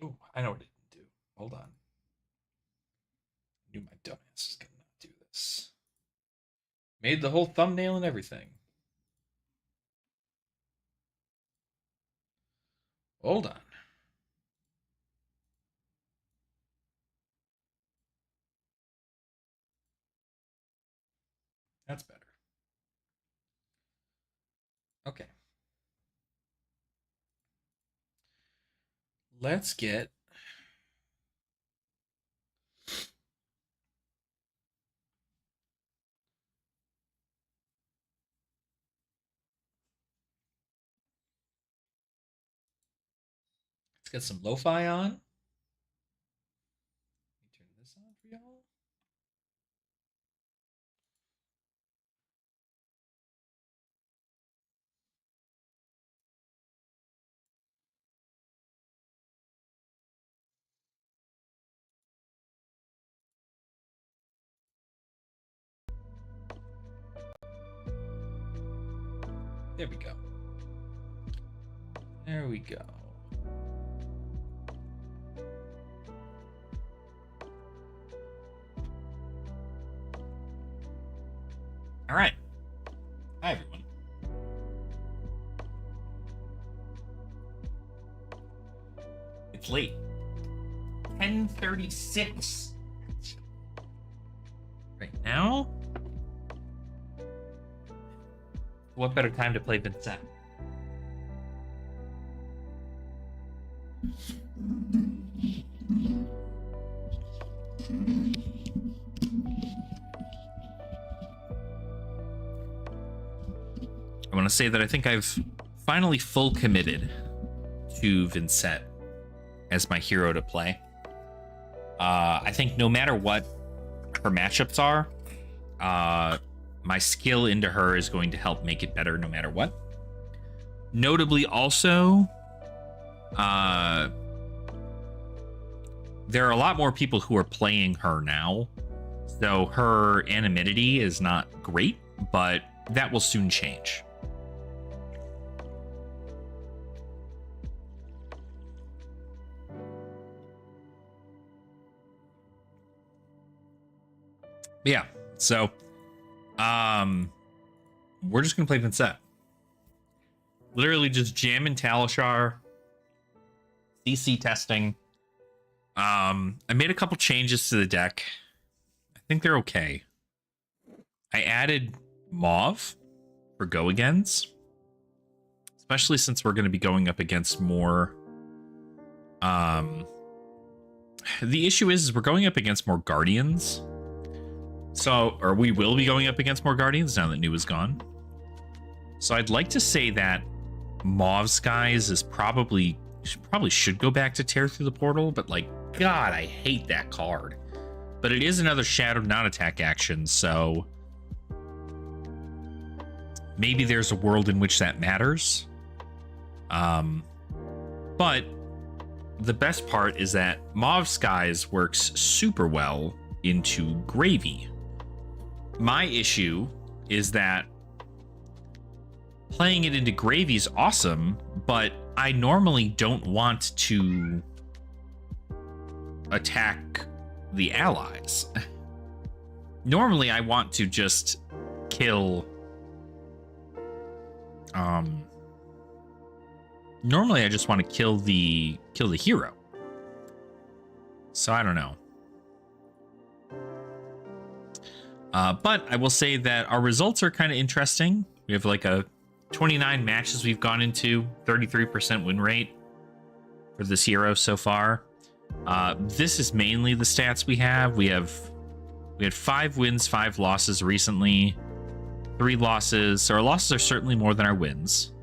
Oh, I know what it didn't do. Hold on. I knew my dumbass was gonna not do this. Made the whole thumbnail and everything. Hold on. That's better. Okay. Let's get some lo-fi on. Let me turn this on for y'all. There we go. There we go. All right. Hi, everyone. It's late. 10:36. Right now? What better time to play Vynnset? I want to say that I think I've finally full committed to Vynnset as my hero to play. I think no matter what her matchups are, my skill into her is going to help make it better no matter what. Notably also, there are a lot more people who are playing her now, so her anonymity is not great, but that will soon change. Yeah, so we're just gonna play Vynnset. Literally just jamming Talishar, CC testing. I made a couple changes to the deck. I think they're okay. I added Mauve for go-agains, especially since we're going to be going up against more. The issue is we're going up against more Guardians. So, or we will be going up against more Guardians now that New is gone. So I'd like to say that Mauve Skies is probably should go back to Tear Through the Portal, but like, God, I hate that card. But it is another Shadowed non-attack action, so maybe there's a world in which that matters. But the best part is that Mauve Skies works super well into Gravy. My issue is that playing it into Gravy is awesome, but I normally don't want to attack the allies. Normally I want to just kill normally I just want to kill the hero. So I don't know. But I will say that our results are kind of interesting. We have like a 29 matches we've gone into, 33% win rate for this hero so far. This is mainly the stats we have. We had 5 wins, 5 losses recently, 3 losses. So our losses are certainly more than our wins.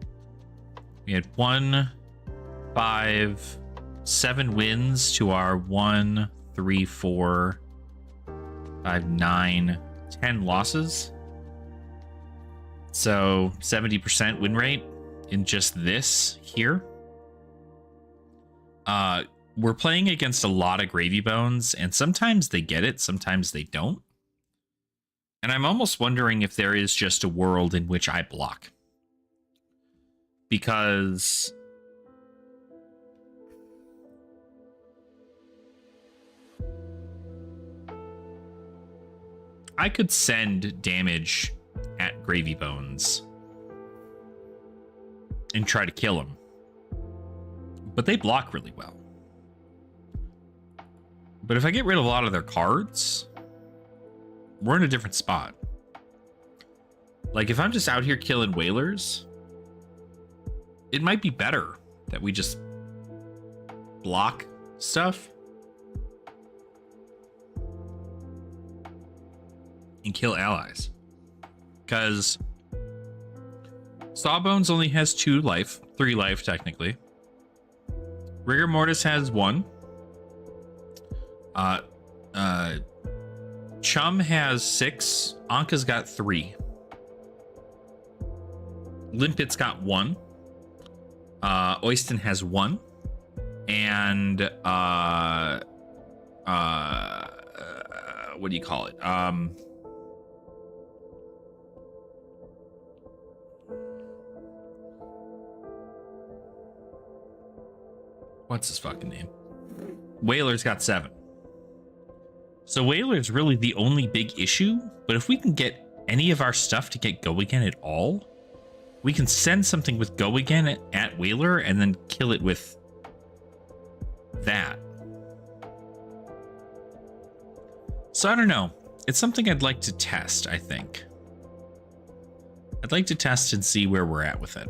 We had 1, 5, 7 wins to our 1, 3, 4, 5, 9, 10 losses. So 70% win rate in just this here. We're playing against a lot of Gravy Bones, and sometimes they get it, sometimes they don't. And I'm almost wondering if there is just a world in which I block. Because I could send damage at Gravy Bones and try to kill him. But they block really well. But if I get rid of a lot of their cards, we're in a different spot. Like, if I'm just out here killing whalers, it might be better that we just block stuff and kill allies. Because Sawbones only has 2 life, 3 life technically. Rigor Mortis has 1. Chum has 6. Anka's got 3. Limpet's got 1. Oyston has 1. And what do you call it? What's his fucking name? Whaler's got 7. So Whaler's really the only big issue, but if we can get any of our stuff to get Go Again at all, we can send something with Go Again at Whaler and then kill it with that. So I don't know. It's something I'd like to test, I think. I'd like to test and see where we're at with it.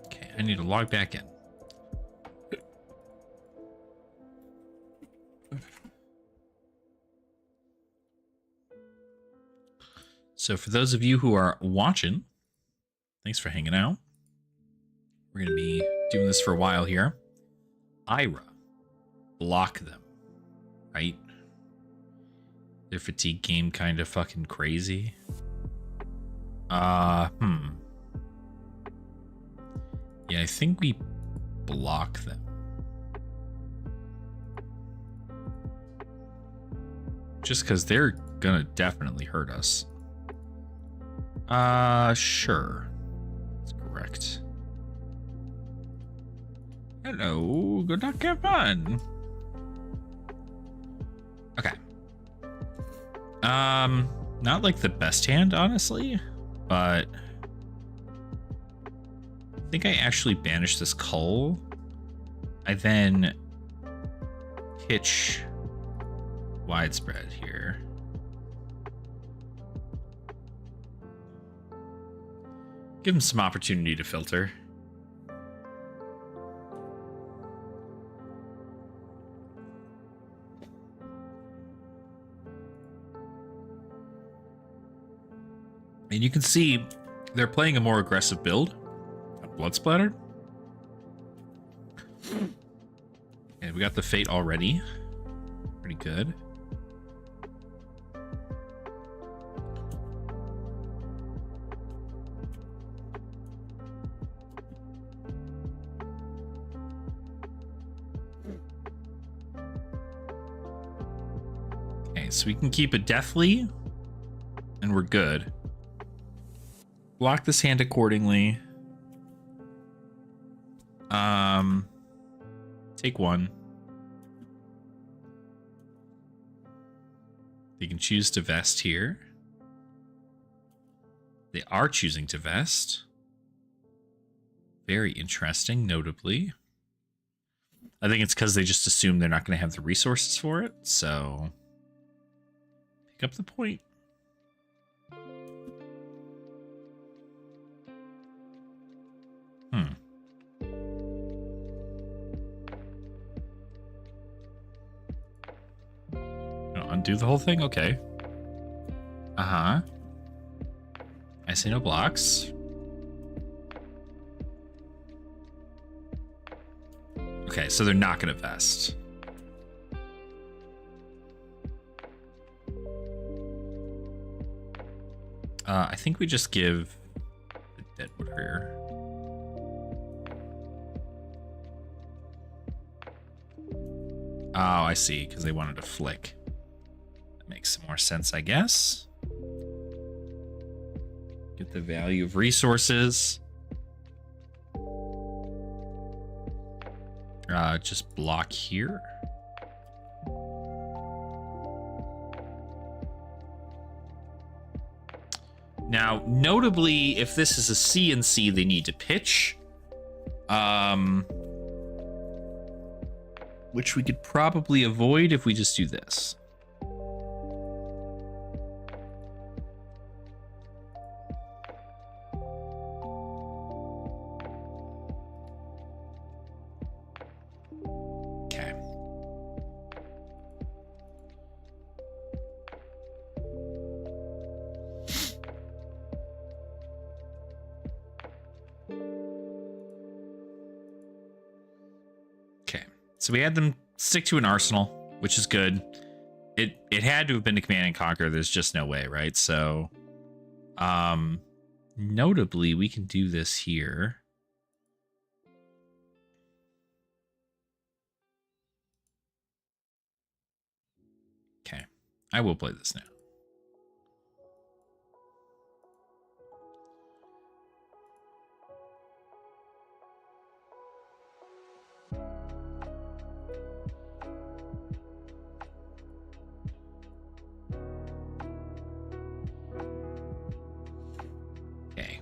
Okay, I need to log back in. So for those of you who are watching, thanks for hanging out. We're going to be doing this for a while here. Ira. Block them. Right? Their fatigue game kind of fucking crazy. Yeah, I think we block them. Just because they're gonna definitely hurt us. Sure. That's correct. Hello, good luck, have fun. Okay. Not like the best hand, honestly, but I think I actually banished this Cull. I then pitch widespread here. Give him some opportunity to filter. And you can see they're playing a more aggressive build. Blood splattered. And we got the Fate already. Pretty good. Okay, so we can keep it deathly, and we're good. Block this hand accordingly. Take 1. They can choose to vest here. They are choosing to vest. Very interesting, notably. I think it's because they just assume they're not going to have the resources for it, so pick up the point. Undo the whole thing? Okay. I see no blocks. Okay, so they're not going to vest. I think we just give the Deadwood here. Oh, I see, because they wanted to flick. That makes some more sense, I guess. Get the value of resources. Just block here. Now, notably, if this is a CNC, they need to pitch. Which we could probably avoid if we just do this. Okay. Okay. So we had them stick to an arsenal, which is good. It had to have been a Command and Conquer. There's just no way, right? So, notably, we can do this here. Okay, I will play this now. Okay.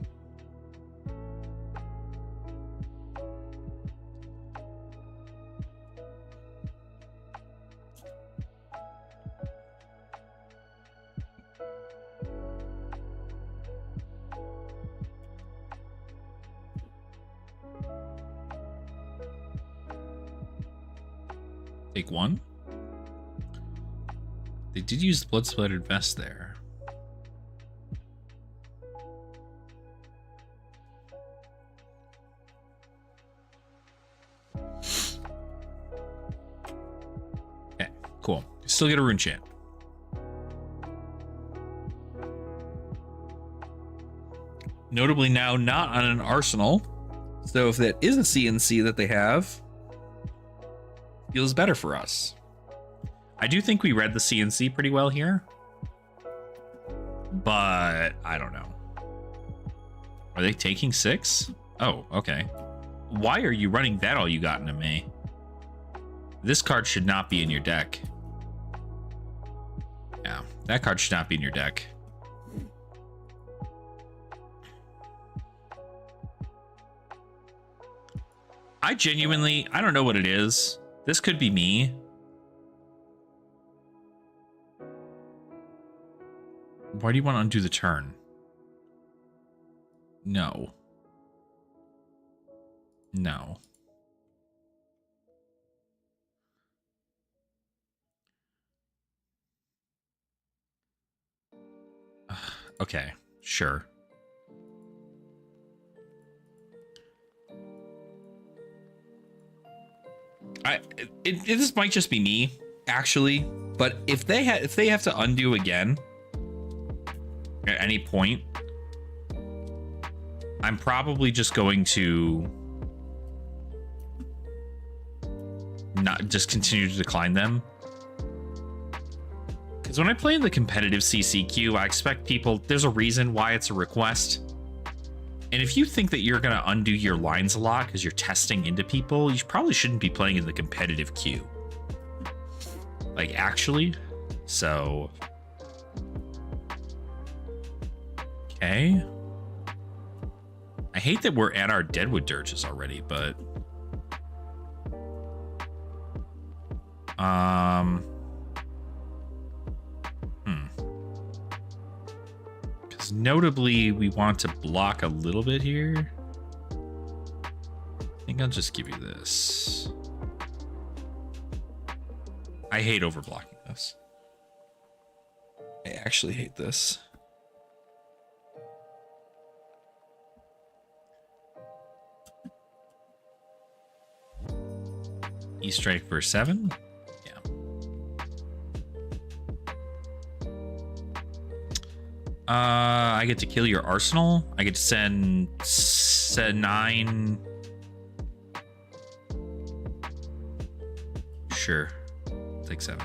Take one. They did use the blood splattered vest there. Okay, cool. Still get a rune chant. Notably now not on an arsenal. So if that is a CNC that they have, feels better for us. I do think we read the CNC pretty well here, but I don't know. Are they taking 6? Oh, okay. Why are you running that all you got into me? This card should not be in your deck. Yeah, that card should not be in your deck. I don't know what it is. This could be me. Why do you want to undo the turn? No. No. Okay, sure. This might just be me, actually, but if they have to undo again at any point, I'm probably just going to not just continue to decline them. Because when I play in the competitive CCQ, I expect people, there's a reason why it's a request. And if you think that you're going to undo your lines a lot because you're testing into people, you probably shouldn't be playing in the competitive queue. Like, actually. So. Okay. I hate that we're at our Deadwood Dirges already, but. Because notably, we want to block a little bit here. I think I'll just give you this. I hate overblocking this. I actually hate this. E-strike for 7. I get to kill your arsenal. I get to send 9. Sure. Take 7.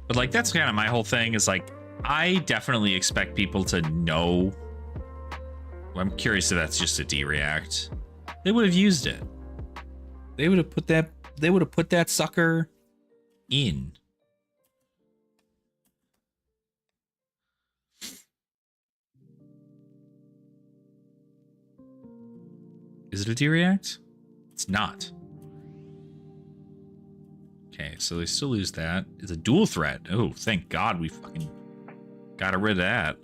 But like, that's kind of my whole thing is like, I definitely expect people to know. Well, I'm curious if that's just a D-react. They would have used it. They would have put that. They would have put that sucker in. Is it a D-react? It's not. Okay, so they still lose that. It's a dual threat. Oh, thank God we fucking got rid of that.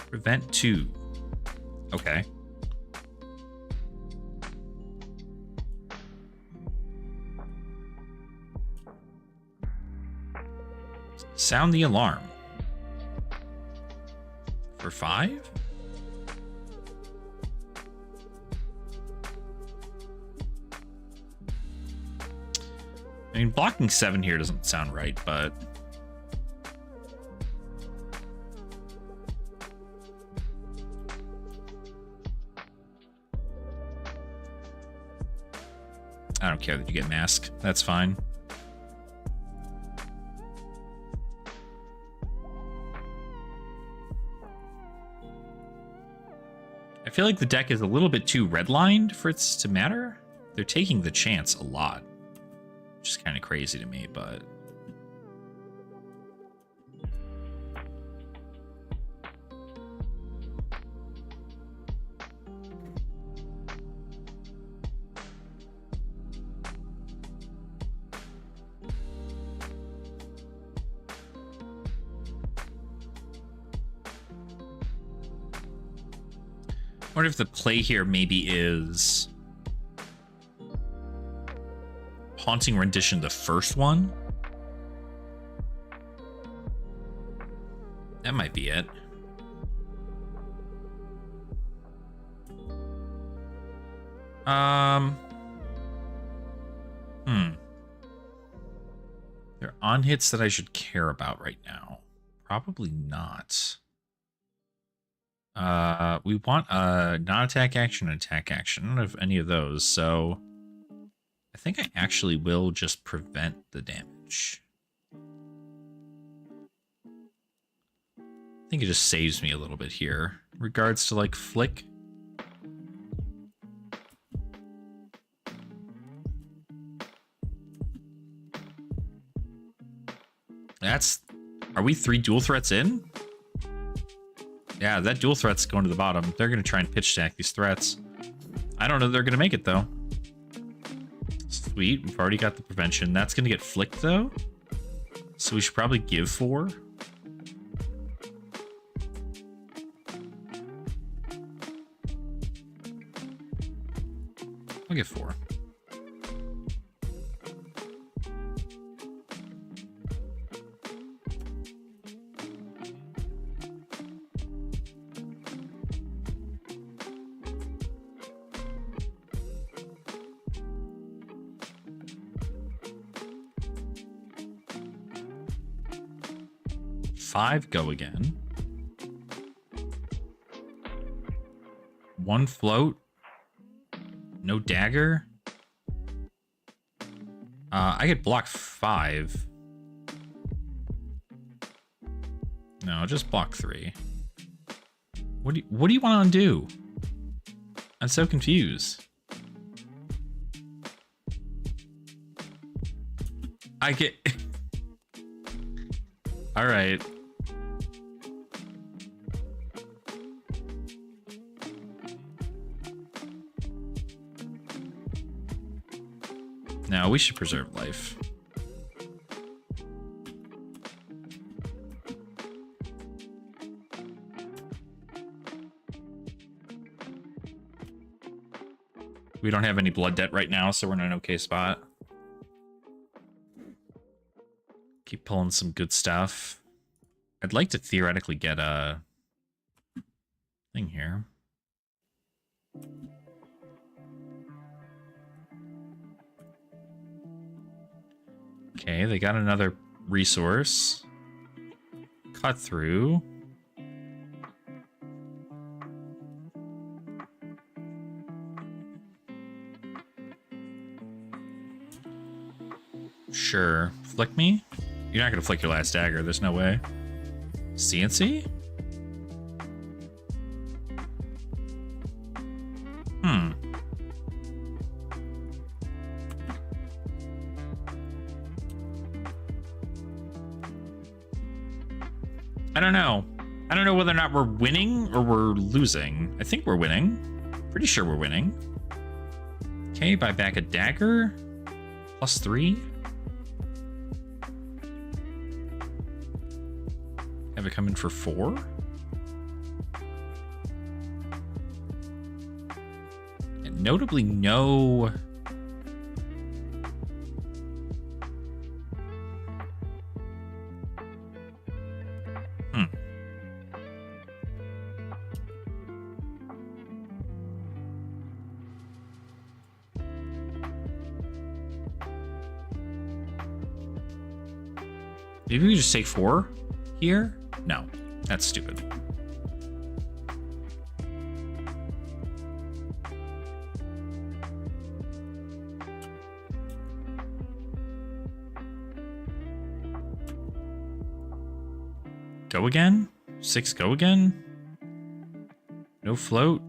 Prevent 2. Okay. Sound the alarm. For 5? I mean, blocking 7 here doesn't sound right, but... I don't care that you get mask. That's fine. I feel like the deck is a little bit too redlined for it to matter. They're taking the chance a lot, which is kind of crazy to me, but... I wonder if the play here maybe is Haunting Rendition, the first one. That might be it. There are on hits that I should care about right now. Probably not. We want a non-attack action and attack action. I don't have any of those, so I think I actually will just prevent the damage. I think it just saves me a little bit here. In regards to like flick. Are we 3 dual threats in? Yeah, that dual threat's going to the bottom. They're going to try and pitch stack these threats. I don't know if they're going to make it, though. Sweet, we've already got the prevention. That's going to get flicked, though. So we should probably give 4. I'll give 4. Five, go again. 1 float. No dagger. I could block 5. No, just block 3. What do you want to undo? I'm so confused. I get. All right. No, we should preserve life. We don't have any blood debt right now, so we're in an okay spot. Keep pulling some good stuff. I'd like to theoretically get a thing here. Okay, they got another resource. Cut through. Sure. Flick me? You're not gonna flick your last dagger, there's no way. CNC? I don't know. I don't know whether or not we're winning or we're losing. I think we're winning. Pretty sure we're winning. Okay, buy back a dagger. +3. Have it come in for 4. And notably no... Maybe we just take 4 here? No, that's stupid. Go again? 6 go again? No float?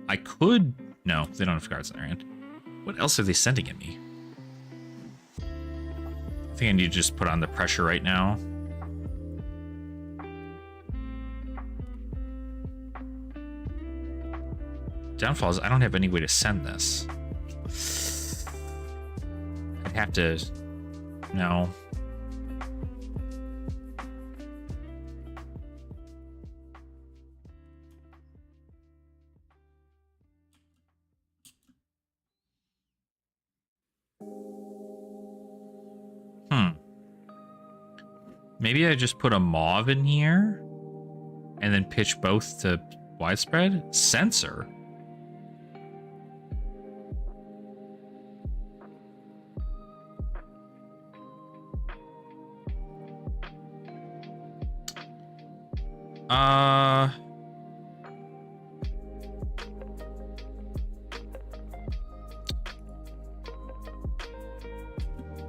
I could... No, they don't have cards in their hand. What else are they sending at me? I think I need to just put on the pressure right now. Downfall is I don't have any way to send this. I'd have to... No. Maybe I just put a mauve in here and then pitch both to widespread? Censor?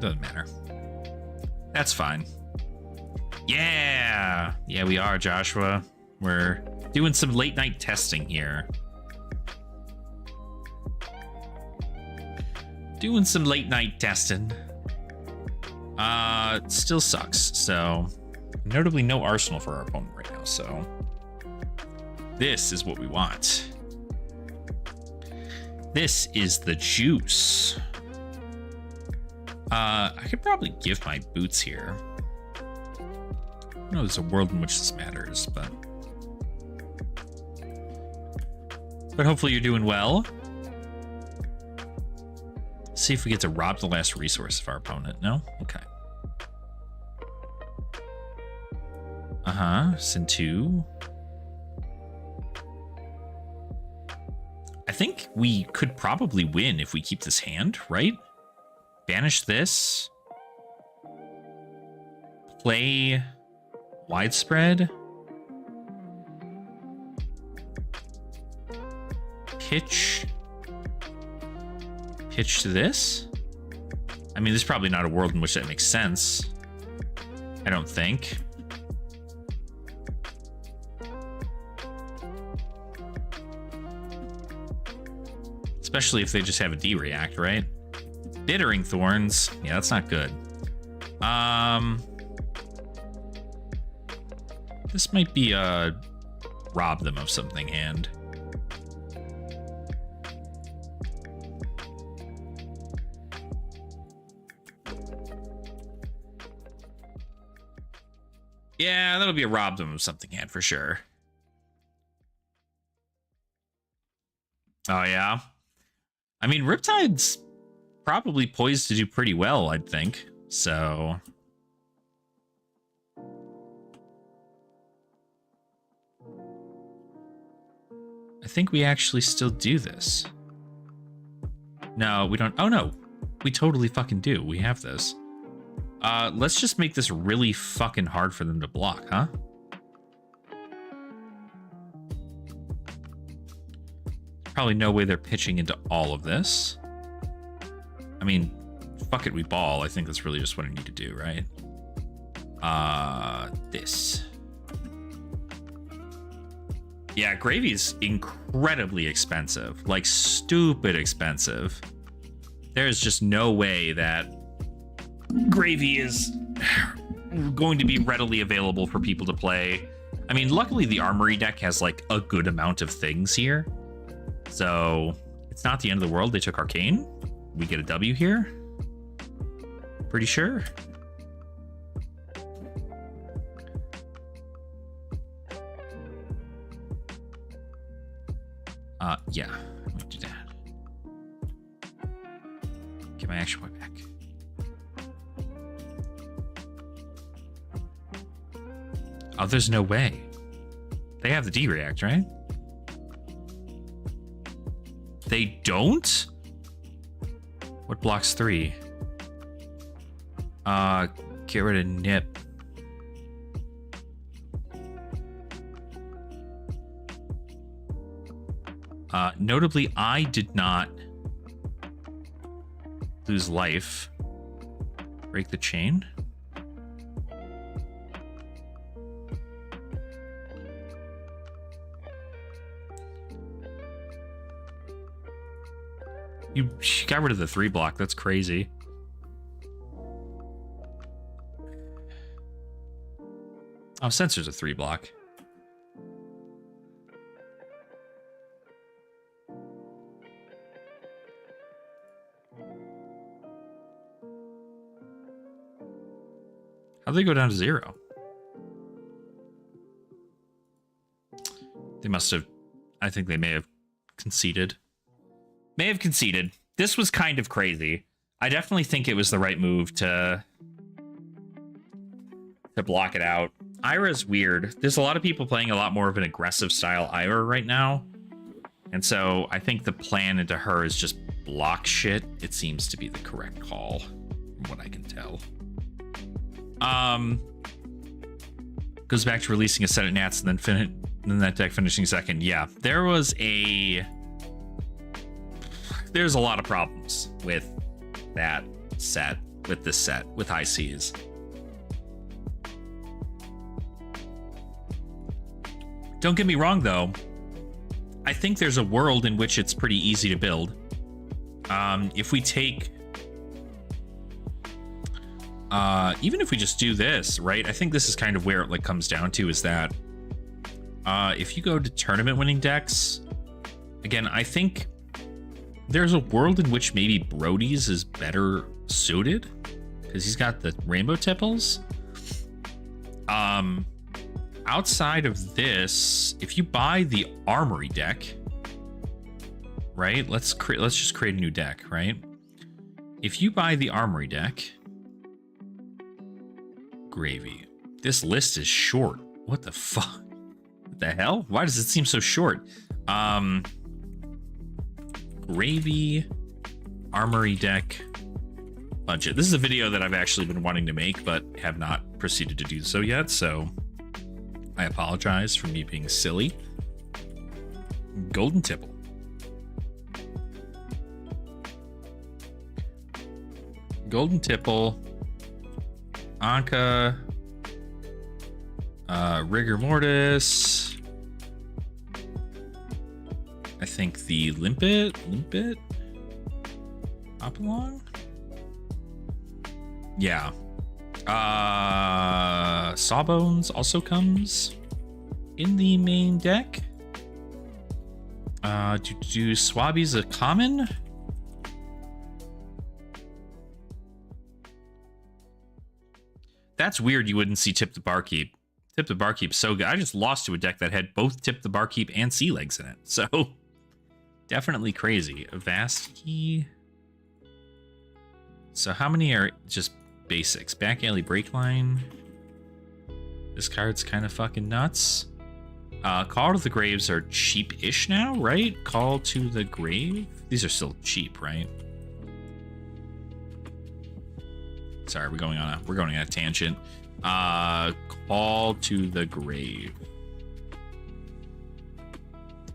Doesn't matter. That's fine. Yeah! Yeah, we are, Joshua. We're doing some late night testing here. Doing some late night testing. It still sucks, so... Notably no arsenal for our opponent right now, so... This is what we want. This is the juice. I could probably give my boots here. I know there's a world in which this matters, but hopefully you're doing well. See if we get to rob the last resource of our opponent. No? Okay. Send 2. I think we could probably win if we keep this hand, right? Banish this. Play widespread. Pitch to this. I mean, there's probably not a world in which that makes sense. I don't think. Especially if they just have a D-react, right? Bittering Thorns. Yeah, that's not good. This might be a rob them of something hand. Yeah, that'll be a rob them of something hand for sure. Oh, yeah? I mean, Riptide's probably poised to do pretty well, I'd think. So... I think we actually still do this. No, we don't. Oh, no. We totally fucking do. We have this. Let's just make this really fucking hard for them to block, huh? Probably no way they're pitching into all of this. I mean, fuck it, we ball. I think that's really just what I need to do, right? This. Yeah, gravy's incredibly expensive. Like, stupid expensive. There's just no way that gravy is going to be readily available for people to play. I mean, luckily the Armory deck has, like, a good amount of things here. So, it's not the end of the world. They took Arcane. We get a W here. Pretty sure. Yeah, I'm gonna do that. Get my action point back. Oh, there's no way. They have the D-React, right? They don't? What blocks 3? Get rid of Nip. Notably, I did not lose life. Break the chain. You got rid of the 3 block. That's crazy. Oh, Censor's a 3 block. How'd they go down to 0? They must have... I think they may have conceded. May have conceded. This was kind of crazy. I definitely think it was the right move to block it out. Ira's weird. There's a lot of people playing a lot more of an aggressive style Ira right now. And so I think the plan into her is just block shit. It seems to be the correct call, from what I can tell. Goes back to releasing a set at Nats and then that deck finishing second. Yeah, there's a lot of problems with that set, with this set, with high Cs. Don't get me wrong, though. I think there's a world in which it's pretty easy to build. If we take... even if we just do this, right? I think this is kind of where it comes down to is that if you go to tournament winning decks, again, I think there's a world in which maybe Brody's is better suited because he's got the rainbow tipples. Outside of this, if you buy the Armory deck, right? Let's just create a new deck, right? If you buy the Armory deck, gravy. This list is short. What the fuck? What the hell? Why does it seem so short? Gravy, Armory deck, budget. This is a video that I've actually been wanting to make, but have not proceeded to do so yet, so I apologize for me being silly. Golden Tipple. Golden Tipple. Anka. Rigor Mortis. I think the Limpet? Hopalong? Yeah. Sawbones also comes in the main deck. Do Swabby's a common? That's weird you wouldn't see Tip the Barkeep. Tip the Barkeep's so good. I just lost to a deck that had both Tip the Barkeep and Sea Legs in it. So, definitely crazy. Avasti. So how many are just basics? Back Alley Breakline. This card's kind of fucking nuts. Call to the Graves are cheap-ish now, right? Call to the Grave? These are still cheap, right? Sorry, we're going on a tangent. Call to the grave.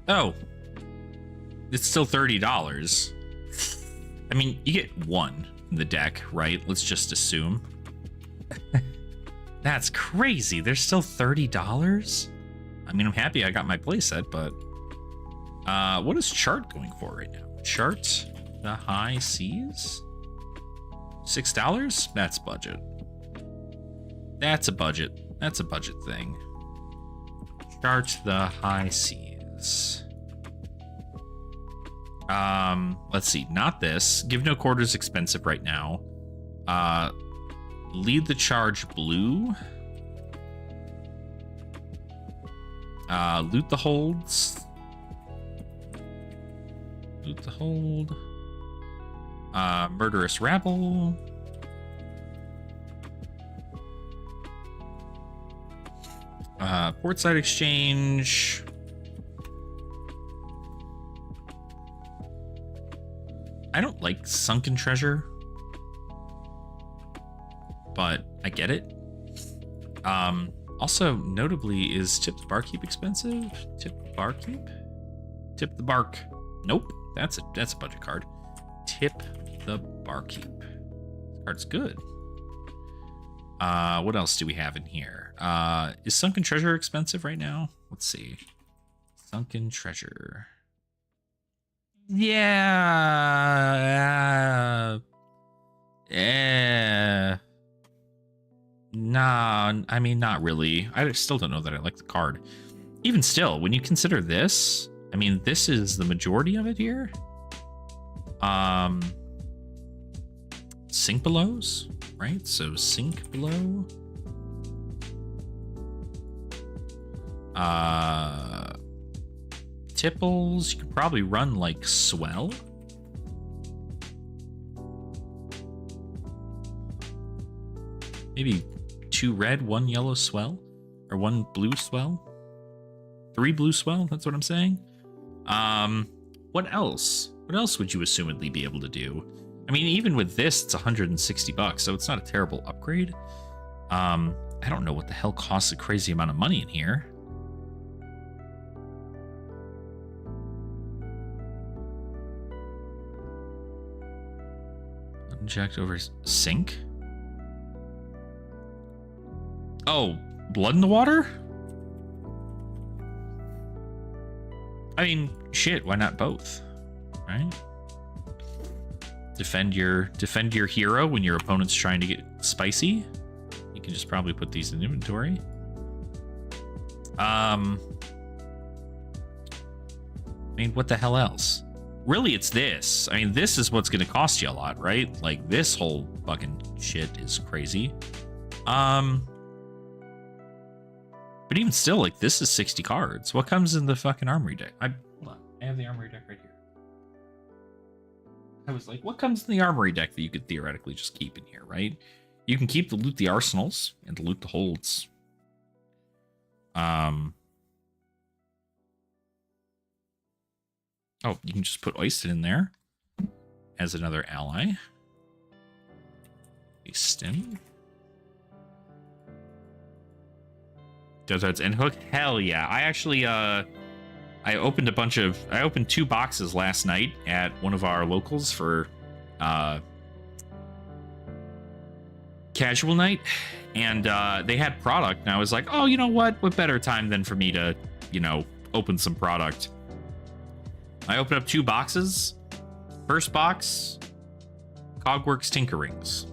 Oh, it's still $30. I mean, you get one in the deck, right? Let's just assume. That's crazy. There's still $30. I mean, I'm happy I got my playset, but what is Chart going for right now? Chart the High Seas? $6? That's budget. That's a budget. That's a budget thing. Chart the High Seas. Let's see. Not this. Give no quarters expensive right now. Lead the charge blue. Loot the holds. Loot the hold. Murderous rabble. Portside exchange. I don't like sunken treasure, but I get it. Also, notably, is Tip the Barkeep expensive? Tip the Barkeep? Tip the Bark. Nope, that's a budget card. Tip the Barkeep. This card's good. What else do we have in here? Is Sunken Treasure expensive right now? Let's see. Sunken Treasure. Yeah. Yeah. Nah, I mean, not really. I still don't know that I like the card. Even still, when you consider this, I mean, this is the majority of it here. Sink belows, right? So sink below. Tipples, you could probably run like swell. Maybe 2 red, 1 yellow swell, or 1 blue swell, 3 blue swell. That's what I'm saying. What else? What else would you assumedly be able to do? I mean, even with this, it's $160, so it's not a terrible upgrade. I don't know what the hell costs a crazy amount of money in here. Unchecked over sink. Oh, blood in the water? I mean, shit, why not both? Right? Defend your hero when your opponent's trying to get spicy. You can just probably put these in inventory. I mean, what the hell else? Really, it's this. I mean, this is what's going to cost you a lot, right? Like, this whole fucking shit is crazy. But even still, like, this is 60 cards. What comes in the fucking armory deck? Hold on. I have the armory deck right here. I was like, what comes in the armory deck that you could theoretically just keep in here, right? You can keep the loot the arsenals and the loot the holds. Oh, you can just put Oyston in there as another ally. Oyston. Dozart's End Hook? Hell yeah. I actually, I opened 2 boxes last night at one of our locals for, casual night, and, they had product, and I was like, oh, you know what better time than for me to, you know, open some product. I opened up 2 boxes. First box, Cogworks Tinkerings,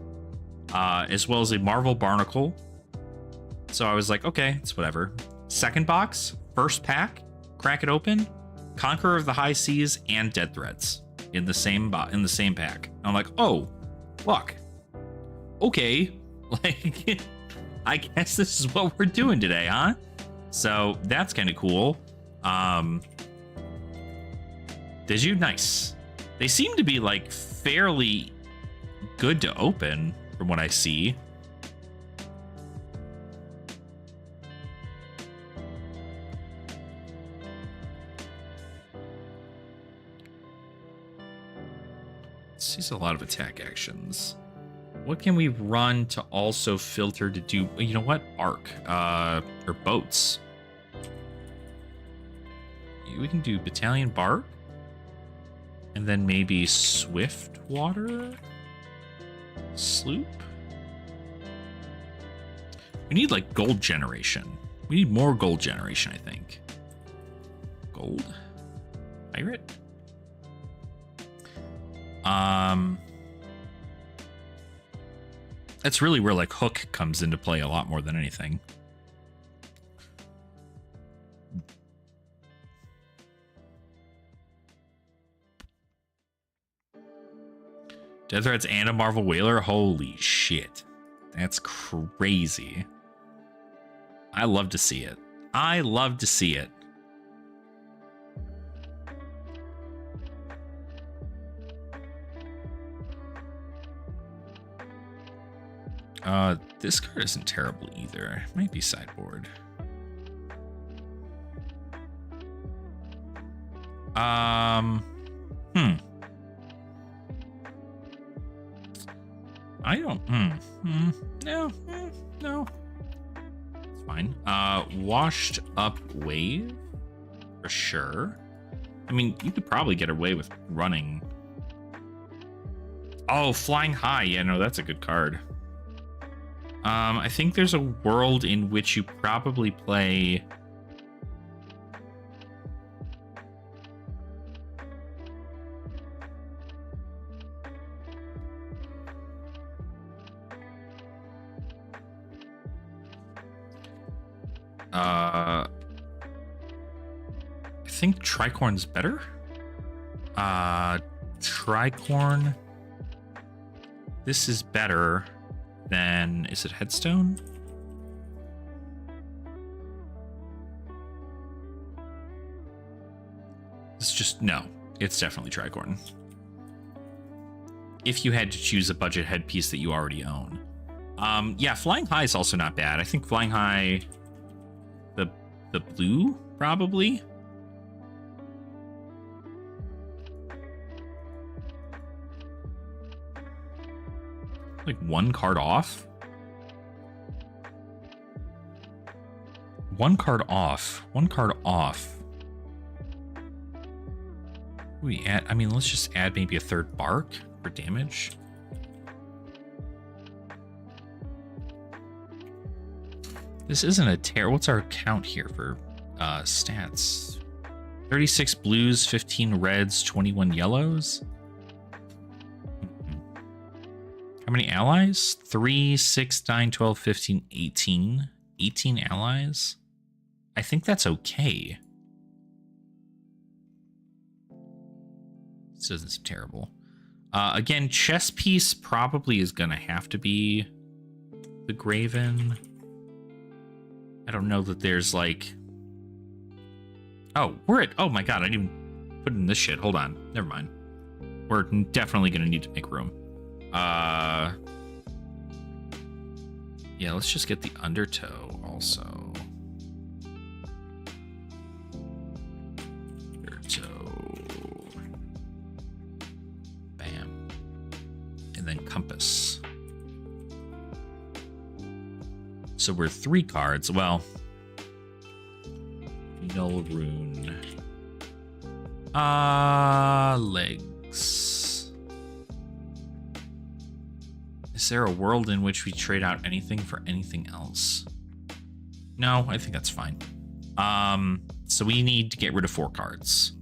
as well as a Marvel Barnacle. So I was like, okay, it's whatever. Second box, first pack, crack it open, Conqueror of the High Seas and Dead Threads in the same pack. And I'm like, oh, fuck. Okay, like, I guess this is what we're doing today, huh? So that's kind of cool. Did you? Nice. They seem to be like fairly good to open from what I see. Sees a lot of attack actions. What can we run to also filter to do, you know what? Arc, or boats. We can do Battalion Bark. And then maybe Swift Water Sloop. We need like gold generation. We need more gold generation, I think. Gold? Pirate? That's really where like Hook comes into play a lot more than anything. Death Threats and a Marvel Whaler? Holy shit. That's crazy. I love to see it. I love to see it. This card isn't terrible either. It might be sideboard. I don't, no. It's fine. Washed Up Wave, for sure. I mean, you could probably get away with running. Oh, Flying High. Yeah, no, that's a good card. I think there's a world in which you probably play... I think Tricorn's better. Tricorn. This is better than, is it Headstone? It's just, no, it's definitely Tricorn. If you had to choose a budget headpiece that you already own. Yeah, Flying High is also not bad. I think Flying High, the blue, probably. Like one card off? One card off. One card off. We add, I mean, let's just add maybe a third Bark for damage. This isn't a tear. What's our count here for stats? 36 blues, 15 reds, 21 yellows. How many allies? 3, 6, 9, 12, 15, 18. 18 allies? I think that's okay. This doesn't seem terrible. Again, chess piece probably is going to have to be the Graven. I don't know that there's like... Oh, we're at... Oh my god, I didn't even put in this shit. Hold on. Never mind. We're definitely going to need to make room. Yeah, let's just get the Undertow also. Undertow. Bam. And then Compass. So we're 3 cards. Well, Null Rune. Legs. Is there a world in which we trade out anything for anything else? No, I think that's fine. So we need to get rid of 4 cards.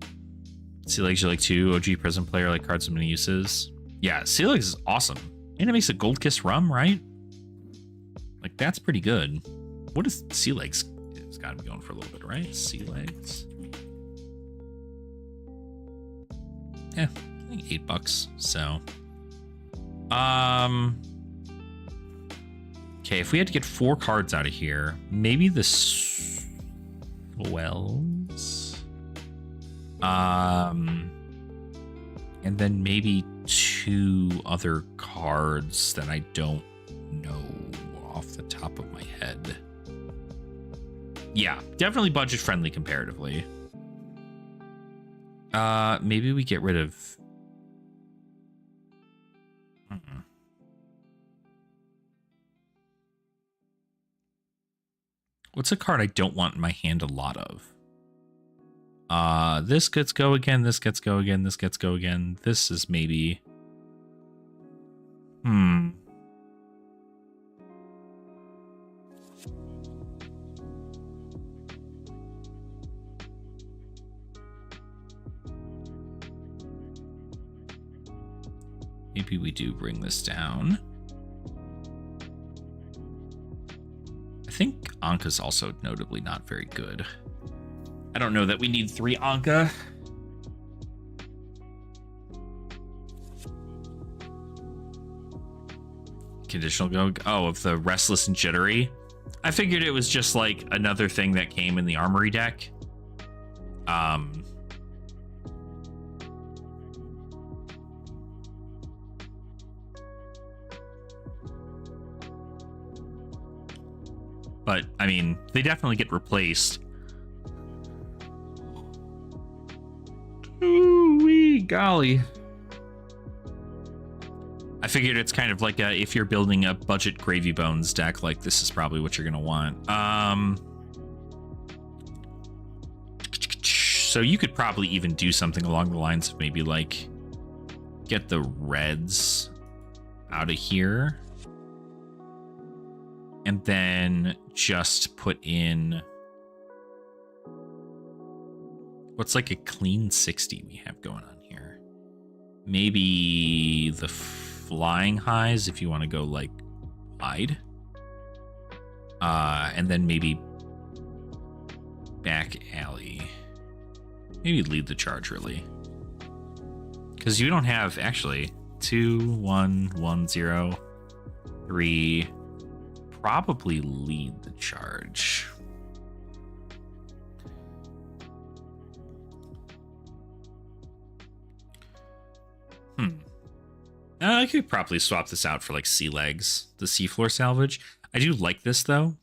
Sea Legs, you like 2. OG present player, like cards with many uses. Yeah, Sea Legs is awesome. And it makes a Gold Kiss rum, right? Like, that's pretty good. What is Sea Legs? It's got to be going for a little bit, right? Sea Legs. Yeah, I think $8. So, okay, if we had to get 4 cards out of here, maybe the Swells. And then maybe 2 other cards that I don't know off the top of my head. Yeah, definitely budget friendly comparatively. Maybe we get rid of... What's a card I don't want in my hand a lot of? This gets go again, this gets go again, this gets go again. This is maybe... Maybe we do bring this down. I think Anka's also notably not very good. I don't know that we need 3 Anka. Conditional go. Oh, of the Restless and Jittery. I figured it was just like another thing that came in the Armory deck. But, I mean, they definitely get replaced. Ooh-wee, golly. I figured it's kind of like if you're building a budget Gravy Bones deck, like this is probably what you're going to want. So you could probably even do something along the lines of maybe like get the reds out of here. And then just put in... What's like a clean 60 we have going on here? Maybe the Flying Highs if you want to go like wide. And then maybe Back Alley. Maybe lead the charge really. Because you don't have actually 2, 1, 1, 0, 3... Probably lead the charge. I could probably swap this out for like Sea Legs, the Seafloor Salvage. I do like this though,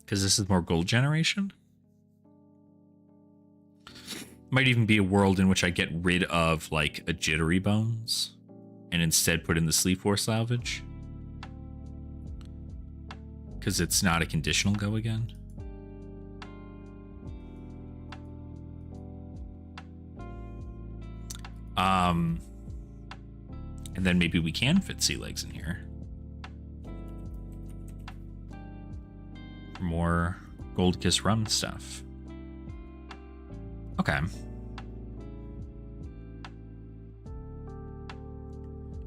because this is more gold generation. Might even be a world in which I get rid of like a Jittery Bones and instead put in the Seafloor Salvage. Because it's not a conditional go again. And then maybe we can fit Sea Legs in here. More Gold Kiss Rum stuff. Okay.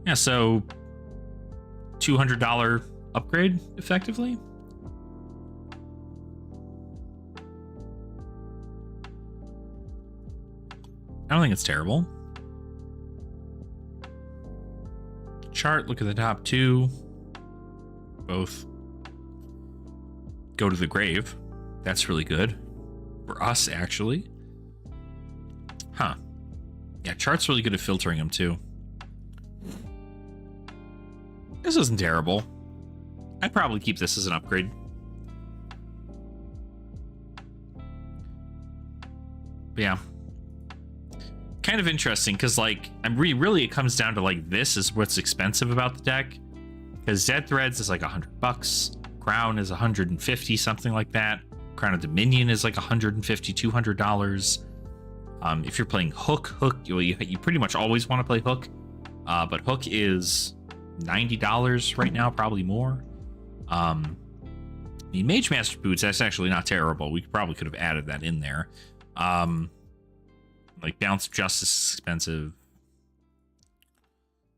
Yeah, so $200 upgrade effectively. I don't think it's terrible. Chart, look at the top 2. Both go to the grave. That's really good for us, actually. Huh. Yeah, chart's really good at filtering them too. This isn't terrible. I'd probably keep this as an upgrade. But yeah. Kind of interesting, because like, really it comes down to like, this is what's expensive about the deck. Because Dead Threads is like $100. Crown is 150, something like that. Crown of Dominion is like $150, $200. If you're playing Hook, you pretty much always want to play Hook. But Hook is $90 right now, probably more. The Mage Master Boots, that's actually not terrible. We probably could have added that in there. Like Bounce of Justice is expensive.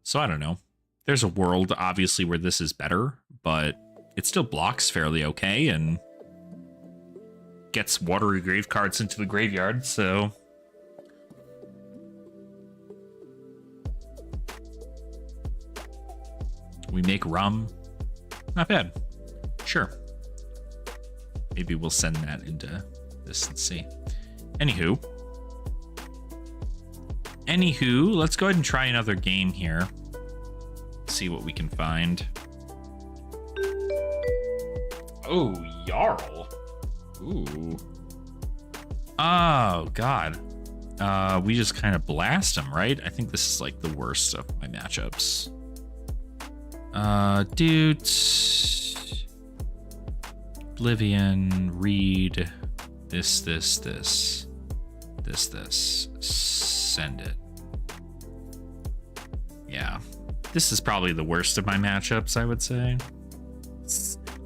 So I don't know. There's a world, obviously, where this is better, but it still blocks fairly okay and gets watery grave cards into the graveyard, so... We make rum. Not bad. Sure. Maybe we'll send that into this and see. Anywho, let's go ahead and try another game here. See what we can find. Oh, Jarl. Ooh. Oh, God. We just kind of blast him, right? I think this is like the worst of my matchups. Dude. Oblivion, read, this, send it. Yeah, this is probably the worst of my matchups, I would say.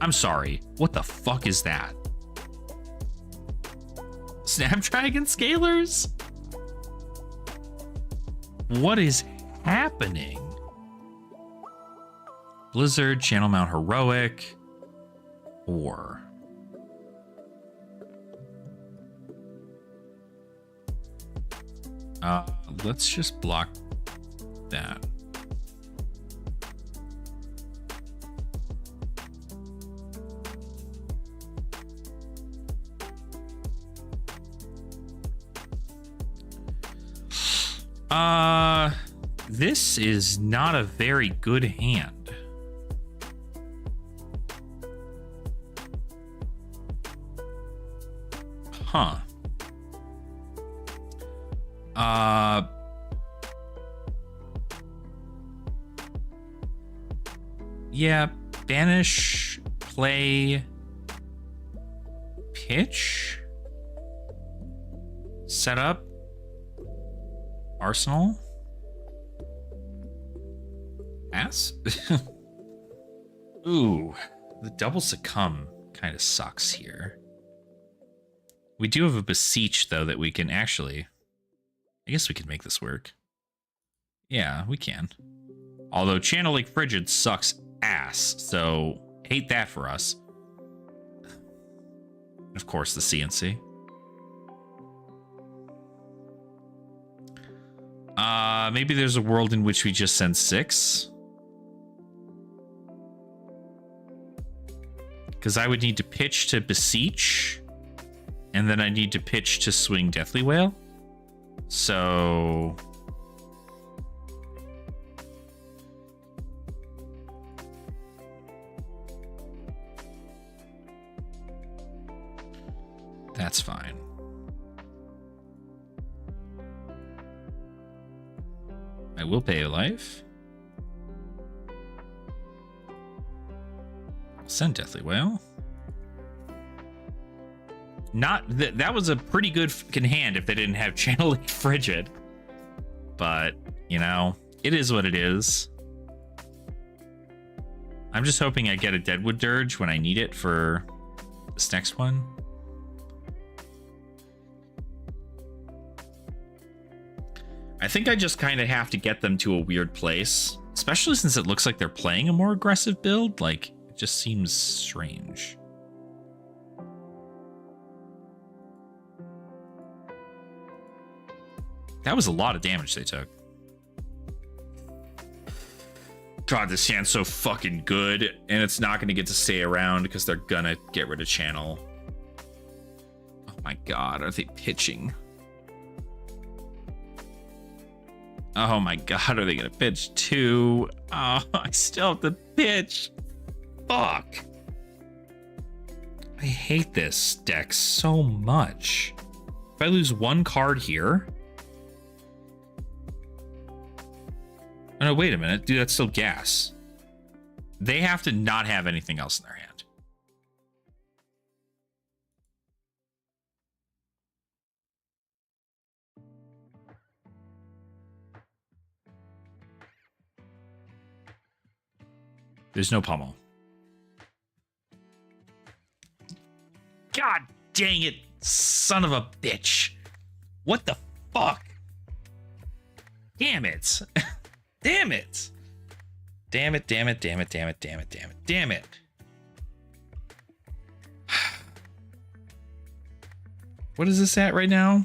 I'm sorry, what the fuck is that? Snapdragon Scalers? What is happening? Blizzard, Channel Mount Heroic, or... let's just block that. This is not a very good hand. Huh. Yeah, banish, play, pitch, set up, arsenal, pass. Ooh, the double succumb kind of sucks here. We do have a beseech though that we can actually, I guess we can make this work. Yeah, we can. Although Channel Lake Frigid sucks ass, so hate that for us. Of course, the CNC. Maybe there's a world in which we just send 6. Because I would need to pitch to beseech, and then I need to pitch to swing Deathly Wail. So... that's fine. I will pay a life. I'll send Deathly Wail. Not that was a pretty good fucking hand if they didn't have Channel Lake Frigid. But, you know, it is what it is. I'm just hoping I get a Deadwood Dirge when I need it for this next one. I think I just kind of have to get them to a weird place, especially since it looks like they're playing a more aggressive build. Like, it just seems strange. That was a lot of damage they took. God, this hand's so fucking good, and it's not going to get to stay around because they're gonna get rid of Channel. Oh my god, are they pitching? Oh my god, are they gonna pitch 2? Oh, I still have to pitch. Fuck. I hate this deck so much. If I lose 1 card here... oh no, wait a minute. Dude, that's still gas. They have to not have anything else in their hand. There's no pommel. God dang it, son of a bitch. What the fuck? Damn it. Damn it. Damn it, damn it, damn it, damn it, damn it, damn it, damn it. What is this at right now?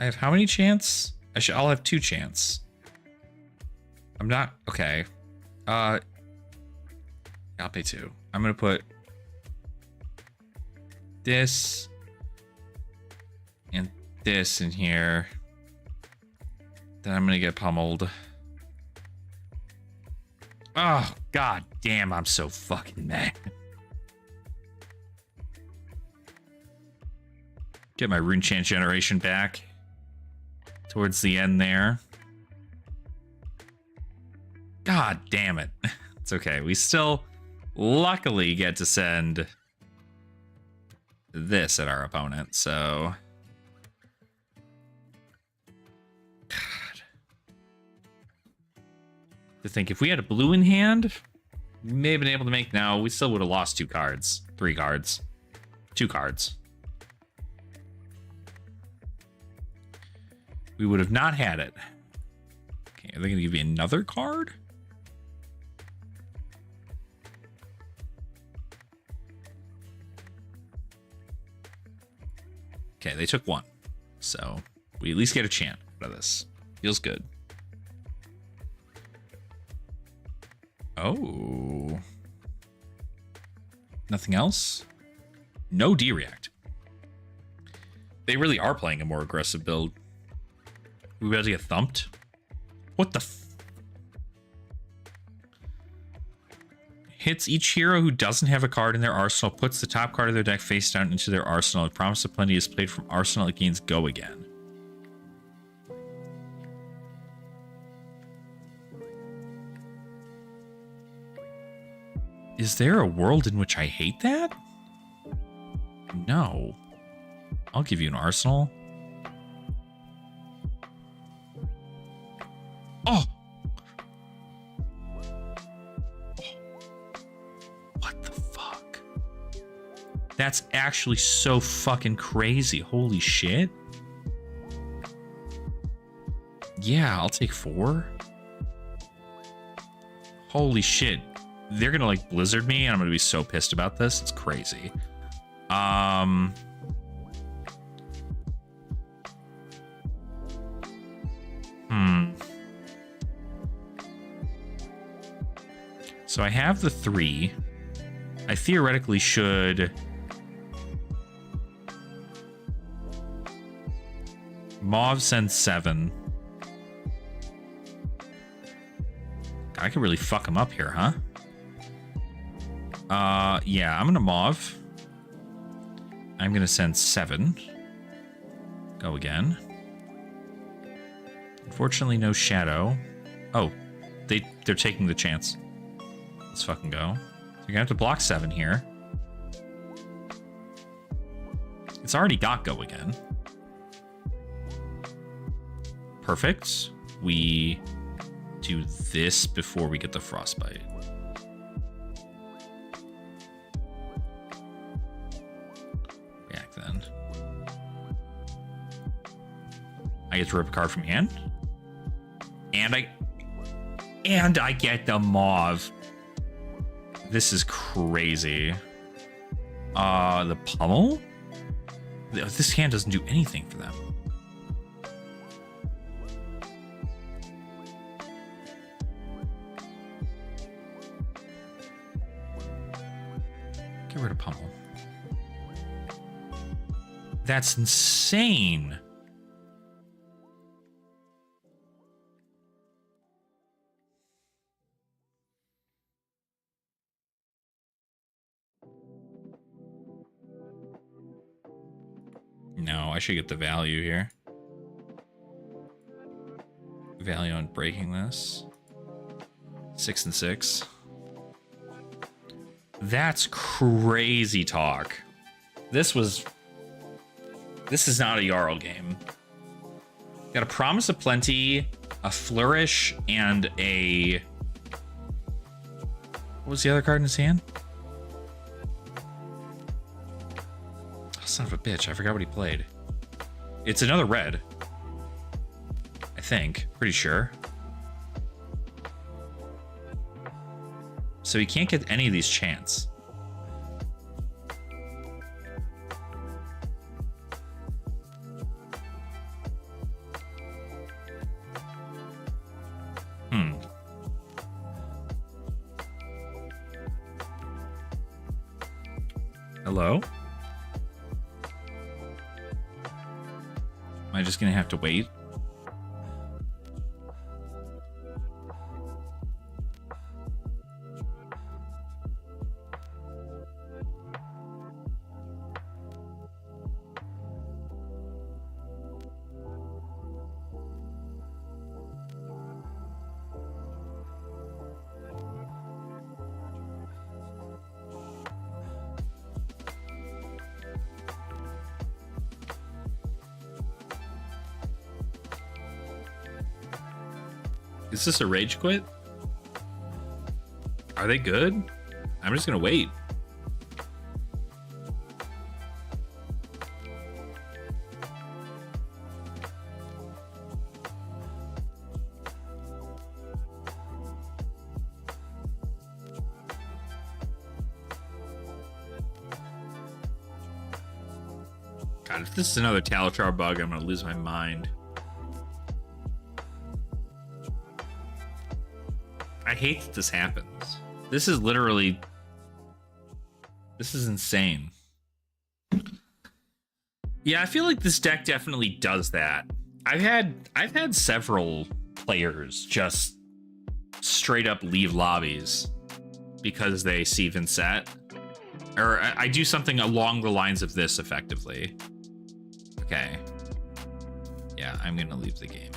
I have how many chance? I'll have 2 chance. I'm not okay. I'll pay 2. I'm gonna put this and this in here. Then I'm gonna get pummeled. Oh god damn, I'm so fucking mad. Get my rune chant generation back towards the end there. God damn it. It's okay. We still luckily get to send this at our opponent, so... God. To think, if we had a blue in hand, we may have been able to make... No, we still would have lost 2 cards. 3 cards. 2 cards. We would have not had it. Okay, are they going to give me another card? Okay, they took 1. So we at least get a chant out of this. Feels good. Oh. Nothing else? No D-React. They really are playing a more aggressive build. We about to get thumped? What the f... Hits each hero who doesn't have a card in their arsenal, puts the top card of their deck face down into their arsenal. If Promise of Plenty is played from arsenal, it gains go again. Is there a world in which I hate that? No. I'll give you an arsenal. Oh! What the fuck? That's actually so fucking crazy. Holy shit. Yeah, I'll take 4. Holy shit. They're gonna like blizzard me and I'm gonna be so pissed about this. It's crazy. So I have the 3. I theoretically should Mauve send 7. God, I could really fuck him up here, huh? Yeah, I'm gonna Mauve. I'm gonna send 7. Go again. Unfortunately, no Shadow. Oh, they're taking the chance. Let's fucking go. So you're gonna have to block 7 here. It's already got go again. Perfect. We do this before we get the Frostbite. React then. I get to rip a card from hand. And I get the Mauve. This is crazy. The Pummel? This hand doesn't do anything for them. Get rid of Pummel. That's insane. No, I should get the value here. Value on breaking this. 6 and 6. That's crazy talk. This is not a Jarl game. Got a Promise of Plenty, a Flourish, and a... What was the other card in his hand? Son of a bitch, I forgot what he played. It's another red. I think. Pretty sure. So he can't get any of these chants. Hello? Am I just gonna have to wait? Is this a rage quit? Are they good? I'm just gonna wait. God, if this is another Talachar bug, I'm gonna lose my mind. I hate that this happens. This is literally... This is insane. Yeah, I feel like this deck definitely does that. I've had several players just straight up leave lobbies because they see Vynnset. Or I do something along the lines of this effectively. Okay. Yeah, I'm gonna leave the game.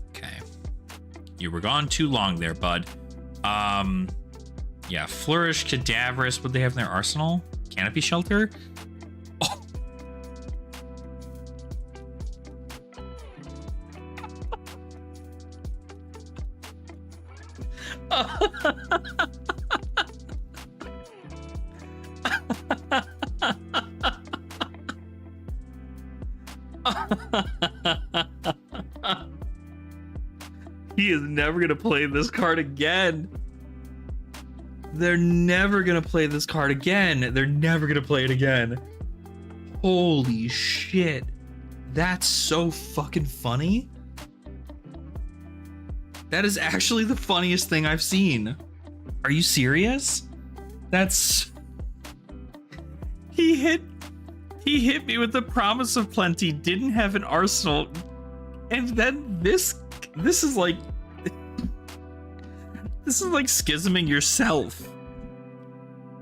Okay. You were gone too long there, bud. Yeah, Flourish, Cadaverous. What do they have in their arsenal? Canopy Shelter? Oh. He is never gonna play this card again. They're never gonna play this card again. They're never gonna play it again. Holy shit. That's so fucking funny. That is actually the funniest thing I've seen. Are you serious? That's... He hit me with the Promise of Plenty, didn't have an arsenal, and then this is like... This is like schisming yourself.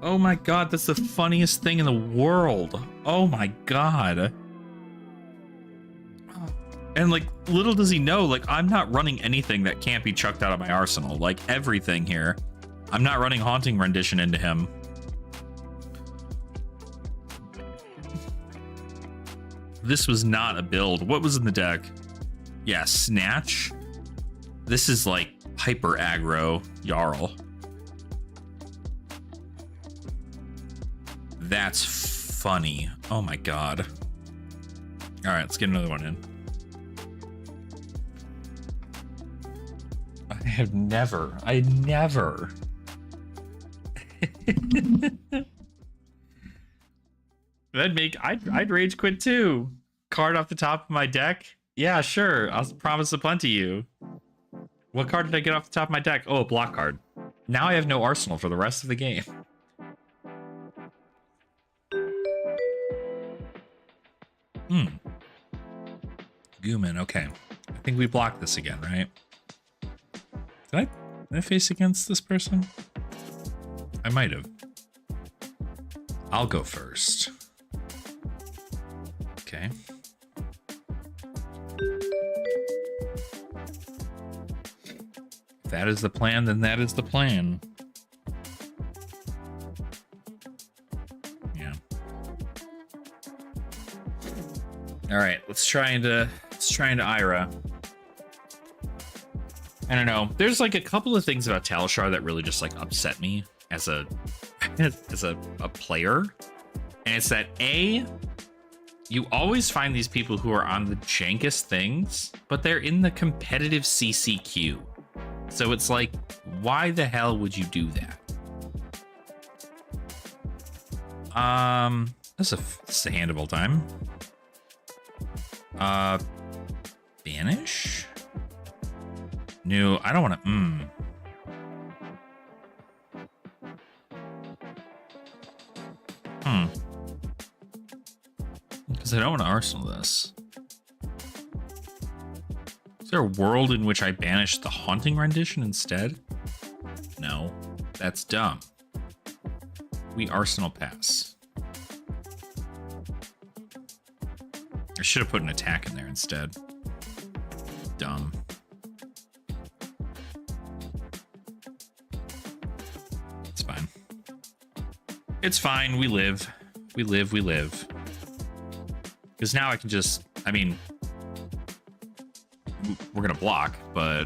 Oh my god, that's the funniest thing in the world. Oh my god. And like, little does he know, like, I'm not running anything that can't be chucked out of my arsenal. Like, everything here. I'm not running Haunting Rendition into him. This was not a build. What was in the deck? Yeah, Snatch. This is like hyper aggro Jarl. That's funny. Oh my god. All right, let's get another one in. I never. I'd rage quit too. Card off the top of my deck. Yeah, sure. I'll promise to plenty you. What card did I get off the top of my deck? Oh, a block card. Now I have no arsenal for the rest of the game. Gooman, okay. I think we blocked this again, right? Did I face against this person? I might have. I'll go first. Okay. If that is the plan, then that is the plan. Yeah. All right, let's try into Ira. I don't know. There's like a couple of things about Talishar that really just like upset me as a player. And it's that you always find these people who are on the jankest things, but they're in the competitive CCQ. So it's like, why the hell would you do that? This is a hand of all time. Banish? No, I don't want to. Because I don't want to arsenal this. Is there a world in which I banish the Haunting Rendition instead? No, that's dumb. We arsenal pass. I should have put an attack in there instead. Dumb. It's fine. It's fine. We live. We live. We live. Because now I can just, I mean, we're gonna block, but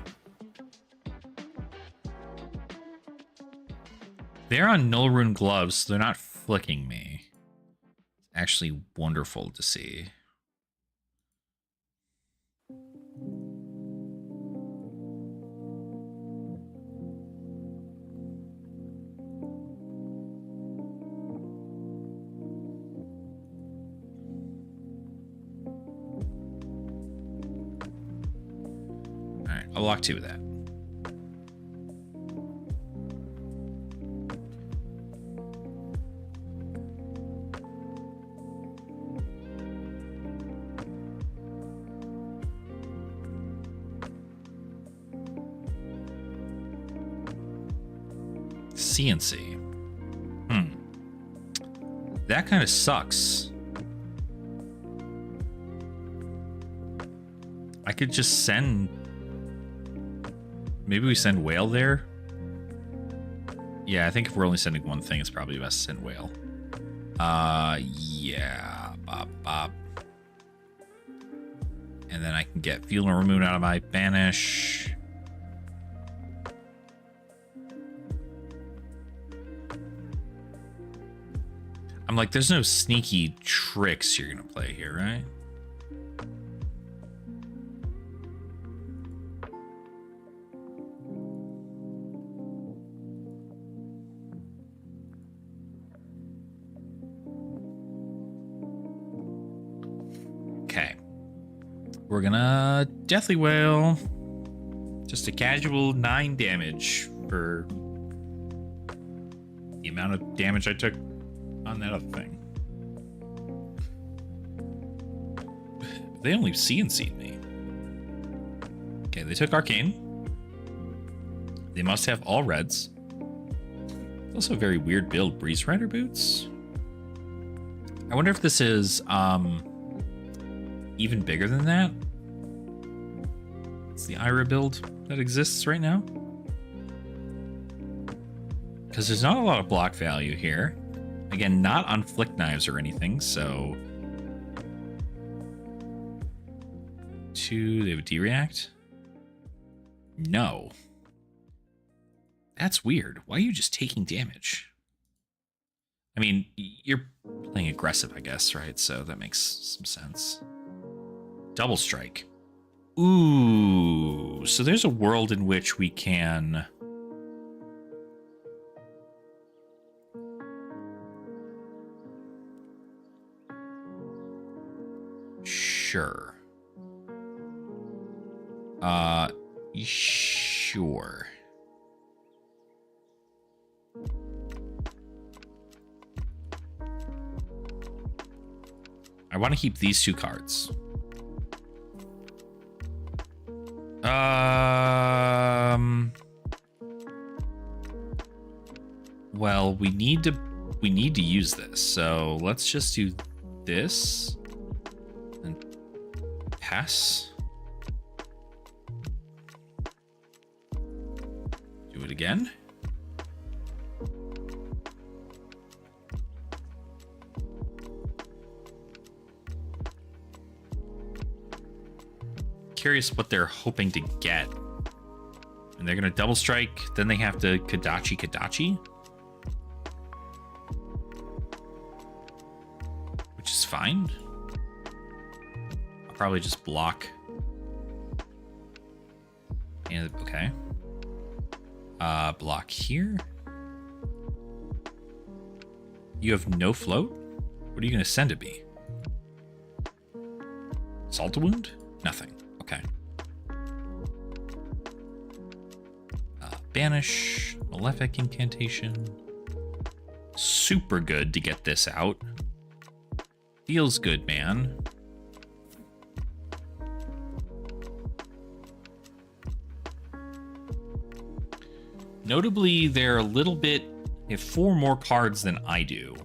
they're on null rune gloves, so they're not flicking me. It's actually wonderful to see. I'll lock 2 with that. CNC. That kind of sucks. I could just send... Maybe we send whale there? Yeah, I think if we're only sending one thing, it's probably best to send whale. Yeah. Bop. And then I can get Fuel and Remoon out of my banish. I'm like, there's no sneaky tricks you're gonna play here, right? We're gonna Deathly Whale. Just a casual 9 damage for the amount of damage I took on that other thing. They only CNC'd me. Okay, they took Arcane. They must have all reds. It's also a very weird build, Breeze Rider boots. I wonder if this is even bigger than that. It's the Ira build that exists right now. Because there's not a lot of block value here. Again, not on flick knives or anything, so... 2, they have a D-react? No. That's weird. Why are you just taking damage? I mean, you're playing aggressive, I guess, right? So that makes some sense. Double strike. Ooh, so there's a world in which we can... Sure. Sure. I want to keep these 2 cards. Well, we need to use this. So let's just do this and pass. Do it again. Curious what they're hoping to get. And they're gonna double strike, then they have to Kadachi. Which is fine. I'll probably just block. And okay. Block here. You have no float? What are you gonna send at me? Salt wound? Nothing. Okay. Banish, Malefic Incantation. Super good to get this out. Feels good, man. Notably, they're a little bit... They have 4 more cards than I do.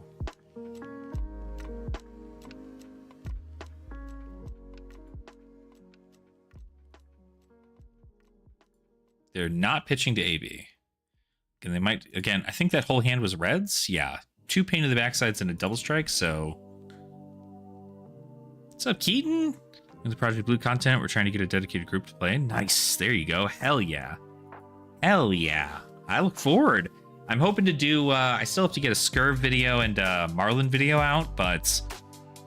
They're not pitching to AB. And they might, again, I think that whole hand was reds. Yeah. 2 pain to the backsides and a double strike, so. What's up, Keaton? In the Project Blue content, we're trying to get a dedicated group to play. Nice. There you go. Hell yeah. Hell yeah. I look forward. I'm hoping to do, I still have to get a Scurv video and a Marlin video out, but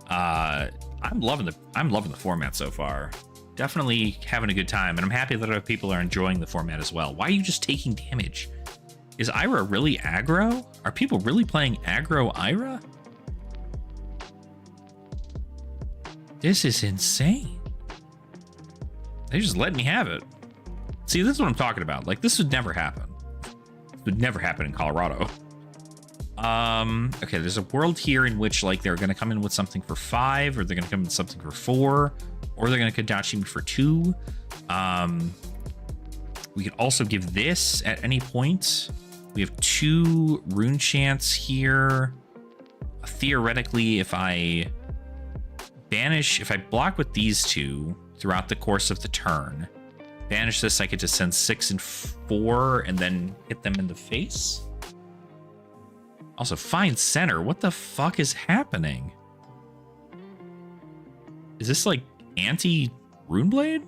I'm loving the format so far. Definitely having a good time, and I'm happy that other people are enjoying the format as well. Why are you just taking damage? Is Ira really aggro? Are people really playing aggro Ira? This is insane. They just let me have it. See, this is what I'm talking about. Like, this would never happen. This would never happen in Colorado. Okay, there's a world here in which, like, they're going to come in with something for 5, or they're going to come in with something for 4, or they're going to Kodachi me for 2. We could also give this at any point. We have 2 rune chants here. Theoretically, if I block with these 2 throughout the course of the turn, banish this, I get to send 6 and 4 and then hit them in the face. Also, find center. What the fuck is happening? Is this like anti-Runeblade?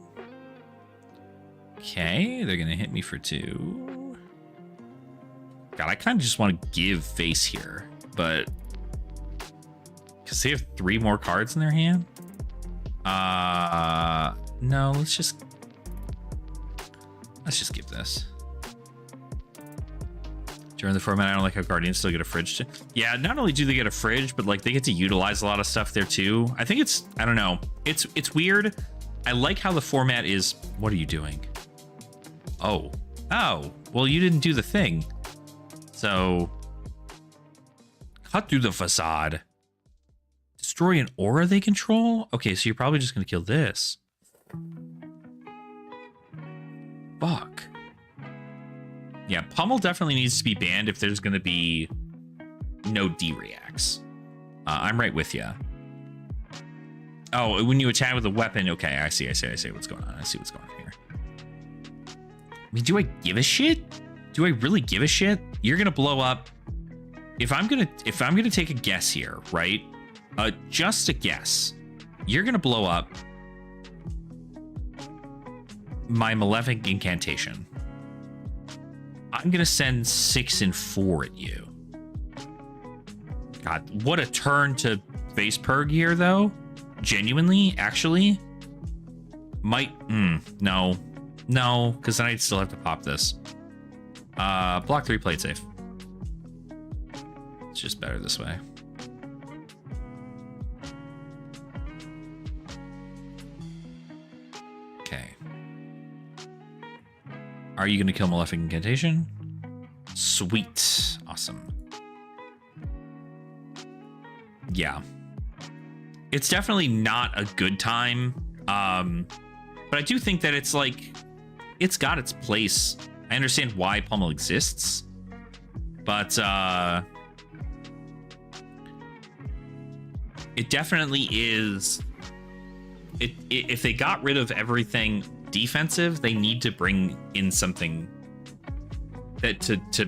Okay, they're gonna hit me for 2. God, I kind of just want to give face here, but because they have 3 more cards in their hand. No, let's just give this. During the format, I don't like how Guardians still get a fridge. Yeah, not only do they get a fridge, but like they get to utilize a lot of stuff there too. I think it's, I don't know. It's weird. I like how the format is. What are you doing? Oh, well, you didn't do the thing. So cut through the facade. Destroy an aura they control? Okay, so you're probably just going to kill this. Fuck. Yeah, Pummel definitely needs to be banned if there's going to be no D-reacts. I'm right with you. Oh, when you attack with a weapon. Okay, I see what's going on. I see what's going on here. I mean, do I give a shit? Do I really give a shit? You're going to blow up. If I'm going to take a guess here, right? Just a guess. You're going to blow up my Malefic Incantation. I'm going to send 6 and 4 at you. God, what a turn to face purg here, though. Genuinely, actually. Might, no, because then I'd still have to pop this. Block 3, play it safe. It's just better this way. Okay. Are you going to kill Malefic Incantation? Sweet. Awesome. Yeah. It's definitely not a good time. But I do think that it's like, it's got its place. I understand why Pummel exists. But it definitely is. If they got rid of everything defensive, they need to bring in something that to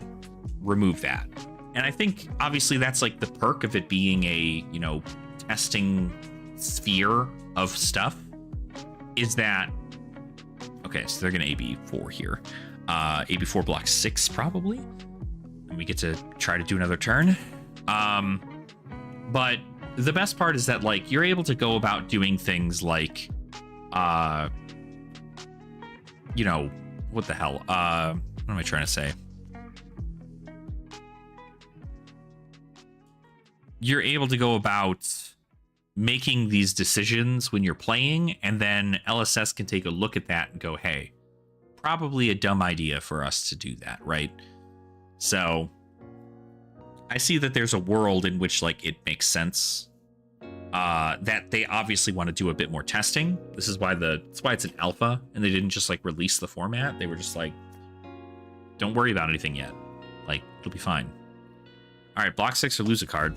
remove that. And I think obviously that's like the perk of it being a, you know, testing sphere of stuff, is that okay, so they're gonna AB4 here. AB4 block 6 probably. And we get to try to do another turn. But the best part is that like you're able to go about doing things like you know, what the hell? What am I trying to say? You're able to go about making these decisions when you're playing, and then LSS can take a look at that and go, hey, probably a dumb idea for us to do that, right? So I see that there's a world in which like it makes sense. That they obviously want to do a bit more testing. This is why that's why it's an alpha, and they didn't just like release the format. They were just like, don't worry about anything yet. Like, it'll be fine. All right, block 6 or lose a card.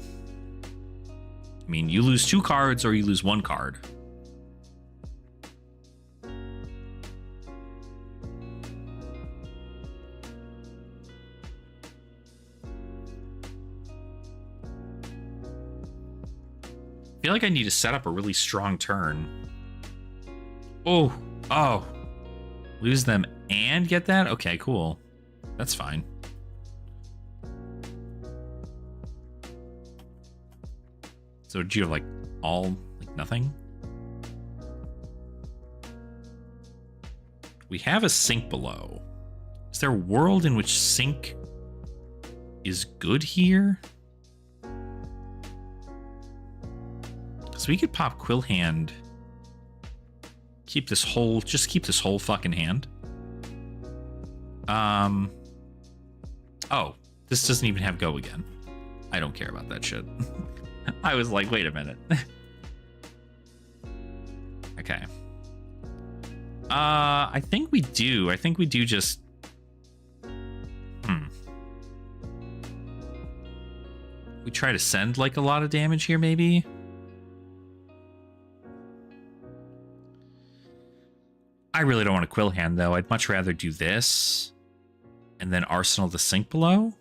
I mean, you lose 2 cards or you lose 1 card. I feel like I need to set up a really strong turn. Oh, oh. Lose them and get that? Okay, cool. That's fine. So do you have like all, like nothing? We have a sink below. Is there a world in which sink is good here? So we could pop Quill Hand. Keep this whole fucking hand. Oh, this doesn't even have go again. I don't care about that shit. I was like, wait a minute. Okay. I think we do. I think we do just... We try to send, like, a lot of damage here, maybe? I really don't want a Quill Hand, though. I'd much rather do this. And then Arsenal the sink below.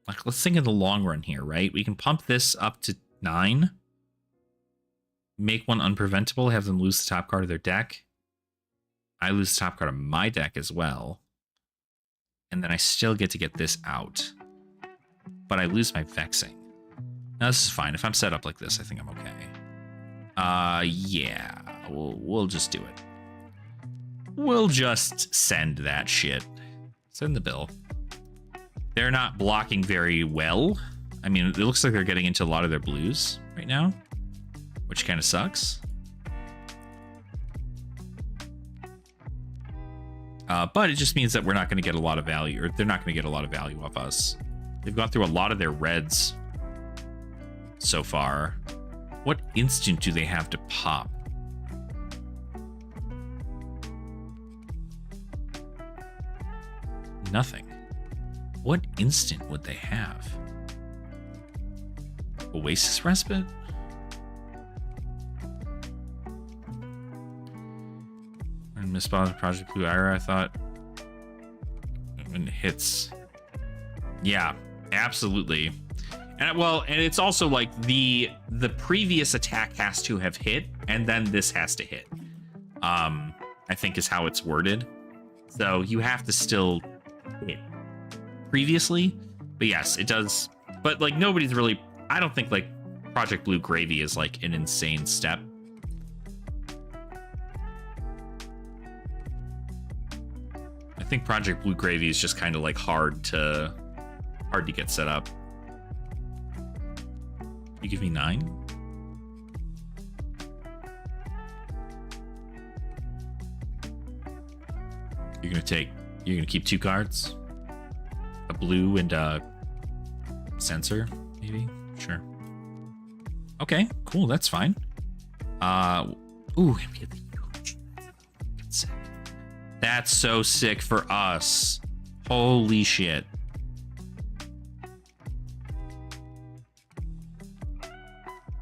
Like, let's think in the long run here, right? We can pump this up to 9. Make one unpreventable, have them lose the top card of their deck. I lose the top card of my deck as well. And then I still get to get this out. But I lose my Vexing. Now, this is fine. If I'm set up like this, I think I'm okay. Yeah. We'll just do it. We'll just send that shit. Send the bill. They're not blocking very well. I mean, it looks like they're getting into a lot of their blues right now, which kind of sucks. But it just means that we're not going to get a lot of value, or they're not going to get a lot of value off us. They've gone through a lot of their reds so far. What instant do they have to pop? Nothing. What instant would they have? Oasis Respite? And Misspelled Project Blue Ira, I thought. When it hits. Yeah, absolutely. And well, and it's also like the previous attack has to have hit, and then this has to hit. I think is how it's worded. So you have to still hit previously, but yes, it does. But like nobody's really, I don't think like Project Blue Gravy is like an insane step. I think Project Blue Gravy is just kind of like hard to get set up. You give me 9? You're gonna keep 2 cards? A blue and a sensor, maybe? Sure. Okay, cool, that's fine. Ooh, we get the huge. That's sick. That's so sick for us. Holy shit.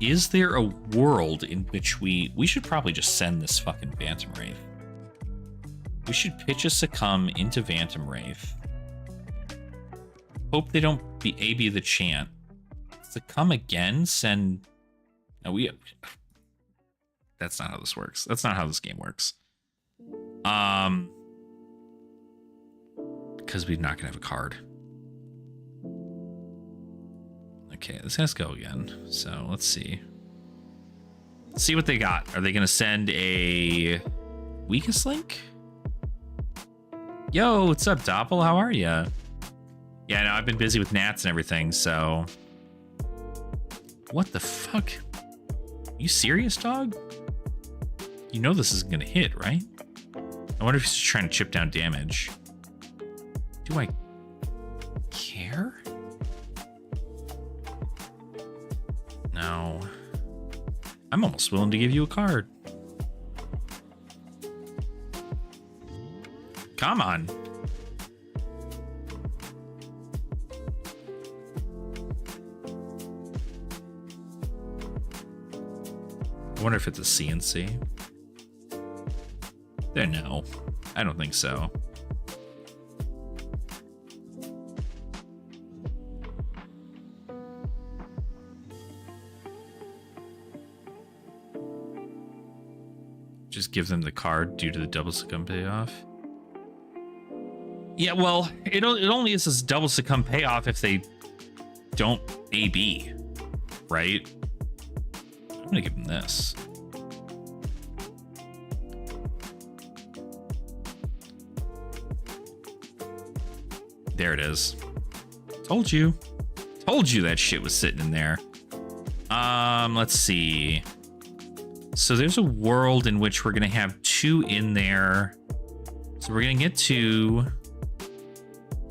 Is there a world in which we should probably just send this fucking Phantom Wraith? We should pitch a Succumb into Phantom Wraith. Hope they don't be AB the chant. Succumb again, send... No, that's not how this works. That's not how this game works. Because we're not gonna have a card. Okay, this has to go again. So let's see. Let's see what they got. Are they gonna send a Weakest Link? Yo, what's up, Doppel? How are ya? Yeah, no, I've been busy with Nats and everything, so... What the fuck? You serious, dog? You know this isn't gonna hit, right? I wonder if he's just trying to chip down damage. Do I care? No. I'm almost willing to give you a card. Come on. I wonder if it's a CNC. There, no. I don't think so. Just give them the card due to the double succumb payoff. Yeah, well, it only is this double succumb payoff if they don't AB, right? I'm gonna give them this. There it is. Told you that shit was sitting in there. Let's see. So there's a world in which we're gonna have 2 in there. So we're gonna get 2.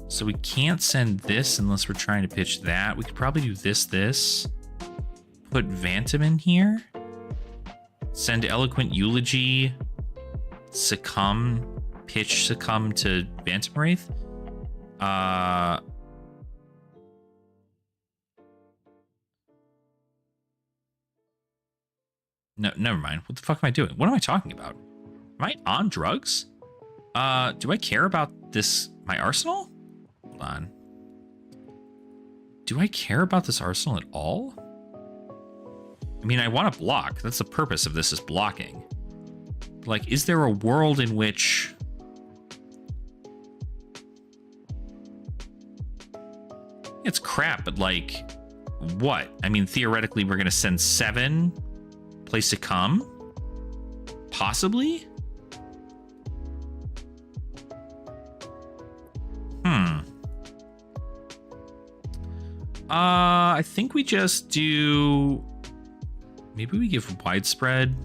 So we can't send this unless we're trying to pitch that. We could probably do this. Put Vantum in here. Send Eloquent Eulogy. Succumb. Pitch Succumb to Vantum Wraith. No, never mind. What the fuck am I doing? What am I talking about? Am I on drugs? Do I care about this, my arsenal? Hold on. Do I care about this arsenal at all? I mean, I want to block. That's the purpose of this, is blocking. Like, is there a world in which... It's crap, but like, what? I mean, theoretically, we're going to send 7, play Succumb? Possibly? I think we just do... Maybe we give Widespread.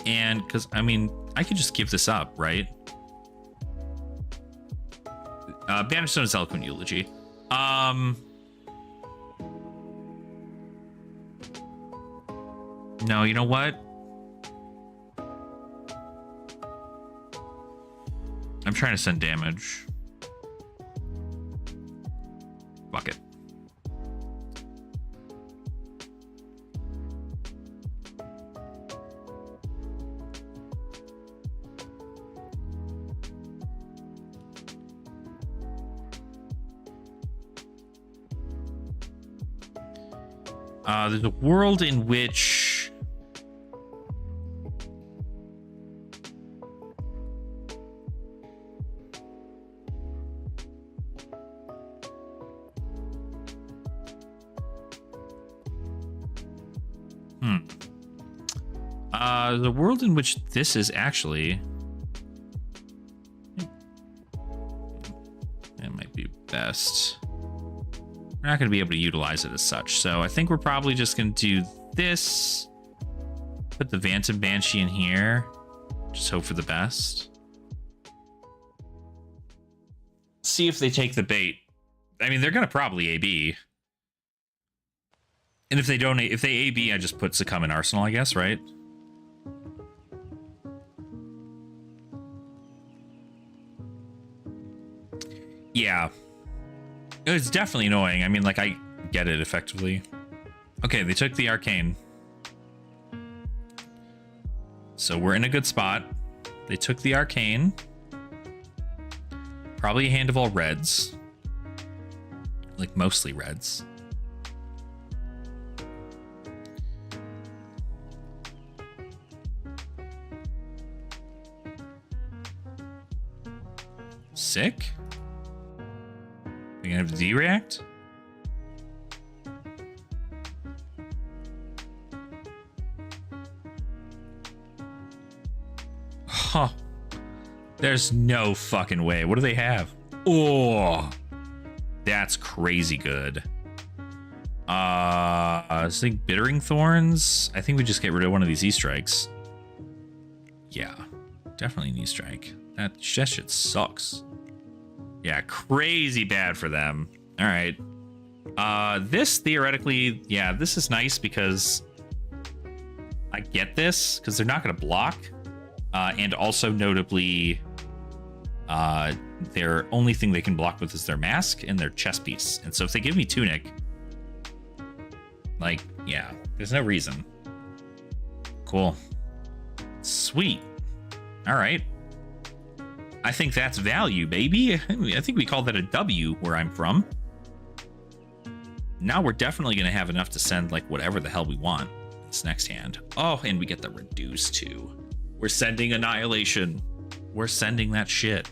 And, because, I mean, I could just give this up, right? Bannerstone is Eloquent Eulogy. No, you know what? I'm trying to send damage. Fuck it. There's a world in which... There's a world in which this is actually... That might be best. We're not going to be able to utilize it as such, so I think we're probably just going to do this. Put the Vantum Banshee in here. Just hope for the best. See if they take the bait. I mean, they're going to probably AB. And if they don't, if they AB, I just put Succumb in Arsenal, I guess, right? Yeah. It's definitely annoying. I mean, like, I get it effectively. Okay, they took the Arcane. So we're in a good spot. They took the Arcane. Probably a hand of all reds. Like, mostly reds. Sick. We're gonna have Z-React? Huh. There's no fucking way. What do they have? Oh, that's crazy good. I think Bittering Thorns. I think we just get rid of one of these E-Strikes. Yeah, definitely an E-Strike. That shit sucks. Yeah, crazy bad for them. All right. This theoretically, yeah, this is nice because I get this because they're not going to block. And also notably, their only thing they can block with is their mask and their chest piece. And so if they give me Tunic, like, yeah, there's no reason. Cool. Sweet. All right. I think that's value, baby. I think we call that a W where I'm from. now we're definitely going to have enough to send like whatever the hell we want this next hand. Oh, and we get the reduce too. We're sending Annihilation. We're sending that shit.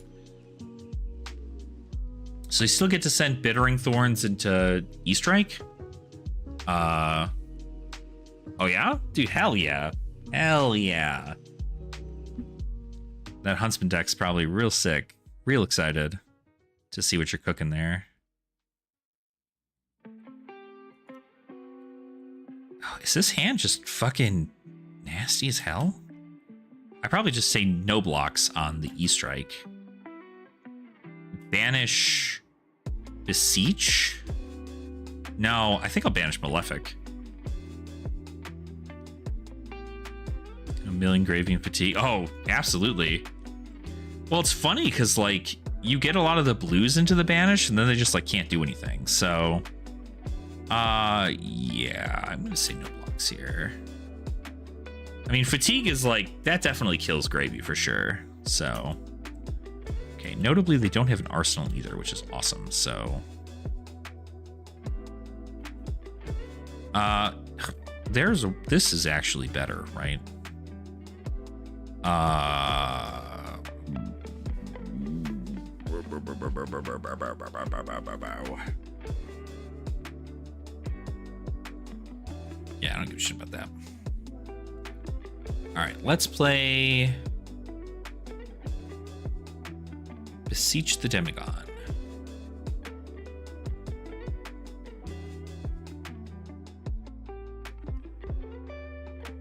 So you still get to send Bittering Thorns into E-Strike? Oh yeah? Dude, hell yeah. Hell yeah. That Huntsman deck's probably real sick. Real excited to see what you're cooking there. Oh, is this hand just fucking nasty as hell? I probably just say no blocks on the E-Strike. Banish Beseech? No, I think I'll banish Malefic. A million Graving Fatigue. Oh, absolutely. Well, it's funny because like you get a lot of the blues into the banish and then they just like can't do anything. So yeah, I'm gonna say no blocks here. I mean, fatigue is like that definitely kills Gravy for sure. So okay, notably they don't have an arsenal either, which is awesome. So this is actually better, right? Yeah, I don't give a shit about that. All right, let's play Beseech the Demagon.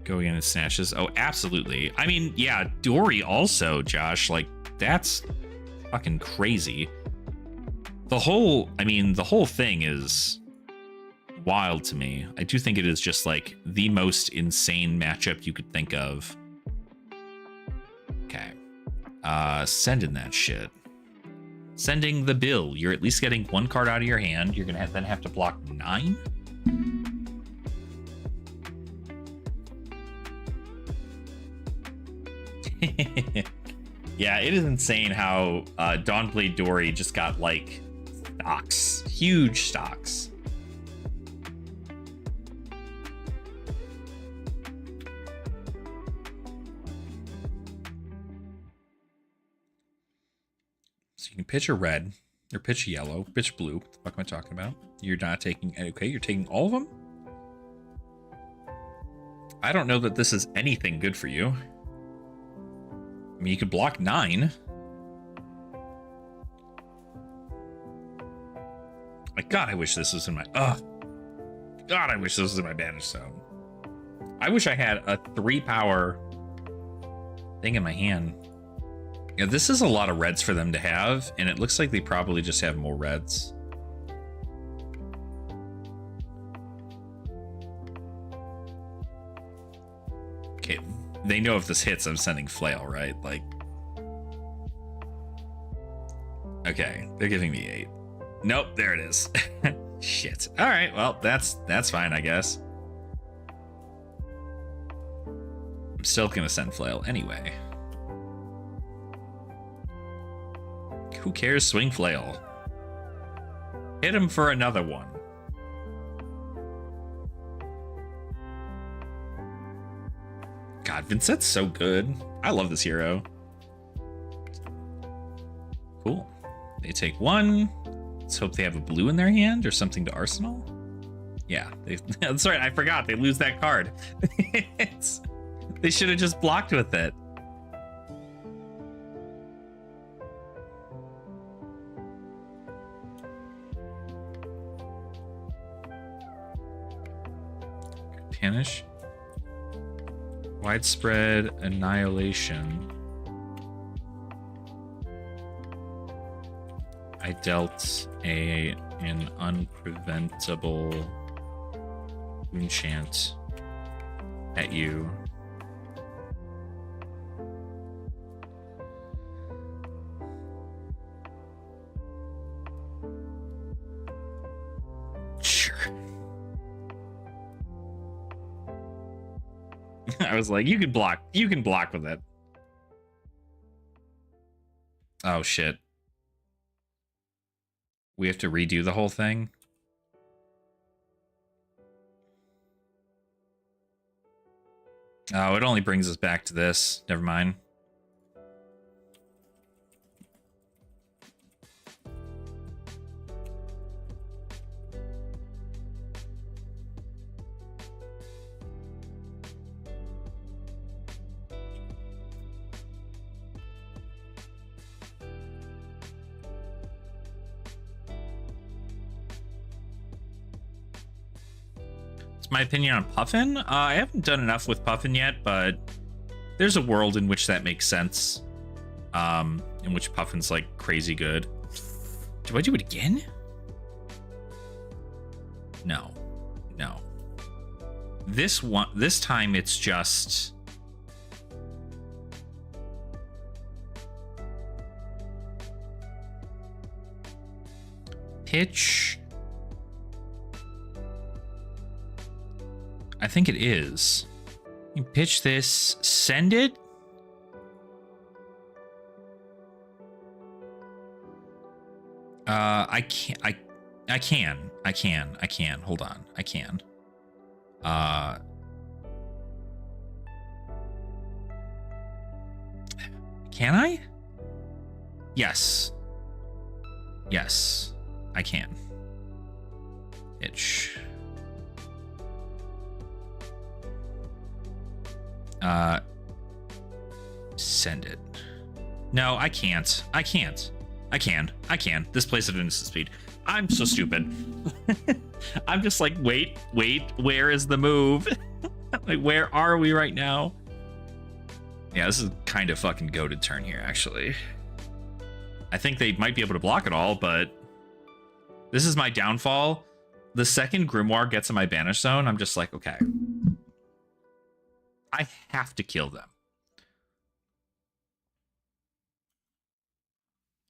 Go again and snatches. Oh, absolutely. I mean, yeah, Dory also, Josh. Like, that's fucking crazy. The whole thing is wild to me. I do think it is just like the most insane matchup you could think of. Okay. Sending that shit. Sending the bill. You're at least getting one card out of your hand. You're gonna then have to block 9. Yeah, it is insane how Dawnblade Dory just got like stocks, huge stocks. So you can pitch a red, or pitch a yellow, pitch blue. What the fuck am I talking about? You're not taking, okay, you're taking all of them? I don't know that this is anything good for you. I mean, you could block 9. Like, God, I wish this was in my... God, I wish this was in my banish zone. I wish I had a 3-power thing in my hand. Yeah, this is a lot of reds for them to have, and it looks like they probably just have more reds. Okay, they know if this hits, I'm sending Flail, right? Like, okay, they're giving me 8. Nope, there it is. Shit. All right, well, that's fine, I guess. I'm still gonna send Flail anyway. Who cares? Swing Flail. Hit him for another one. God, Vynnset's so good. I love this hero. Cool. They take 1. Let's hope they have a blue in their hand or something to arsenal. Yeah, that's right. I forgot. They lose that card. They should have just blocked with it. Panish. Widespread Annihilation. I dealt an unpreventable enchant at you. Sure. I was like, you can block with it. Oh shit. We have to redo the whole thing. Oh, it only brings us back to this. Never mind. My opinion on Puffin. I haven't done enough with Puffin yet, but there's a world in which that makes sense. In which Puffin's like crazy good. Do I do it again? No. This time it's just pitch. I think it is. You pitch this, send it. I can. Hold on. I can. Can I? Yes. Yes, I can. Pitch. Send it. No, I can't. I can. This plays at instant speed. I'm so stupid. I'm just like, wait, where is the move? Like, where are we right now? Yeah, this is kind of fucking goated turn here, actually. I think they might be able to block it all, but this is my downfall. The second Grimoire gets in my banish zone, I'm just like, okay. I have to kill them.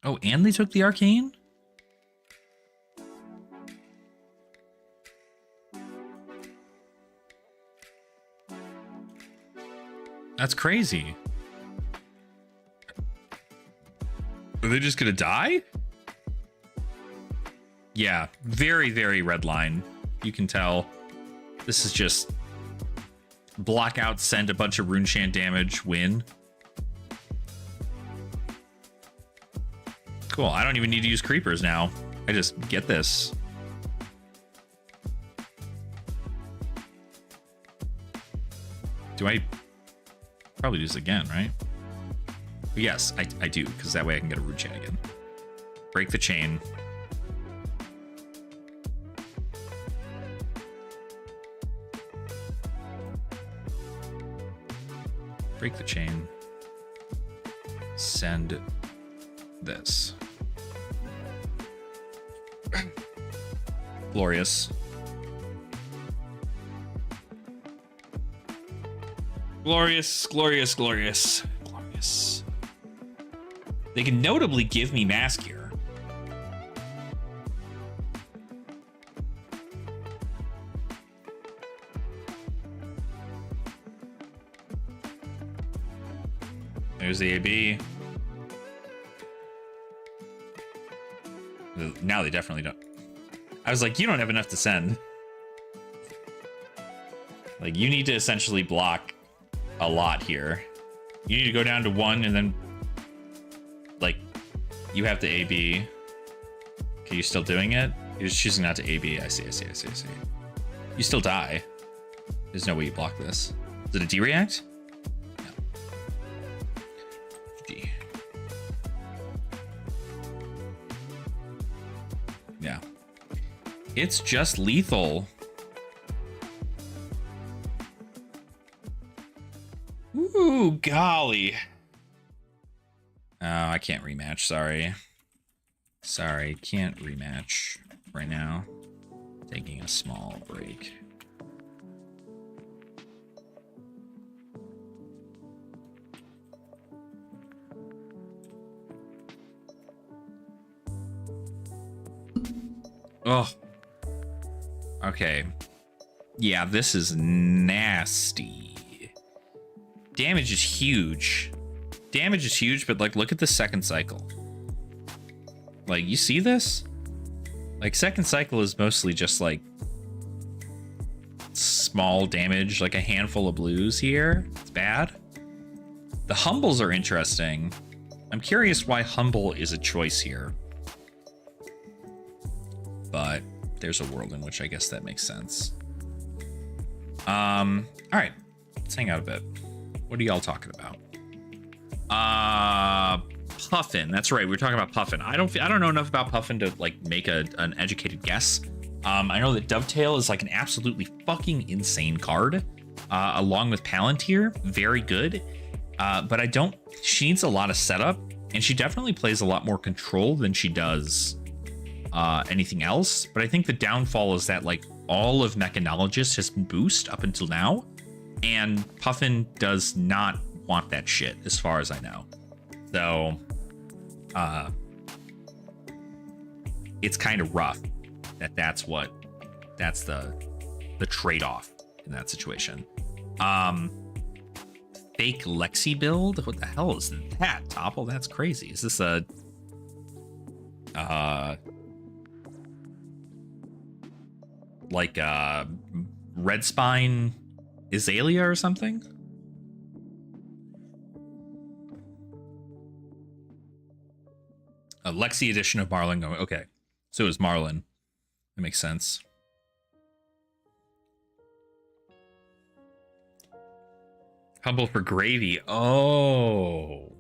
Oh, and they took the arcane? That's crazy. Are they just gonna die? Yeah, very, very red line. You can tell. This is just block out, send a bunch of rune chant damage, win. Cool, I don't even need to use creepers now. I just get this. Do I probably do this again, right? But yes, I do, because that way I can get a rune chant again. Break the chain. Break the chain. Send this. Glorious. Glorious. They can notably give me mask here. There's the AB. Now they definitely don't. I was like, you don't have enough to send. Like, you need to essentially block a lot here. You need to go down to 1 and then, like, you have to AB. Okay, you still doing it? You're just choosing not to AB. I see. You still die. There's no way you block this. Did it D-react? No. D. Yeah. It's just lethal. Ooh, golly. Oh, I can't rematch. Sorry, can't rematch right now. Taking a small break. Oh. Okay. Yeah, this is nasty. Damage is huge. But like, look at the second cycle. Like, you see this? Like, second cycle is mostly just like small damage, like a handful of blues here. It's bad. The humbles are interesting. I'm curious why humble is a choice here. But there's a world in which I guess that makes sense. All right, let's hang out a bit. What are y'all talking about? Puffin. That's right. We were talking about Puffin. I don't know enough about Puffin to like make an educated guess. I know that Dovetail is like an absolutely fucking insane card, along with Palantir. Very good. But she needs a lot of setup, and she definitely plays a lot more control than she does anything else. But I think the downfall is that like all of Mechanologist has been boost up until now, and Puffin does not want that shit as far as I know. So it's kind of rough that's the trade-off in that situation. Fake Lexi build? What the hell is that, Topple? That's crazy. Is this a like Red Spine Azalea or something? A Lexi edition of Marlin. Okay, so it was Marlin. That makes sense. Humble for gravy. Oh,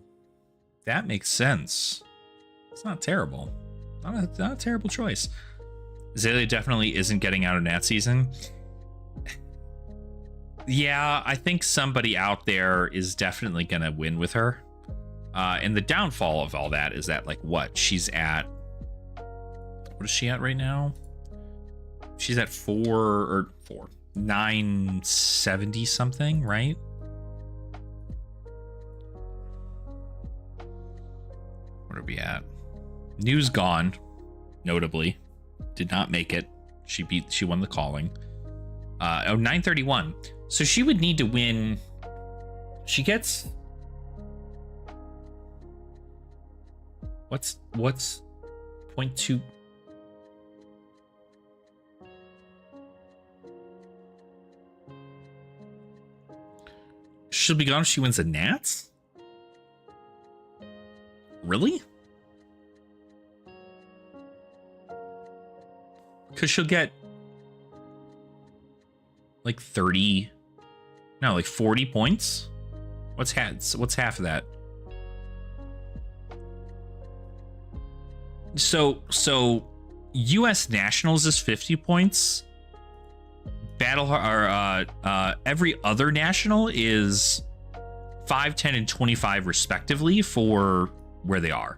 that makes sense. It's not terrible. Not a terrible choice. Azalea definitely isn't getting out of Nat season. Yeah, I think somebody out there is definitely going to win with her. And the downfall of all that is that, like, what? She's at... What is she at right now? She's at 970 something, right? What are we at? News gone, notably. Did not make it. She won the calling. 931. So she would need to win. She gets... What's 0.2? She'll be gone if she wins the Nats? Really? Because she'll get like 30, no, like 40 points. What's half of that? So U.S. Nationals is 50 points. Every other national is 5, 10, and 25 respectively for where they are.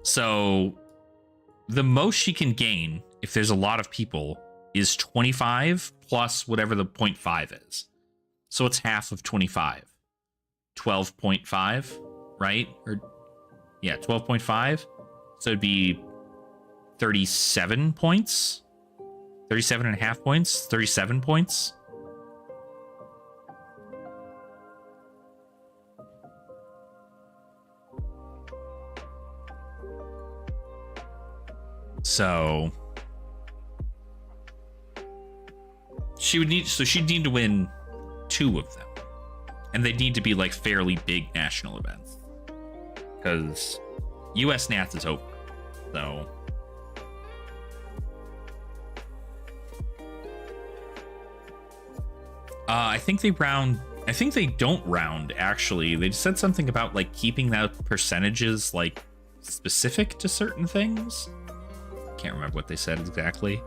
So the most she can gain if there's a lot of people is 25 plus whatever the 0.5 is. So it's half of 25. 12.5, right? Or yeah, 12.5. So it'd be 37 points. 37 and a half points. 37 points. So she'd need to win 2 of them. And they'd need to be like fairly big national events. Because US Nats is over. So I think they don't round, actually. They said something about like keeping that percentages like specific to certain things. Can't remember what they said exactly.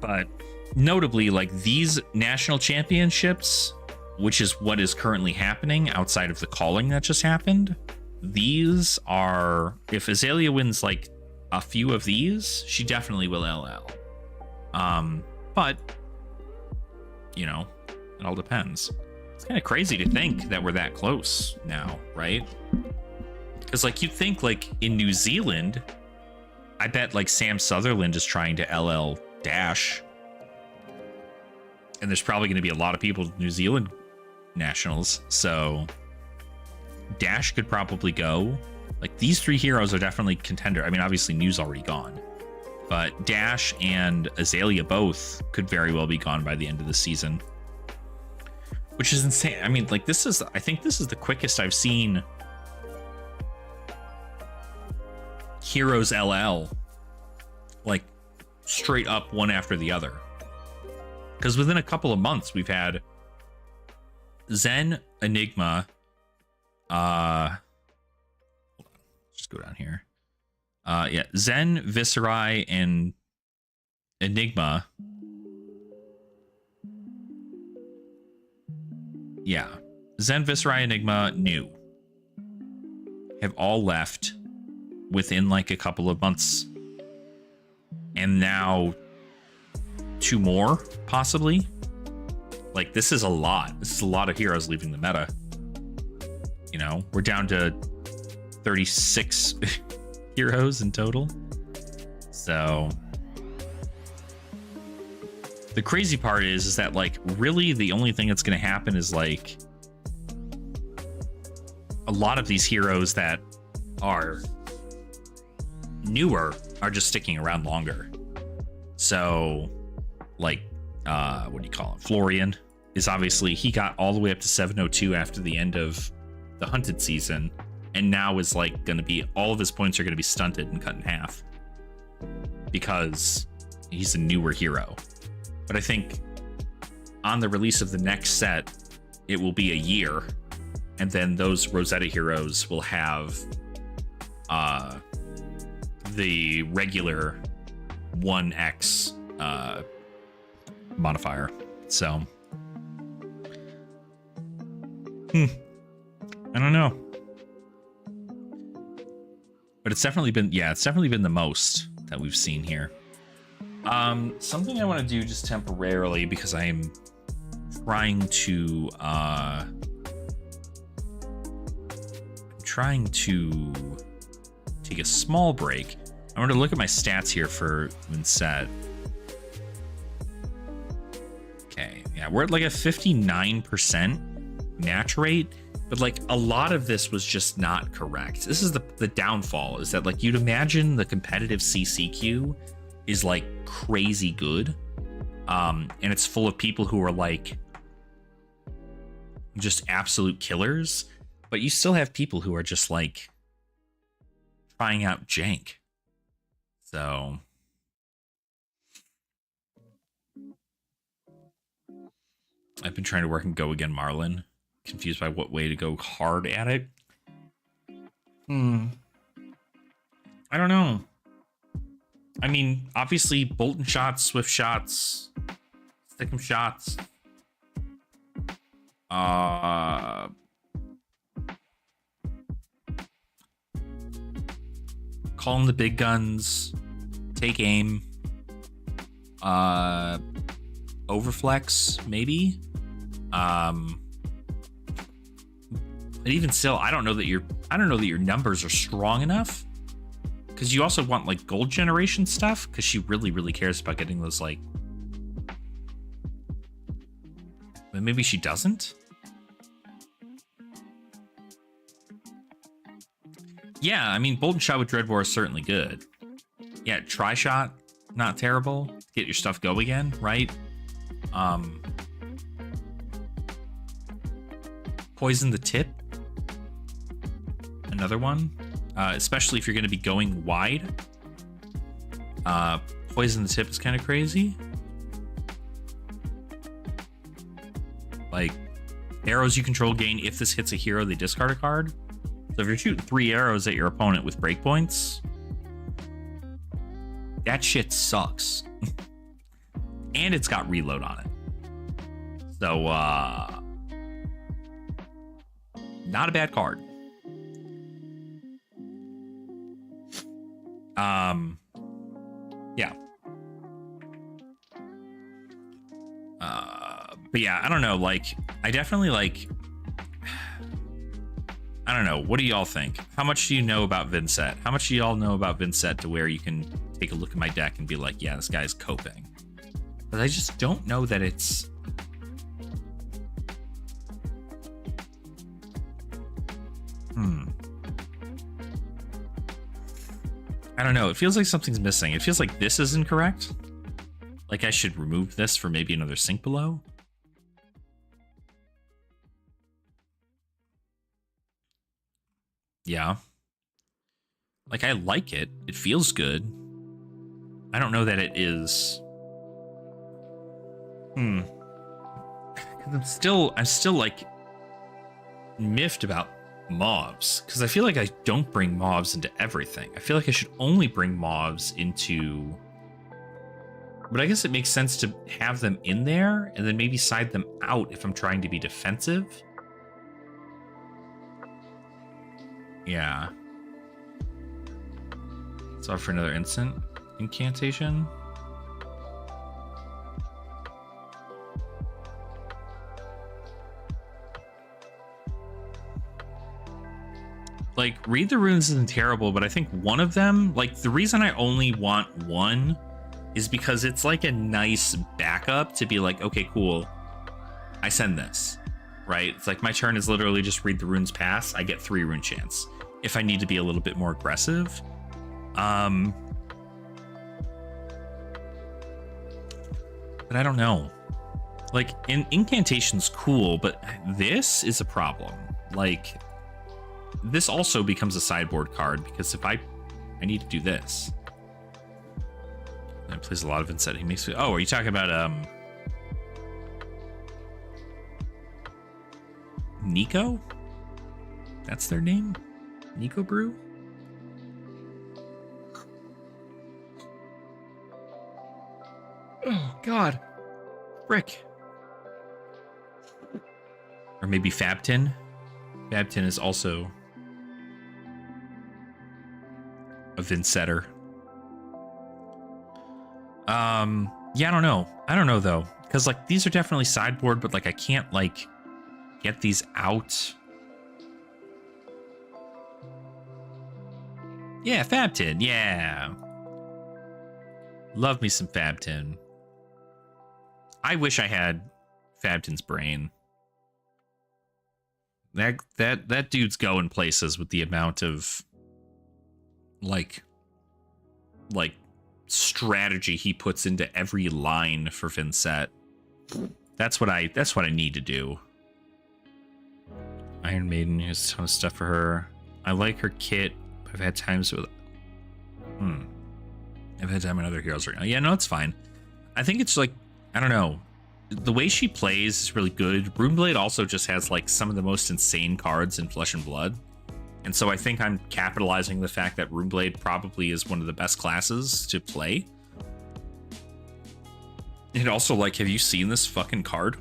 But notably, like these national championships, which is what is currently happening outside of the calling that just happened, these are, if Azalea wins like a few of these, she definitely will LL. But you know, it all depends. It's kind of crazy to think that we're that close now, right? Because like you'd think like in New Zealand, I bet like Sam Sutherland is trying to LL Dash. And there's probably going to be a lot of people New Zealand nationals. So Dash could probably go. Like these 3 heroes are definitely contender. I mean, obviously New's already gone. But Dash and Azalea both could very well be gone by the end of the season, which is insane. I mean, like, I think this is the quickest I've seen Heroes LL, like, straight up one after the other. Because within a couple of months, we've had Zen, Enigma, hold on, just go down here. Yeah, Zen, Viserai, and Enigma. Yeah, Zen, Viserai, Enigma, new have all left within like a couple of months, and now 2 more possibly. Like, this is a lot. This is a lot of heroes leaving the meta. You know, we're down to 36 heroes in total. So the crazy part is that, like, really the only thing that's going to happen is, like, a lot of these heroes that are newer are just sticking around longer. So, like, what do you call it? Florian is obviously, he got all the way up to 702 after the end of the hunted season, and now is like going to be, all of his points are going to be stunted and cut in half because he's a newer hero. But I think on the release of the next set, it will be a year, and then those Rosetta heroes will have the regular 1x modifier. So I don't know, but it's definitely been the most that we've seen here. Something I want to do just temporarily, because I am trying to take a small break. I want to look at my stats here for Vynnset. Okay, yeah, we're at like a 59% match rate, but like a lot of this was just not correct. This is the downfall, is that, like, you'd imagine the competitive CCQ is like crazy good, and it's full of people who are like just absolute killers, but you still have people who are just like trying out jank. So I've been trying to work in Go Again Marlin, confused by what way to go hard at it. I don't know. I mean, obviously, Bolton shots, Swift shots, Stick'em shots. Call in the big guns, take aim, overflex, maybe. But even still, I don't know that your numbers are strong enough, because you also want like gold generation stuff, because she really cares about getting those, like, but maybe she doesn't. Yeah, I mean, Bolton shot with Dreadwar is certainly good. Yeah, try shot, not terrible. Get your stuff go again, right? Poison the tip, another one, especially if you're going to be going wide. Poison the tip is kind of crazy. Like, arrows you control gain if this hits a hero, they discard a card. So if you're shooting 3 arrows at your opponent with breakpoints, that shit sucks. And it's got reload on it. So, not a bad card. Yeah. But yeah, I don't know. Like, I definitely, like, I don't know. What do y'all think? How much do you know about Vynnset? How much do y'all know about Vynnset to where you can take a look at my deck and be like, yeah, this guy's coping? But I just don't know that it's... I don't know. It feels like something's missing. It feels like this is incorrect. Like I should remove this for maybe another sink below. Yeah. Like I like it. It feels good. I don't know that it is. Because I'm still like miffed about mobs. Because I feel like I don't bring mobs into everything. I feel like I should only bring mobs into. But I guess it makes sense to have them in there and then maybe side them out if I'm trying to be defensive. Yeah. Let's offer another instant incantation. Like, Read the Runes isn't terrible, but I think one of them, like, the reason I only want one is because it's like a nice backup to be like, okay, cool, I send this, right? It's like my turn is literally just Read the Runes pass. I get 3 rune chance if I need to be a little bit more aggressive. But I don't know. Like, incantation's cool, but this is a problem. Like, this also becomes a sideboard card because if I need to do this. And plays a lot of Vynnset. He makes me. Oh, are you talking about Nico? That's their name? Nico Brew? Oh God. Frick. Or maybe Fabtin. Fabtin is also a Vynnsetter. Yeah, I don't know. I don't know though, because like these are definitely sideboard, but like I can't like get these out. Yeah, Fabtin. Yeah, love me some Fabtin. I wish I had Fabtin's brain. That dude's going places with the amount of like strategy he puts into every line for Vynnset. That's what I need to do. Iron Maiden has a ton of stuff for her. I like her kit. I've had times with I've had time on other heroes right now. Yeah, no, it's fine. I think it's like, I don't know. The way she plays is really good. Runeblade also just has like some of the most insane cards in Flesh and Blood. And so I think I'm capitalizing the fact that Runeblade probably is one of the best classes to play. And also, like, have you seen this fucking card?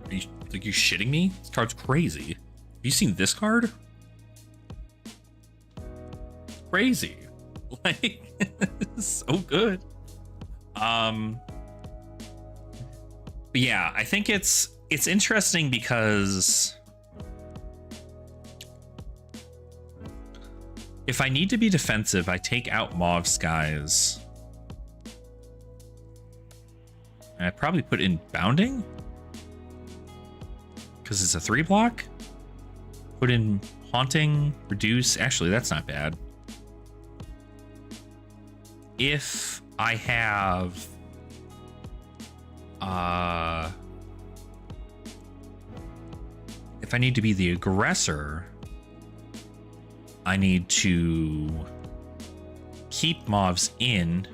Are you shitting me? This card's crazy. Have you seen this card? Crazy. Like, it's so good. But yeah, I think it's interesting because if I need to be defensive, I take out Mauve Skies. And I probably put in Bounding because it's a 3-block. Put in Haunting, Reduce. Actually, that's not bad. If I have if I need to be the aggressor, I need to keep Mauves in.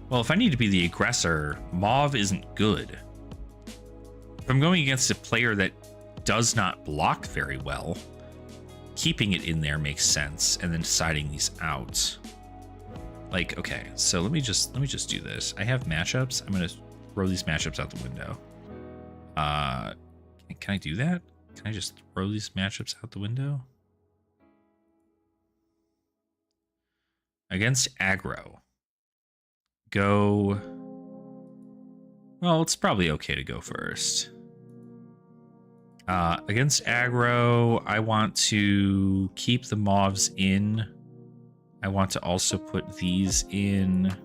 Well, if I need to be the aggressor, Mauve isn't good. If I'm going against a player that does not block very well, keeping it in there makes sense, and then siding these out. Like, okay, so let me just do this. I have matchups. I'm gonna throw these matchups out the window. Can I do that? Can I just throw these matchups out the window? Against aggro, go. Well, it's probably okay to go first. Against aggro, I want to keep the Mauves in. I want to also put these in.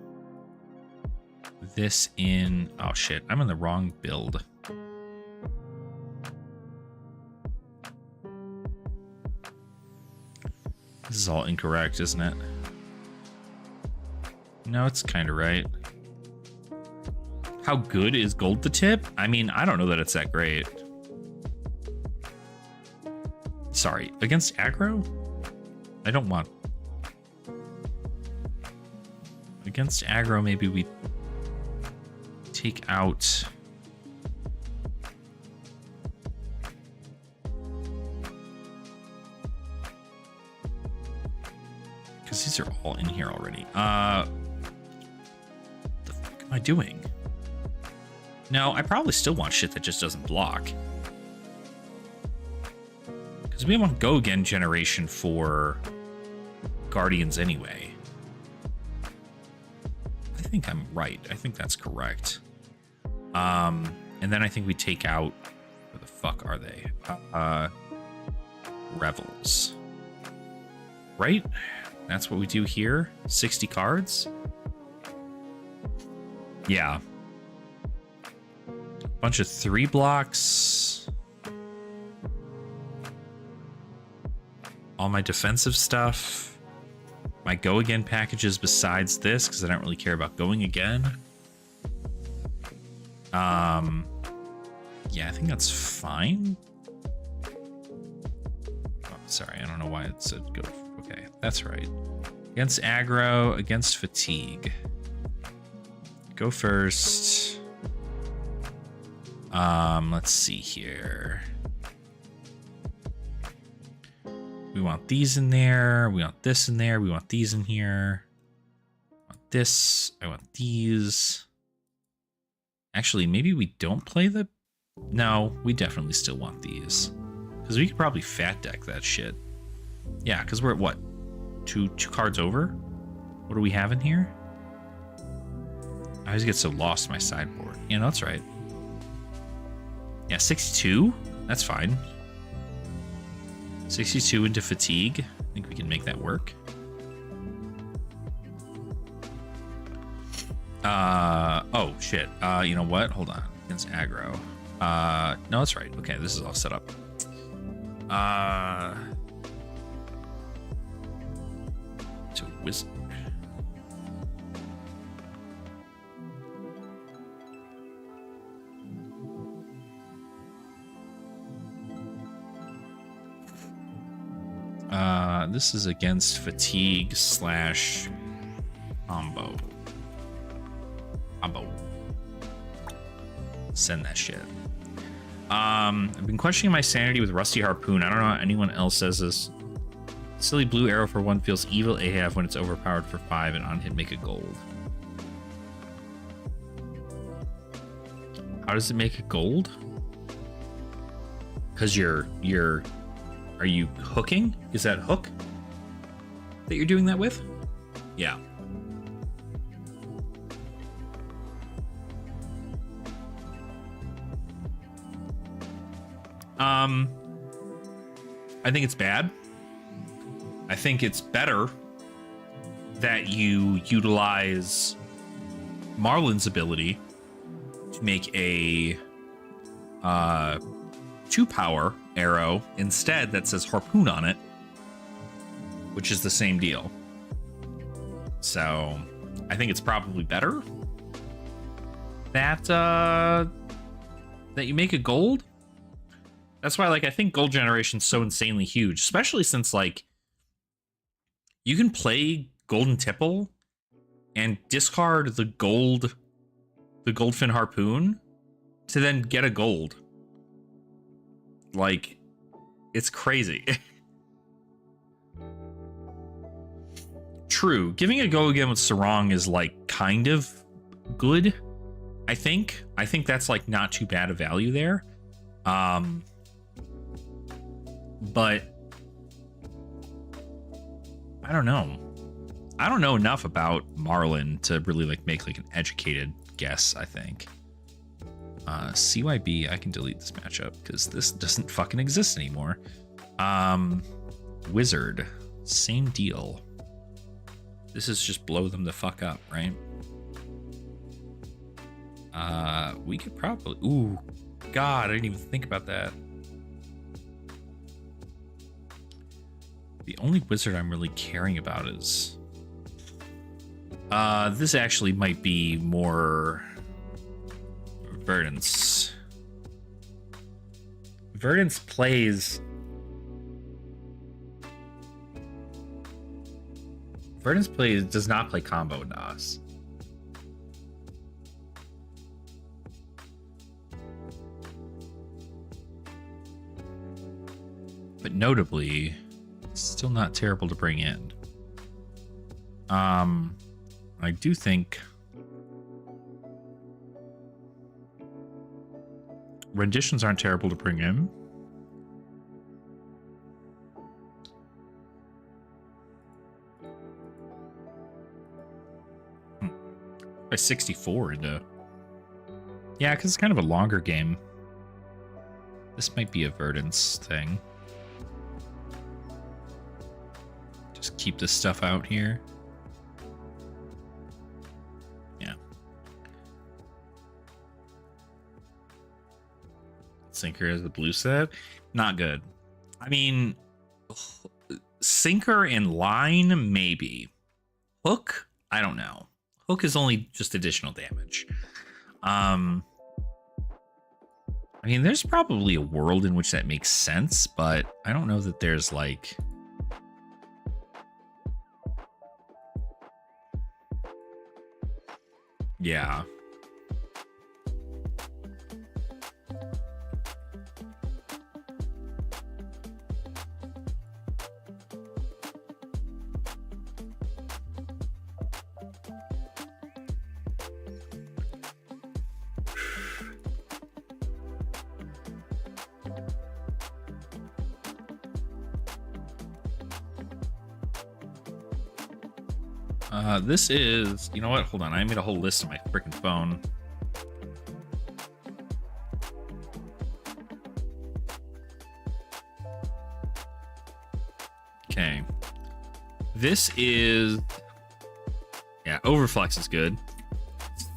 This in. Oh shit, I'm in the wrong build. This is all incorrect, isn't it? No, it's kind of right. How good is gold the tip? I mean, I don't know that it's that great. Sorry, against aggro? I don't want... Against aggro, maybe we take out... Because these are all in here already. What the fuck am I doing? No, I probably still want shit that just doesn't block. Because we want go again generation for Guardians anyway. I think I'm right. I think that's correct. And then I think we take out... Where the fuck are they? Revels. Right? That's what we do here. 60 cards. Yeah. Bunch of 3 blocks. All my defensive stuff. My go again packages besides this, because I don't really care about going again. Yeah, I think that's fine. Oh, sorry, I don't know why it said go. Okay, that's right. Against aggro, against fatigue. Go first. Let's see here. We want these in there. We want this in there. We want these in here. I want this. I want these. Actually, maybe we don't play the... No, we definitely still want these. Because we could probably fat deck that shit. Yeah, because we're at what? Two cards over? What do we have in here? I always get so lost in my sideboard. Yeah, no, that's right. Yeah, 62? That's fine. 62 into fatigue. I think we can make that work. Oh, shit. You know what? Hold on. Against aggro. No, that's right. Okay, this is all set up. To wizard. This is against fatigue slash combo. Send that shit. I've been questioning my sanity with Rusty Harpoon. I don't know how anyone else says this. Silly blue arrow for 1 feels evil AF when it's overpowered for 5 and on hit make it gold. How does it make it gold? Because are you hooking? Is that hook that you're doing that with? Yeah. I think it's bad. I think it's better that you utilize Marlin's ability to make a 2-power arrow instead that says harpoon on it, which is the same deal. So I think it's probably better that that you make it gold. That's why, like, I think gold generation's so insanely huge, especially since, like, you can play Golden Tipple and discard the Goldfin Harpoon to then get a gold. Like, it's crazy. True. Giving a go again with Sarong is, like, kind of good, I think. I think that's, like, not too bad a value there. But I don't know. I don't know enough about Marlin to really like make like an educated guess, I think. CYB, I can delete this matchup because this doesn't fucking exist anymore. Wizard, same deal. This is just blow them the fuck up, right? We could probably... Ooh, God, I didn't even think about that. The only wizard I'm really caring about is... this actually might be more... Verdance. Verdance plays... Verdance does not play combo into us. But notably, still not terrible to bring in. I do think renditions aren't terrible to bring in. By 64 into... Yeah, because it's kind of a longer game. This might be a Verdance thing. Just keep this stuff out here. Yeah. Sinker as the blue set. Not good. I mean, Sinker and Line, maybe. Hook, I don't know. Hook is only just additional damage. I mean, there's probably a world in which that makes sense, but I don't know that there's like... Yeah. This is, you know what? Hold on. I made a whole list on my freaking phone. Okay. This is, yeah, Overflex is good.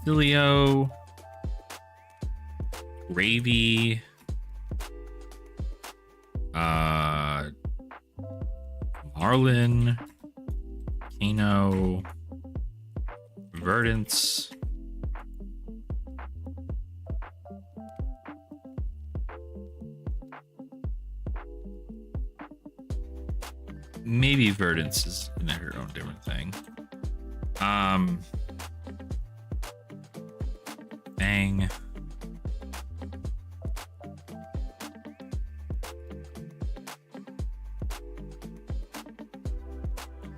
Stilio, Gravy, Marlin, Kano, Verdance, maybe Verdance is in her own different thing. Bang.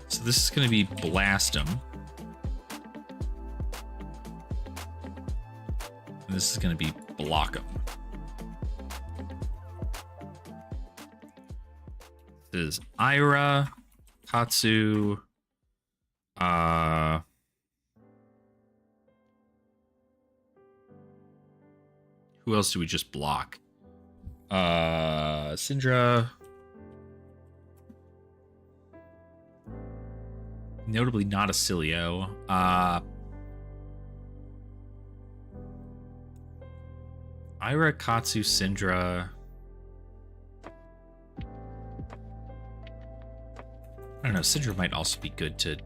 So this is going to be Blastum. This is going to be Block 'em. This is Ira, Katsu, who else do we just block? Syndra. Notably not a Cilio. Ira, Katsu, Syndra. I don't know, Syndra might also be good to...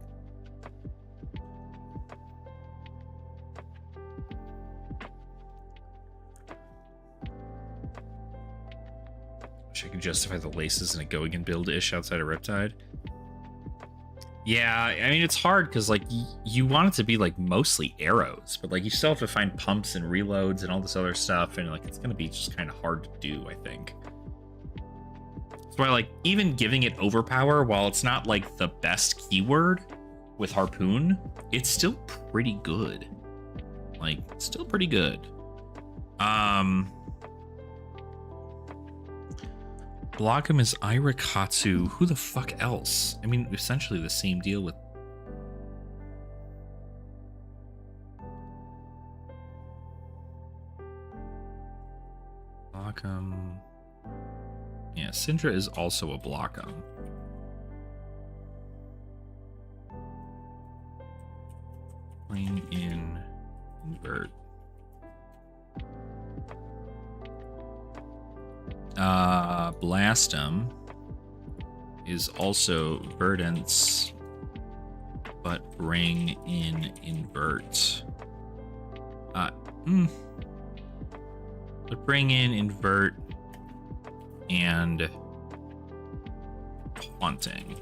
Wish I could justify the laces in a Go-Again build-ish outside of Riptide. Yeah, I mean, it's hard because, like, you want it to be, like, mostly arrows, but, like, you still have to find pumps and reloads and all this other stuff, and, like, it's going to be just kind of hard to do, I think. That's why, like, even giving it overpower, while it's not, like, the best keyword with Harpoon, it's still pretty good. Like, still pretty good. Block 'em is Ira, Katsu. Who the fuck else? I mean, essentially the same deal with... Block 'em. Yeah, Syndra is also a Block 'em. Playing in invert. Blast 'em is also Verdance, but bring in Invert. But bring in Invert and Haunting.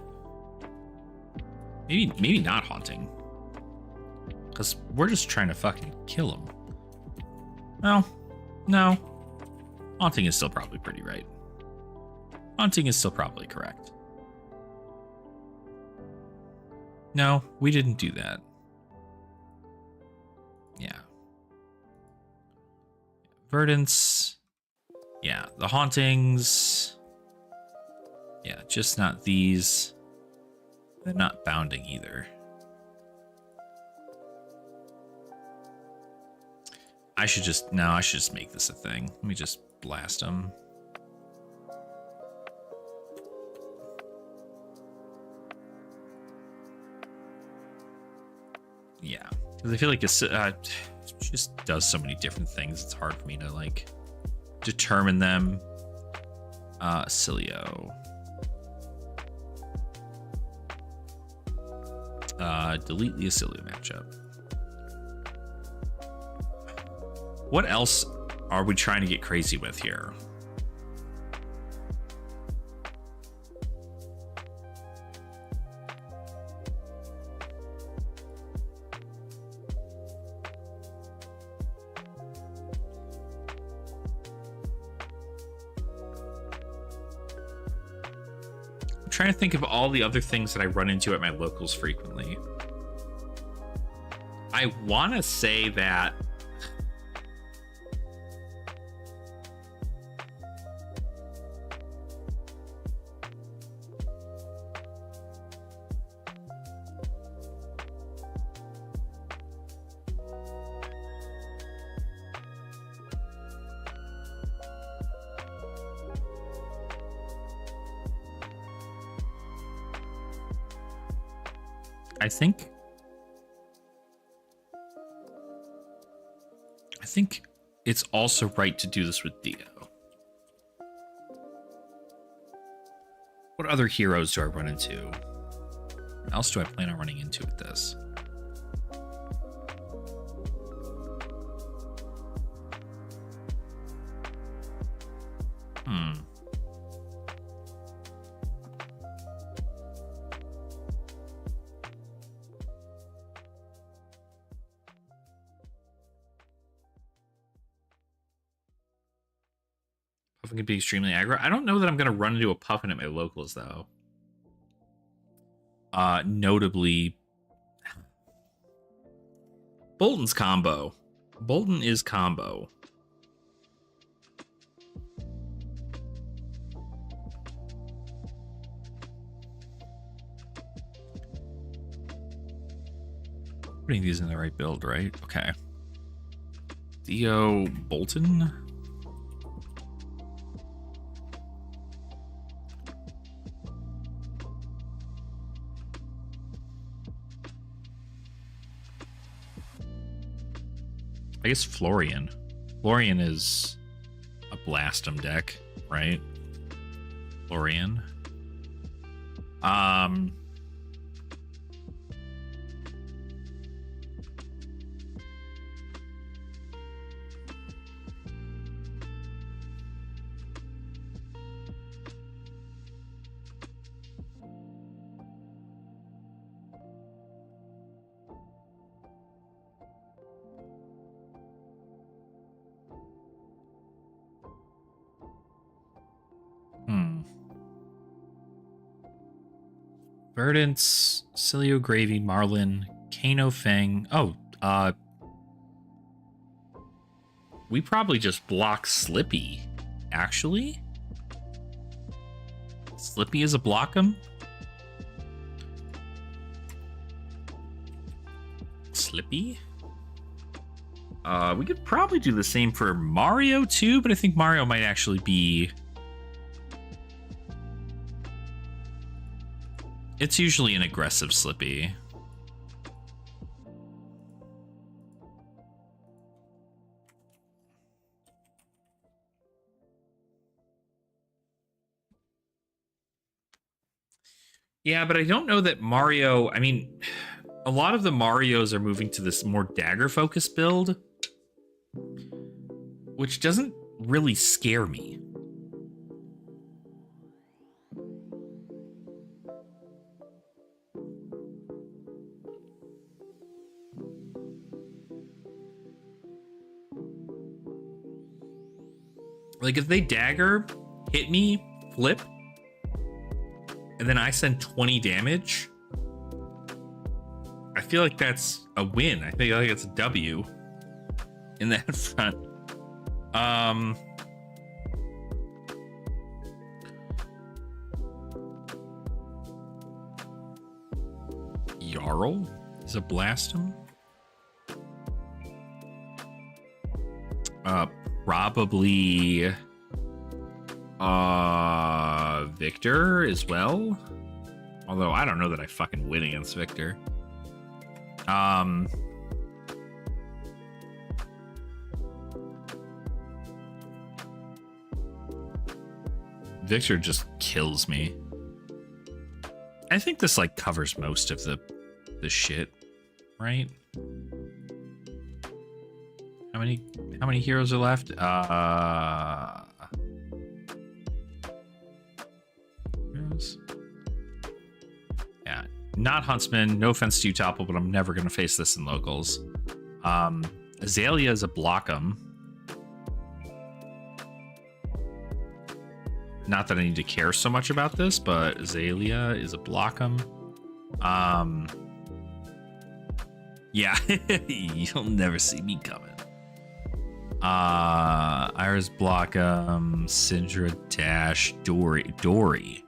Maybe not Haunting. Because we're just trying to fucking kill him. Well, no. Haunting is still probably pretty right. Haunting is still probably correct. No, we didn't do that. Yeah. Verdance. Yeah, the Hauntings. Yeah, just not these. They're not bounding either. I should just make this a thing. Let me just blast them. Yeah, because I feel like it just does so many different things. It's hard for me to like determine them. Cilio. Delete the Acilio matchup. What else are we trying to get crazy with here? I'm trying to think of all the other things that I run into at my locals frequently. I want to say that I think it's also right to do this with Dio. What other heroes do I run into? What else do I plan on running into with this? Puffin can be extremely aggro. I don't know that I'm going to run into a Puffin at my locals, though. Notably, Bolton's combo. Bolton is combo. Putting these in the right build, right? Okay. Dio Bolton. I guess Florian. Florian is a Blastum deck, right? Florian. Verdance, Cilio Gravy, Marlin, Kano Fang. Oh, we probably just block Slippy, actually. Slippy is a block'em. Slippy? We could probably do the same for Mario too, but I think Mario might actually be... It's usually an aggressive Slippy. Yeah, but I don't know that Mario... I mean, a lot of the Marios are moving to this more dagger-focused build, which doesn't really scare me. Like, if they dagger, hit me, flip, and then I send 20 damage, I feel like that's a win. I feel like it's a W in that front. Jarl is a Blastum. Probably Victor as well. Although I don't know that I fucking win against Victor. Victor just kills me. I think this like covers most of the shit, right? How many heroes are left? Heroes. Yeah, not Huntsman. No offense to you, Topple, but I'm never gonna face this in locals. Azalea is a Blockum. Not that I need to care so much about this, but Azalea is a Blockum. Yeah, you'll never see me coming. Iris Blockum, Syndra, Dash, Dory.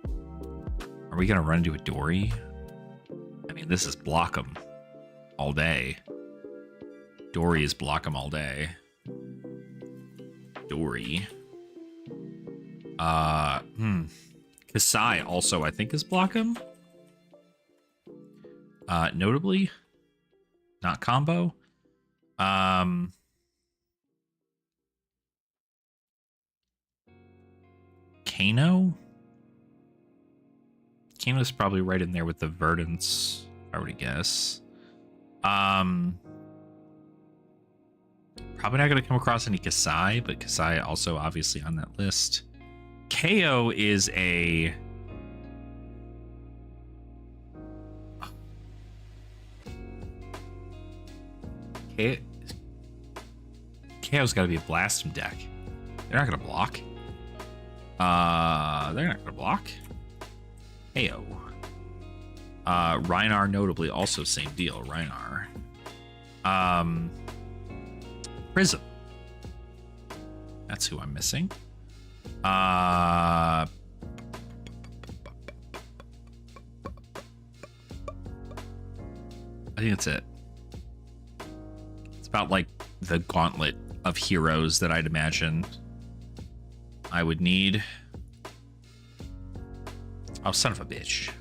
Are we gonna run into a Dory? I mean, this is Blockum all day. Dory is Blockum all day. Dory. Kasai also, I think, is Blockum. Notably, not combo. Kano's probably right in there with the Verdants, I would guess. Probably not going to come across any Kasai, but Kasai also obviously on that list. KO is a... KO's got to be a Blastum deck. They're not going to block. They're not going to block. KO. Rhinar notably also same deal. Rhinar. Prism. That's who I'm missing. I think that's it. It's about like the gauntlet of heroes that I'd imagine I would need. Oh, son of a bitch.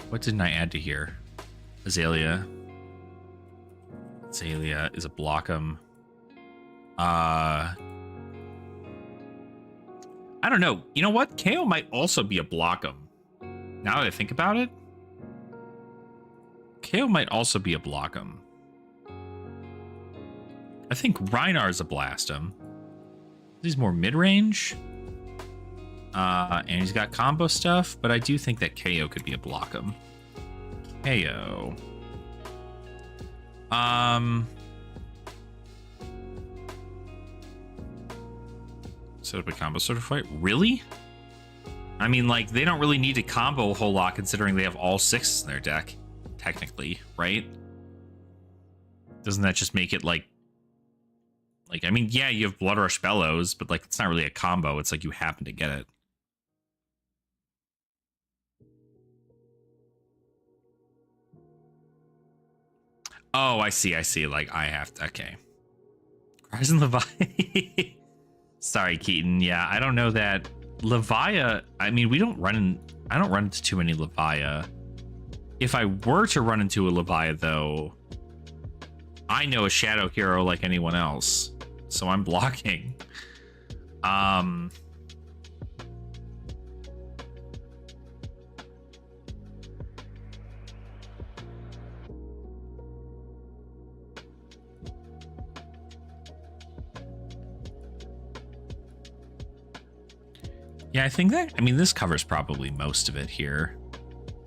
What didn't I add to here? Azalea. Azalea is a Blockum. I don't know. You know what? KO might also be a Blockum. Now that I think about it, KO might also be a Blockum. I think Rhinar is a Blastum. He's more mid-range. And he's got combo stuff, but I do think that KO could be a Blockum. KO. Set up a combo sort of fight. Really? I mean, like, they don't really need to combo a whole lot considering they have all 6 in their deck, technically, right? Doesn't that just make it like, I mean, yeah, you have Blood Rush Bellows, but like, it's not really a combo. It's like you happen to get it. Oh, I see. Like, I have to, okay. Horizon Levi. Sorry, Keaton. Yeah, I don't know that Levia. I mean, I don't run into too many Levia. If I were to run into a Levia, though, I know a shadow hero like anyone else, so I'm blocking. Yeah, I think that, I mean, this covers probably most of it here.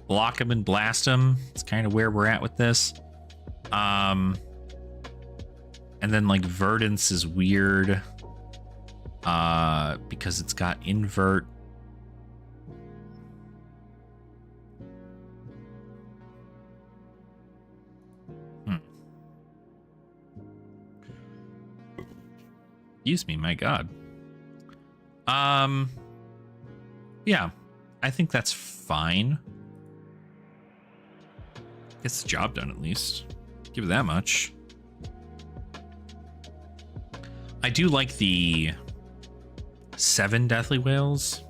Block him and blast him. It's kind of where we're at with this. And then like Verdance is weird. Because it's got invert. Excuse me, my God. Yeah, I think that's fine. Gets the job done at least. Give it that much. I do like the 7 Deathly Whales.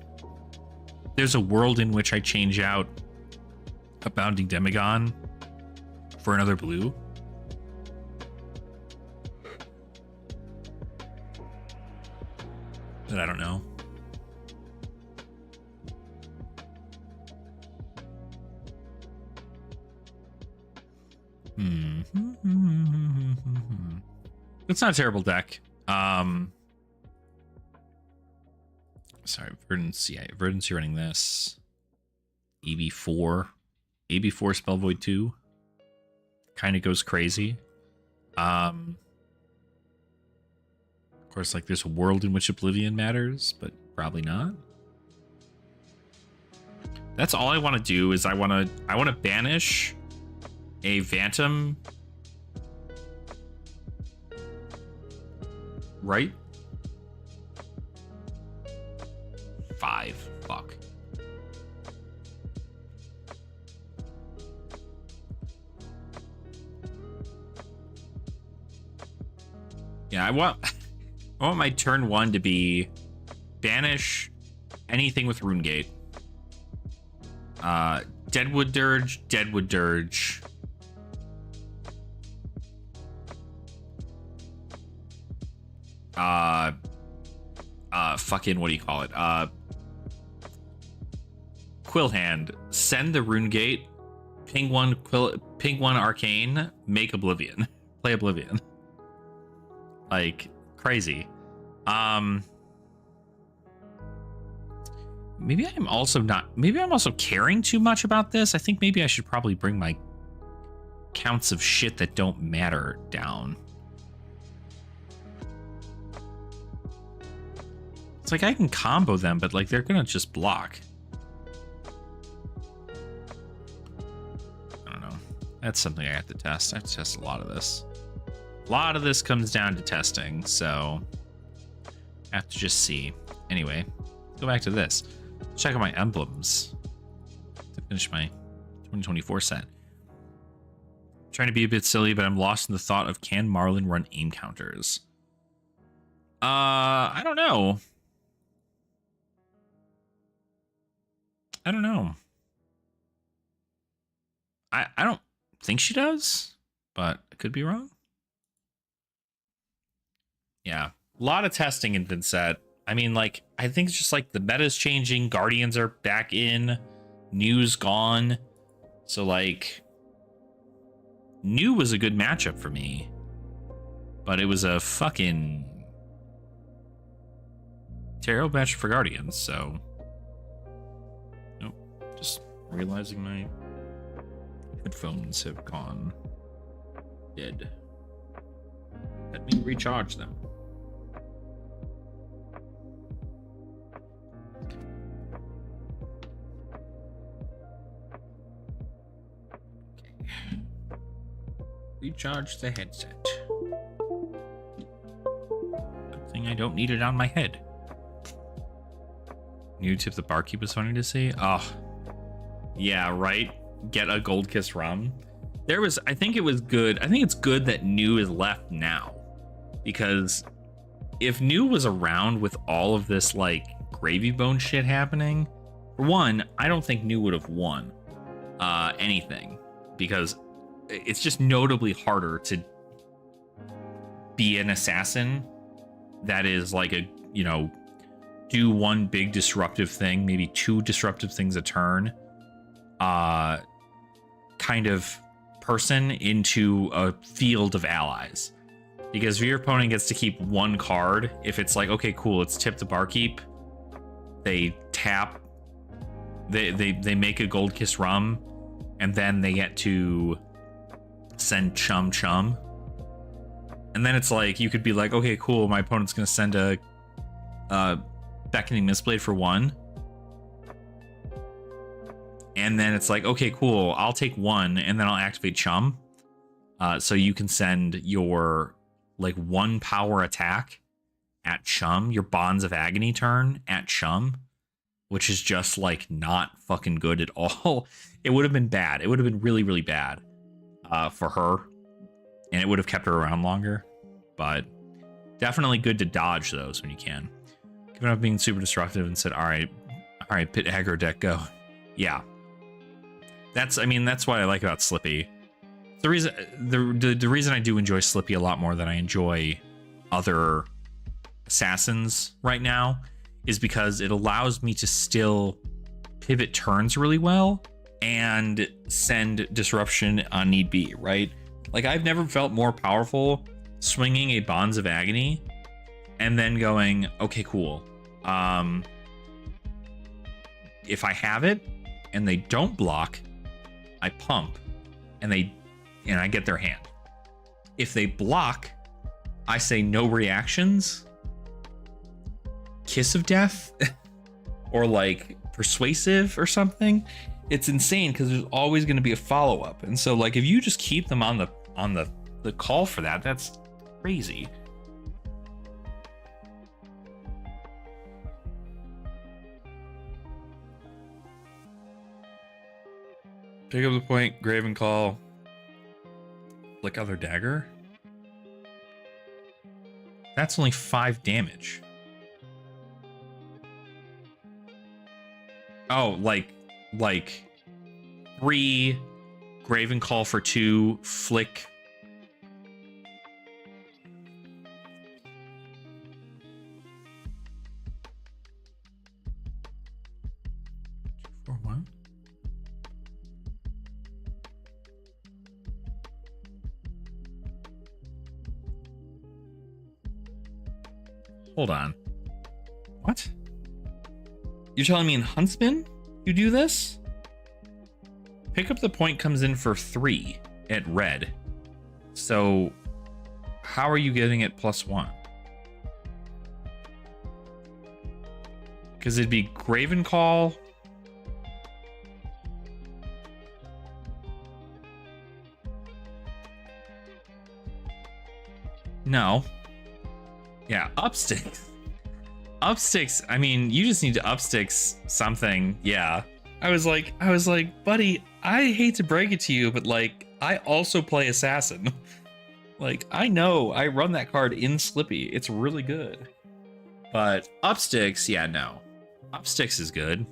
There's a world in which I change out a Bounding Demagon for another blue. But I don't know. It's not a terrible deck. Sorry, Verdance. Yeah, Verdance, you're running this. EV4. AB4 Spell Void 2. Kind of goes crazy. Of course, like there's a world in which Oblivion matters, but probably not. That's all I want to do is I want to banish a Phantom. Right? 5. Fuck. Yeah, I want my turn 1 to be banish anything with Runegate. Deadwood Dirge, Deadwood Dirge. Fucking, what do you call it? Quillhand, send the Runegate, ping one Arcane, make Oblivion. Play Oblivion. Like, crazy. Maybe I'm also caring too much about this. I think maybe I should probably bring my counts of shit that don't matter down. It's like I can combo them, but like they're gonna just block. I don't know. That's something I have to test. I have to test a lot of this. A lot of this comes down to testing, so I have to just see. Anyway, go back to this. Check out my emblems to finish my 2024 set. Trying to be a bit silly, but I'm lost in the thought of can Marlin run aim counters? I don't know. I don't know. I don't think she does, but I could be wrong. Yeah, a lot of testing in Vynnset. I mean, like, I think it's just like the meta's changing. Guardians are back in. New's gone. So, like, New was a good matchup for me. But it was a fucking terrible matchup for Guardians, so. Nope. Just realizing my headphones have gone dead. Let me recharge them. Recharge the headset. Good thing I don't need it on my head. New tip the barkeep was funny to see. Oh, yeah, right. Get a Gold Kiss rum. There was, I think it was good. I think it's good that New is left now, because if New was around with all of this like gravy bone shit happening, for one, I don't think New would have won anything, because it's just notably harder to be an assassin that is like a, you know, do one big disruptive thing, maybe 2 disruptive things a turn, kind of person into a field of allies. Because if your opponent gets to keep 1 card, if it's like, okay, cool, let's tip the barkeep, they tap. They make a Gold Kiss Rum, and then they get to send Chum Chum. And then it's like, you could be like, okay, cool, my opponent's gonna send a Beckoning Mistblade for 1. And then it's like, okay, cool, I'll take 1, and then I'll activate Chum. So you can send your like 1 power attack at Chum, your Bonds of Agony turn at Chum, which is just like not fucking good at all. It would have been bad. It would have been really, really bad for her, and it would have kept her around longer. But definitely good to dodge those when you can. Given up being super destructive and said, all right, pit aggro deck, go. Yeah. That's what I like about Slippy. The reason I do enjoy Slippy a lot more than I enjoy other assassins right now is because it allows me to still pivot turns really well and send disruption on need be, right? Like, I've never felt more powerful swinging a Bonds of Agony and then going, okay, cool. If I have it and they don't block, I pump and I get their hand. If they block, I say no reactions, Kiss of Death, or like Persuasive or something. It's insane because there's always going to be a follow-up. And so like, if you just keep them on the call for that, that's crazy. Pick up the point, Graven Call, flick other dagger. That's only 5 damage. Oh, like 3 Graven Call for 2, flick. For 1. Hold on. What? You're telling me in Huntsman you do this? Pick up the point comes in for 3 at red. So how are you getting it +1? Because it'd be Graven Call. No. Yeah, upsticks. Upsticks, I mean, you just need to upsticks something. Yeah. I was like, buddy, I hate to break it to you, but like, I also play Assassin. Like, I know I run that card in Slippy. It's really good. But upsticks, yeah, no. Upsticks is good.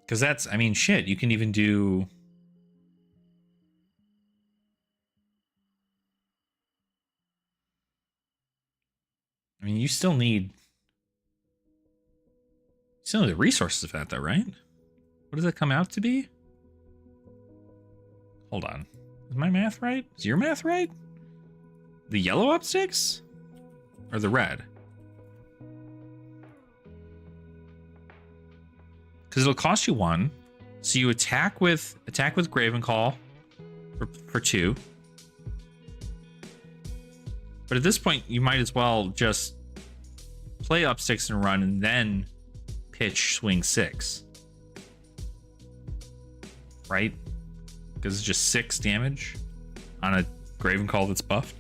Because that's, I mean, shit, you can even do... I mean, you still need the resources for that, though, right? What does that come out to be? Hold on. Is my math right? Is your math right? The yellow upsticks? Or the red? Because it'll cost you 1. So you attack with Graven Call for 2. But at this point, you might as well just play upsticks and run, and then pitch swing 6. Right? Because it's just 6 damage on a Graven Call that's buffed.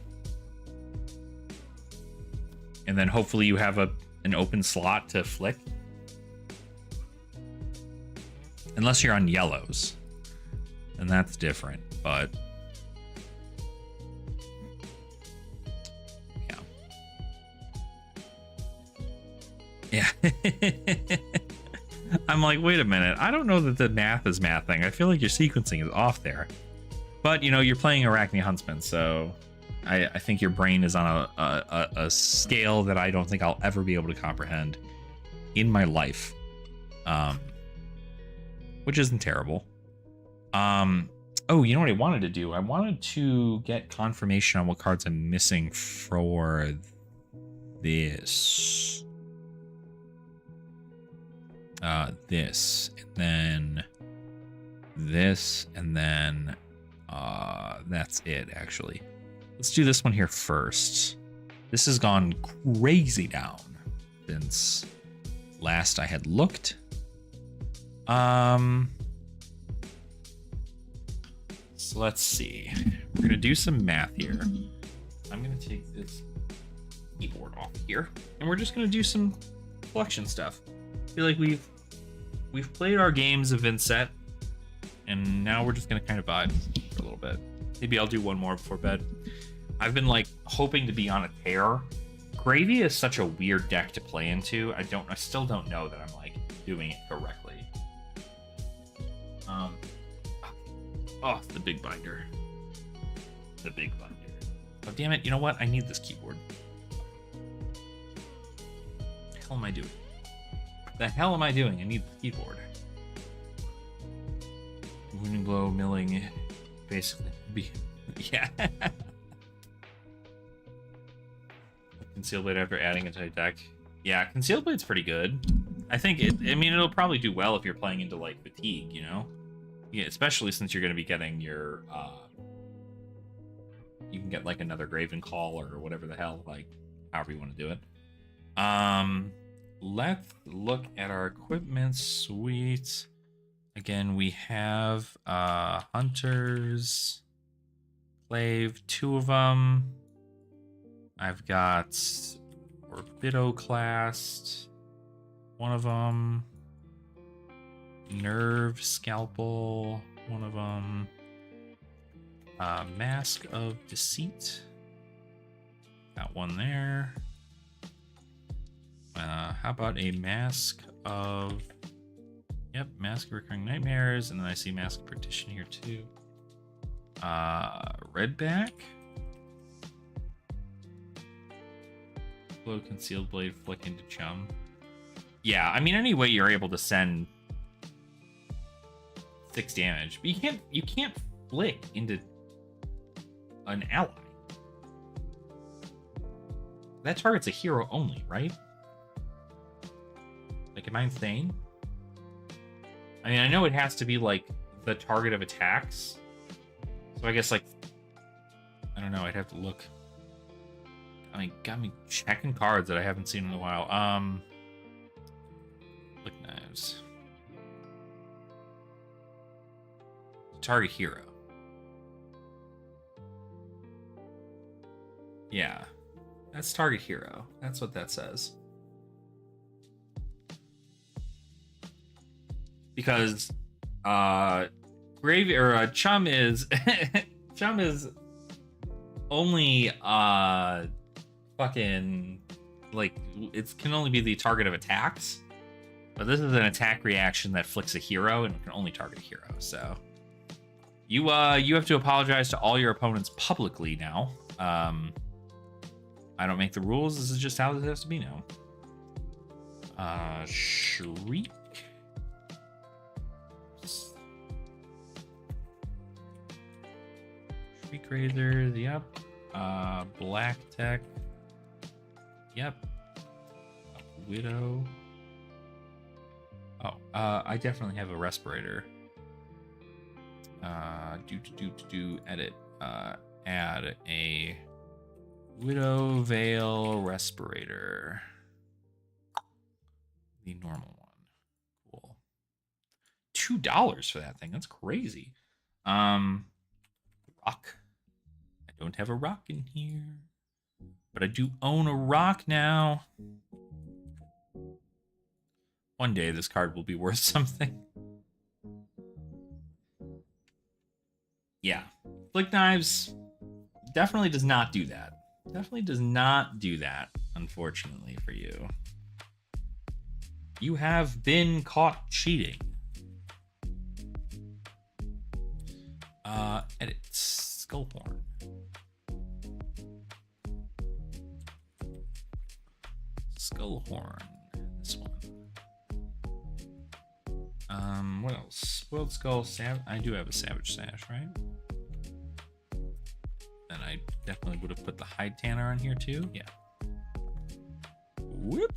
And then hopefully you have an open slot to flick. Unless you're on yellows. And that's different, but... Yeah. I'm like, wait a minute. I don't know that the math is mathing. I feel like your sequencing is off there. But, you know, you're playing Arachne Huntsman, so I think your brain is on a scale that I don't think I'll ever be able to comprehend in my life. Which isn't terrible. Oh, you know what I wanted to do? I wanted to get confirmation on what cards I'm missing for this. this, and then this, and then that's it, actually. Let's do this one here first. This has gone crazy down since last I had looked. So let's see. We're gonna do some math here. I'm gonna take this keyboard off here, and we're just gonna do some collection stuff. I feel like we've played our games of Vynnset, and now we're just gonna kind of vibe for a little bit. Maybe I'll do one more before bed. I've been like hoping to be on a tear. Gravy is such a weird deck to play into. I still don't know that I'm like doing it correctly. Oh, the big binder. The big binder. Oh, damn it. You know what? I need this keyboard. What the hell am I doing? The hell am I doing? I need the keyboard. Wind and glow milling, basically. Yeah. Concealed blade after adding it to a deck. Yeah, concealed blade's pretty good. I think it'll probably do well if you're playing into like fatigue, you know? Yeah, especially since you're going to be getting your you can get like another Graven Call or whatever the hell, like however you want to do it. Let's look at our equipment suite. Again, we have Hunters, Clave, 2 of them. I've got Orbitoclast, 1 of them. Nerve, Scalpel, 1 of them. Mask of Deceit. Got 1 there. How about a Mask of... Yep, Mask of Recurring Nightmares, and then I see Mask of Partition here too. Redback. Blow Concealed Blade, Flick into Chum. Yeah, I mean, any way you're able to send 6 damage, but you can't flick into an ally. That target's a hero only, right? Like, am I insane? I mean, I know it has to be like the target of attacks, so I guess like I don't know. I'd have to look. I mean, got me checking cards that I haven't seen in a while. Flick knives. Target hero. Yeah, that's target hero. That's what that says. Because Gravy or Chum is Chum is only fucking like it can only be the target of attacks, but this is an attack reaction that flicks a hero and can only target a hero. So you have to apologize to all your opponents publicly now. I don't make the rules. This is just how this has to be now. Shriek. Shriek Razors, yep. Black Tech, yep. Widow. Oh, I definitely have a respirator. Edit. Add a Widow Veil Respirator. The normal one. Cool. $2 for that thing. That's crazy. Rock. I don't have a rock in here, but I do own a rock now. One day this card will be worth something. Yeah. Flick Knives definitely does not do that. Definitely does not do that, unfortunately for you. You have been caught cheating. Edit Skullhorn. Skullhorn. This one. What else? Spoiled Skull. I do have a Savage Sash, right? And I definitely would have put the Hide Tanner on here too. Yeah. Whoop.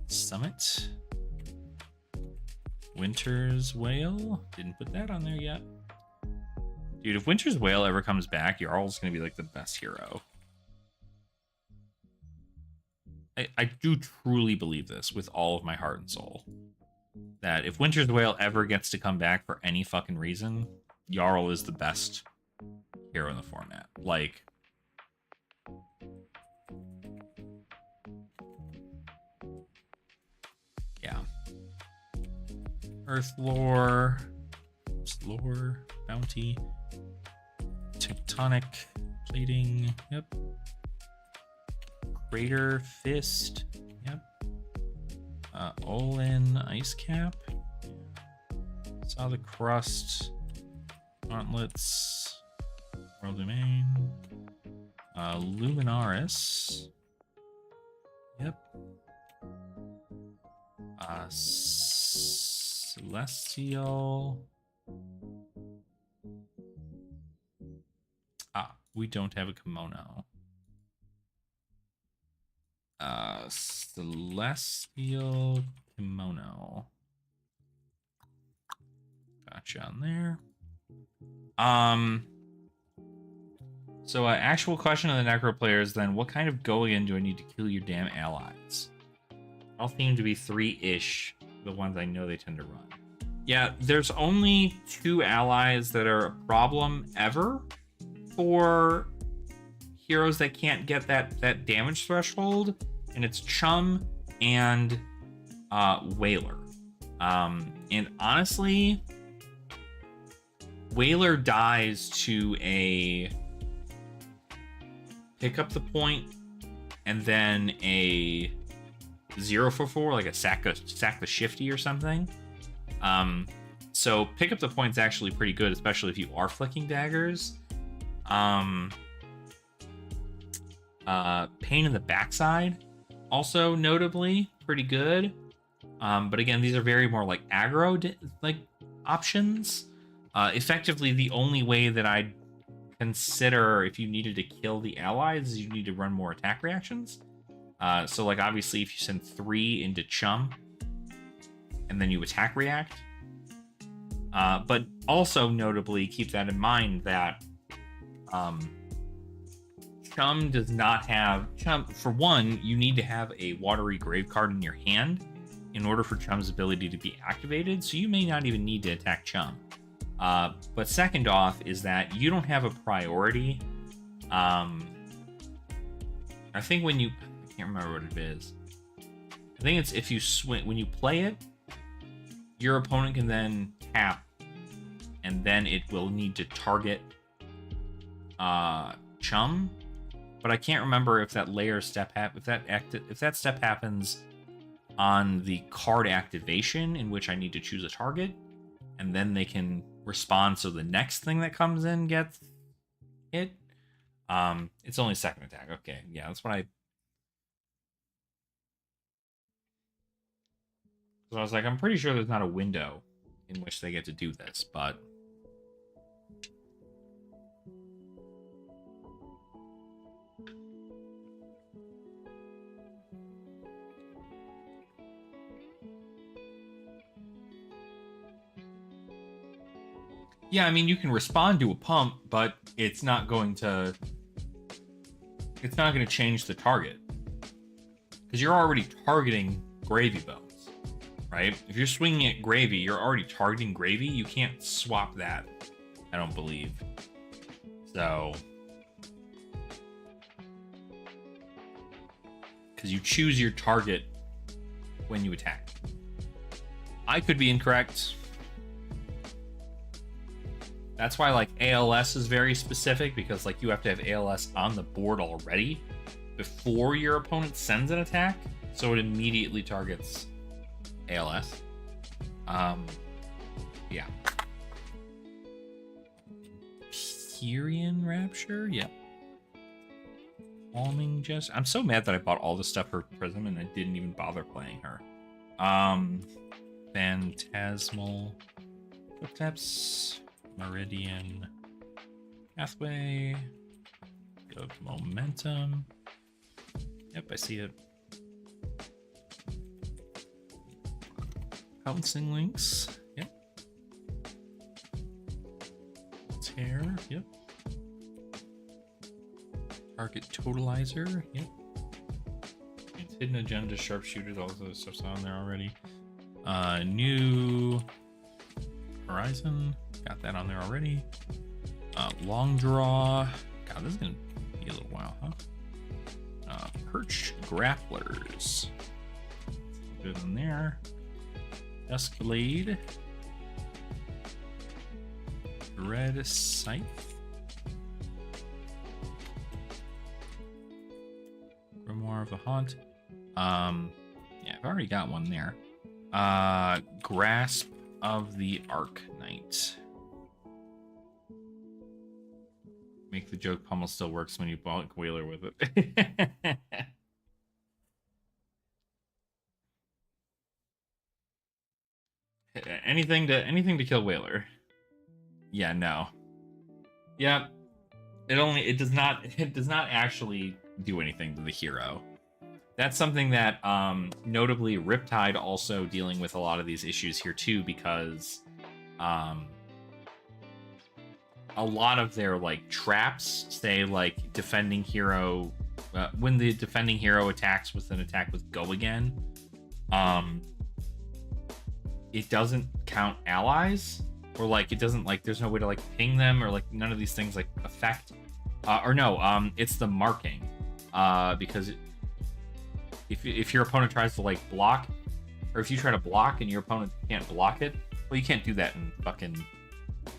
Summit. Winter's Whale. Didn't put that on there yet. Dude, if Winter's Whale ever comes back, Jarl's going to be like the best hero. I do truly believe this with all of my heart and soul. That if Winter's Whale ever gets to come back for any fucking reason, Jarl is the best hero in the format. Like, yeah. Earth lore, bounty, tectonic plating, yep. Crater fist, yep. Olin ice cap, saw the crust, gauntlets, world domain, Luminaris, yep. Celestial. We don't have a kimono. Celestial kimono. Gotcha on there. So actual question of the Necro players then, what kind of go-in do I need to kill your damn allies? All seem to be 3-ish, the ones I know they tend to run. Yeah, there's only 2 allies that are a problem ever for heroes that can't get that damage threshold, and it's Chum and Whaler. And honestly, Whaler dies to a pick up the point and then a 0-for-4, like a sack the shifty or something. So pick up the point's actually pretty good, especially if you are flicking daggers. Pain in the backside, also notably pretty good. But again, these are very more like aggro like options. Effectively, the only way that I'd consider if you needed to kill the allies is you need to run more attack reactions. So like obviously if you send 3 into Chum and then you attack react. But also notably keep that in mind that Chum does not have for one, you need to have a watery grave card in your hand in order for Chum's ability to be activated, so you may not even need to attack Chum. But second off is that you don't have a priority. I think when you, I can't remember what it is. I think it's if you when you play it, your opponent can then tap, and then it will need to target Chum. But I can't remember if that layer step if that step happens on the card activation, in which I need to choose a target, and then they can respond so the next thing that comes in gets hit. It's only second attack. Okay, yeah, that's what So I was like, I'm pretty sure there's not a window in which they get to do this, but yeah, I mean, you can respond to a pump, but it's not going to change the target, because you're already targeting Gravy Bones, right? If you're swinging at Gravy, you're already targeting Gravy. You can't swap that, I don't believe. So, because you choose your target when you attack. I could be incorrect. That's why like ALS is very specific, because like you have to have ALS on the board already before your opponent sends an attack, so it immediately targets ALS. Yeah. Pyrian Rapture, yep. Calming Jest. I'm so mad that I bought all this stuff for Prism and I didn't even bother playing her. Phantasmal Footsteps. Meridian Pathway. Go Momentum. Yep, I see it. Pouncing Lynx. Yep. Tear. Yep. Target Totalizer. Yep. It's Hidden Agenda, Sharpshooters, all those stuff's on there already. New Horizon. Got that on there already. Long Draw. God, this is gonna be a little while, huh? Perch Grapplers. Good in there. Escalade. Red Scythe. Grimoire of the Haunt. Yeah, I've already got one there. Grasp of the Arc Knight. Make the joke Pummel still works when you bulk Whaler with it. anything to kill Whaler. Yeah, no. Yeah. It does not actually do anything to the hero. That's something that notably Riptide also dealing with a lot of these issues here too, because a lot of their like traps say like defending hero when the defending hero attacks with an attack with go again, it doesn't count allies, or like it doesn't like there's no way to like ping them, or like none of these things like affect it's the marking, because if your opponent tries to like block, or if you try to block and your opponent can't block it, well, you can't do that in fucking.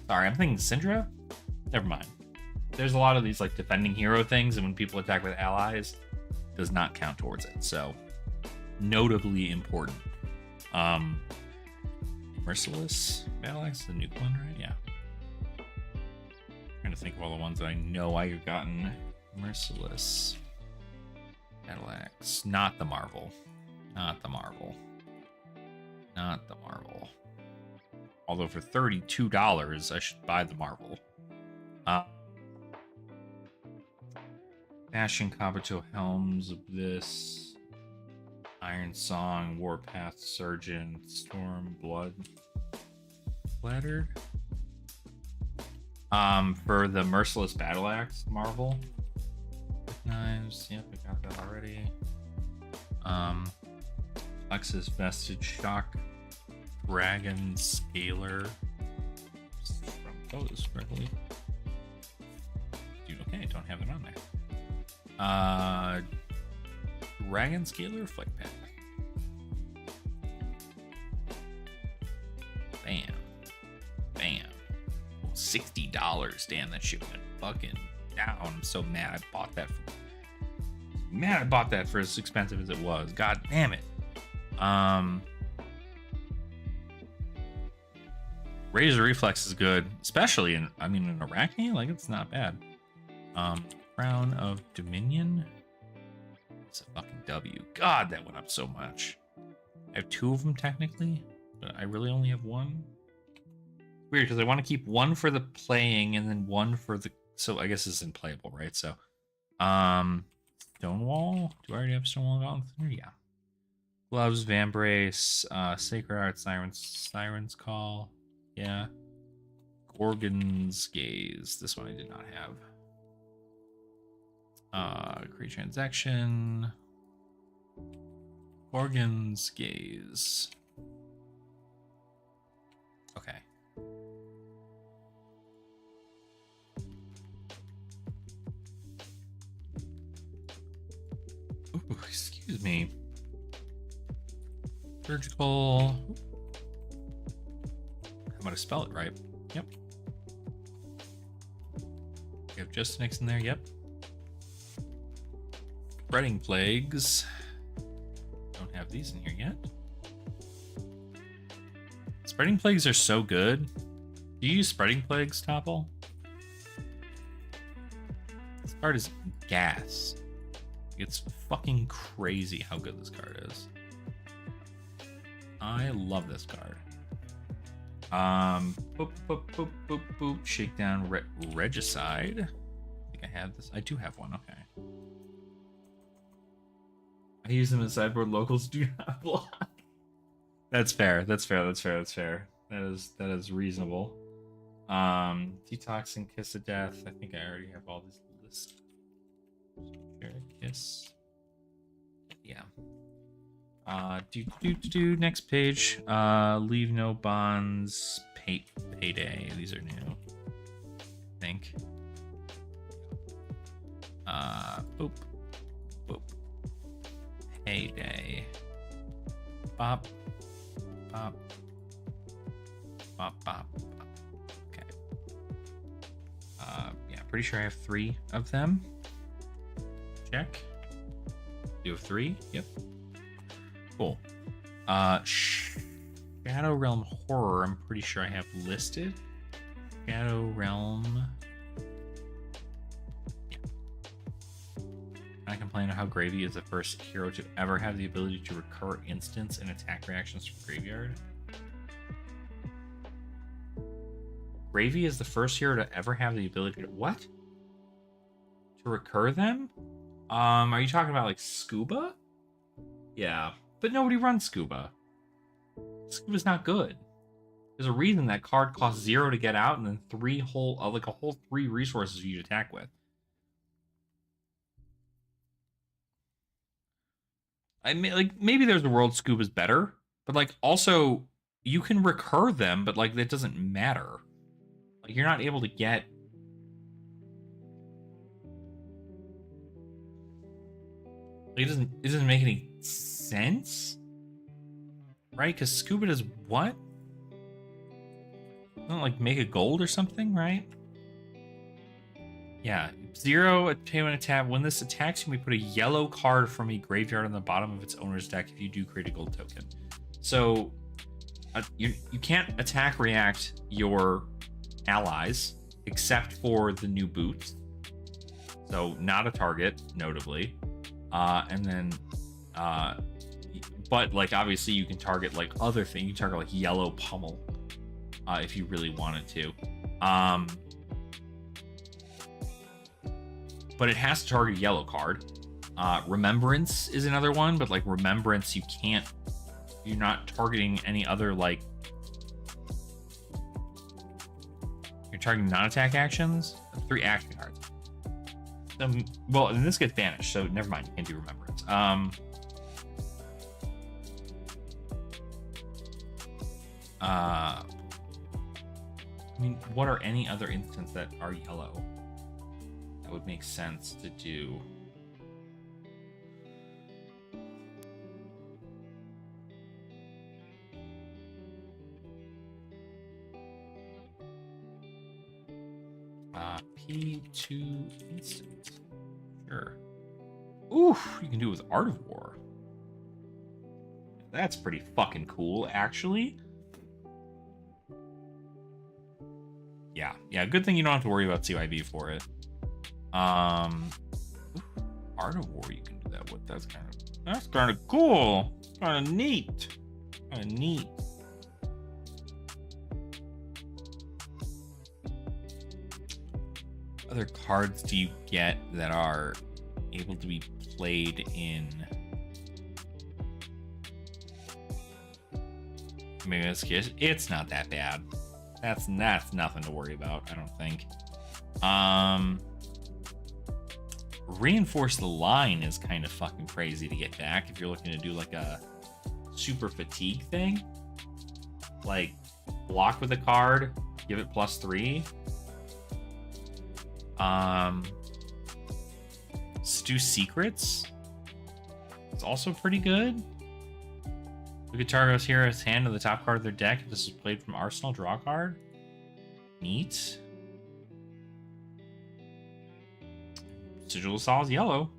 Sorry, I'm thinking Syndra. Never mind. There's a lot of these like defending hero things, and when people attack with allies, it does not count towards it. So, notably important. Merciless Battle Axe, the nuke one, right? Yeah. I'm trying to think of all the ones that I know I've gotten. Merciless Battle Axe, not the Marvel, not the Marvel, not the Marvel. Although for $32, I should buy the Marvel. Fashion Kabuto Helms of this. Iron Song, Warpath Surgeon, Storm, Blood. Splattered. For the Merciless Battle Axe Marvel. Knives, yep, I got that already. Plexus Vestige Shock. Dragon Scaler. Oh, this correctly. Dude, okay, I don't have it on there. Dragon Scaler Flight Path. Bam. Bam. $60. Damn, that shit went fucking down. I'm so mad I bought that. Mad I bought that for as expensive as it was. God damn it. Razor Reflex is good, especially in Arachne, like it's not bad. Crown of Dominion. It's a fucking W. God, that went up so much. I have two of them technically, but I really only have one. Weird, because I want to keep one for the playing and then one for the. So I guess it's unplayable, right? So, Stonewall. Do I already have Stonewall Gone through? Yeah. Gloves, Vambrace, Sacred Art, Siren's Call. Yeah. Gorgon's Gaze. This one I did not have. Create transaction. Gorgon's Gaze. Okay. Ooh, excuse me. Surgical. I'm gonna spell it right. Yep. We have just next in there. Yep. Spreading Plagues. Don't have these in here yet. Spreading Plagues are so good. Do you use Spreading Plagues, Topple? This card is gas. It's fucking crazy how good this card is. I love this card. Boop, boop, boop, boop, boop. Shakedown Regicide. I think I have this. I do have one. Okay. I use them as sideboard. Locals do not block. That's fair. That's fair. That's fair. That's fair. That is reasonable. Detox and Kiss of Death. I think I already have all these lists. Kiss. Yeah. Next page. Leave no bonds. Payday. These are new. I think. Boop. Boop. Payday. Bop. Bop. Bop. Bop. Okay. Yeah, pretty sure I have 3 of them. Check. You have 3? Yep. Cool. Shadow Realm Horror, I'm pretty sure I have listed. Shadow Realm. Yeah. I complain of how Gravy is the first hero to ever have the ability to recur instants and attack reactions from Graveyard. Gravy is the first hero to ever have the ability to what? To recur them? Are you talking about like Scuba? Yeah, but nobody runs Scuba. Scuba's not good. There's a reason that card costs 0 to get out, and then 3 whole, like a whole 3 resources for you to attack with. I mean, like maybe there's a world Scuba's better, but like also you can recur them, but like that doesn't matter. Like you're not able to get. Like, it doesn't make any sense, right? Because Scuba does what? Doesn't like make a gold or something, right? Yeah, 0 payment attack. When this attacks you, we put a yellow card from a graveyard on the bottom of its owner's deck. If you do, create a gold token. So you can't attack react your allies except for the new boots. So not a target, notably. And then, but like obviously you can target like other things. You can target like yellow pummel if you really wanted to. But it has to target a yellow card. Remembrance is another one, but like Remembrance, you're not targeting any other like. You're targeting non-attack actions. 3 action cards. Well, and this gets banished, so never mind. You can't do Remembrance. I mean, what are any other instances that are yellow that would make sense to do? P2 instant. Sure. Oof, you can do it with Art of War. That's pretty fucking cool, actually. Yeah, good thing you don't have to worry about CYB for it. Art of War you can do that with. That's kind of cool. Kind of neat. Other cards do you get that are able to be played in? Maybe this case, it's not that bad. That's nothing to worry about, I don't think. Reinforce the Line is kind of fucking crazy to get back if you're looking to do like a super fatigue thing. Like block with a card, give it +3. Stew Secrets. It's also pretty good. Look at Targo's hero's hand to the top card of their deck. If this is played from Arsenal, draw a card. Neat. Sigil of Sol's yellow.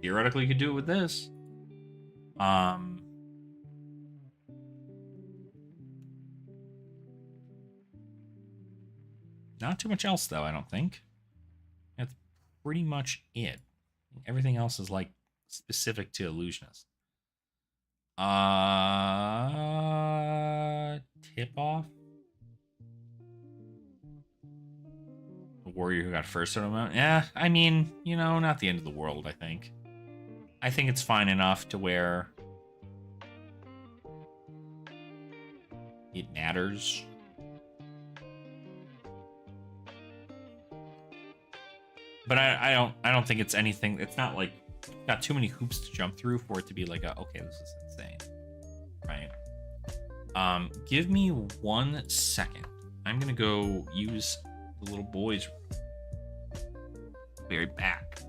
Theoretically, you could do it with this. Not too much else, though, I don't think. That's pretty much it. Everything else is, like, specific to Illusionist. Tip off. The warrior who got first tournament. Yeah, I mean, you know, not the end of the world, I think. I think it's fine enough to where it matters. But I don't think it's anything. It's not like got too many hoops to jump through for it to be like a, okay, this is insane, right? Give me 1 second. I'm gonna go use the little boys. Be right back.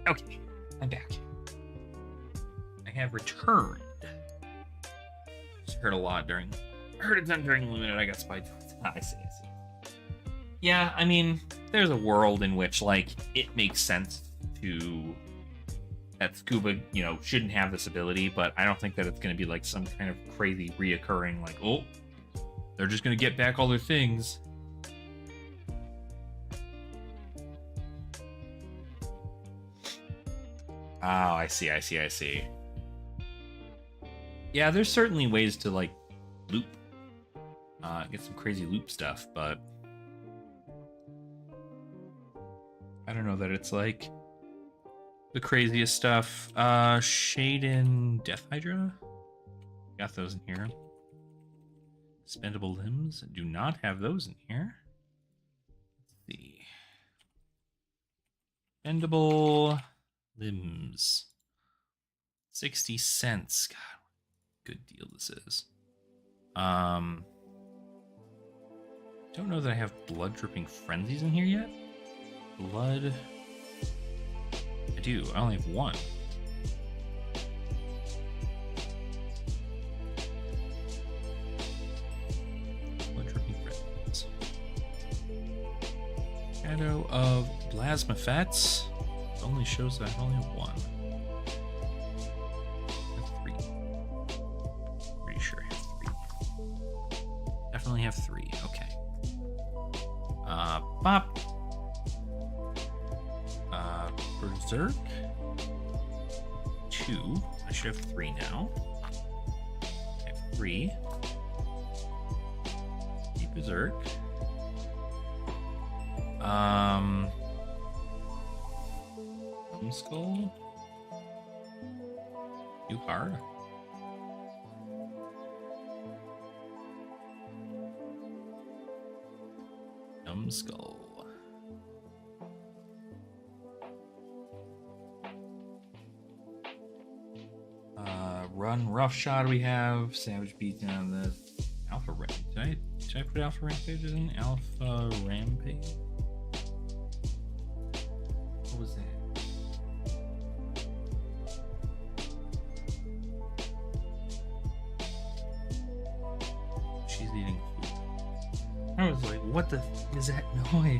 Okay, I'm back. I have returned. Just heard a lot during. Heard a ton during Limited. I got spied. I see. Yeah, I mean, there's a world in which, like, it makes sense to that Scuba, you know, shouldn't have this ability, but I don't think that it's going to be like some kind of crazy reoccurring, like, oh, they're just going to get back all their things. Oh, I see. Yeah, there's certainly ways to, like, loop. Get some crazy loop stuff, but I don't know that it's, like, the craziest stuff. Shade and Death Hydra. Got those in here. Spendable Limbs. Do not have those in here. Let's see. Spendable Limbs. 60 cents. God, what a good deal this is. Don't know that I have Blood Dripping Frenzies in here yet. Blood. I do. I only have one. Blood Dripping Frenzies. Shadow of Plasma Fets. Only shows that I only have one. I have three. Pretty sure I have three. Definitely have three. Okay. Bop. Berserk. 2. I should have 3 now. I have 3. Deep Berserk. Skull. Too hard. Skull. Run Roughshod we have. Savage Beatdown the Alpha Rampage. Did I put Alpha Rampage in? Alpha Rampage? What was that? She's eating food. I was like, what the f is that noise?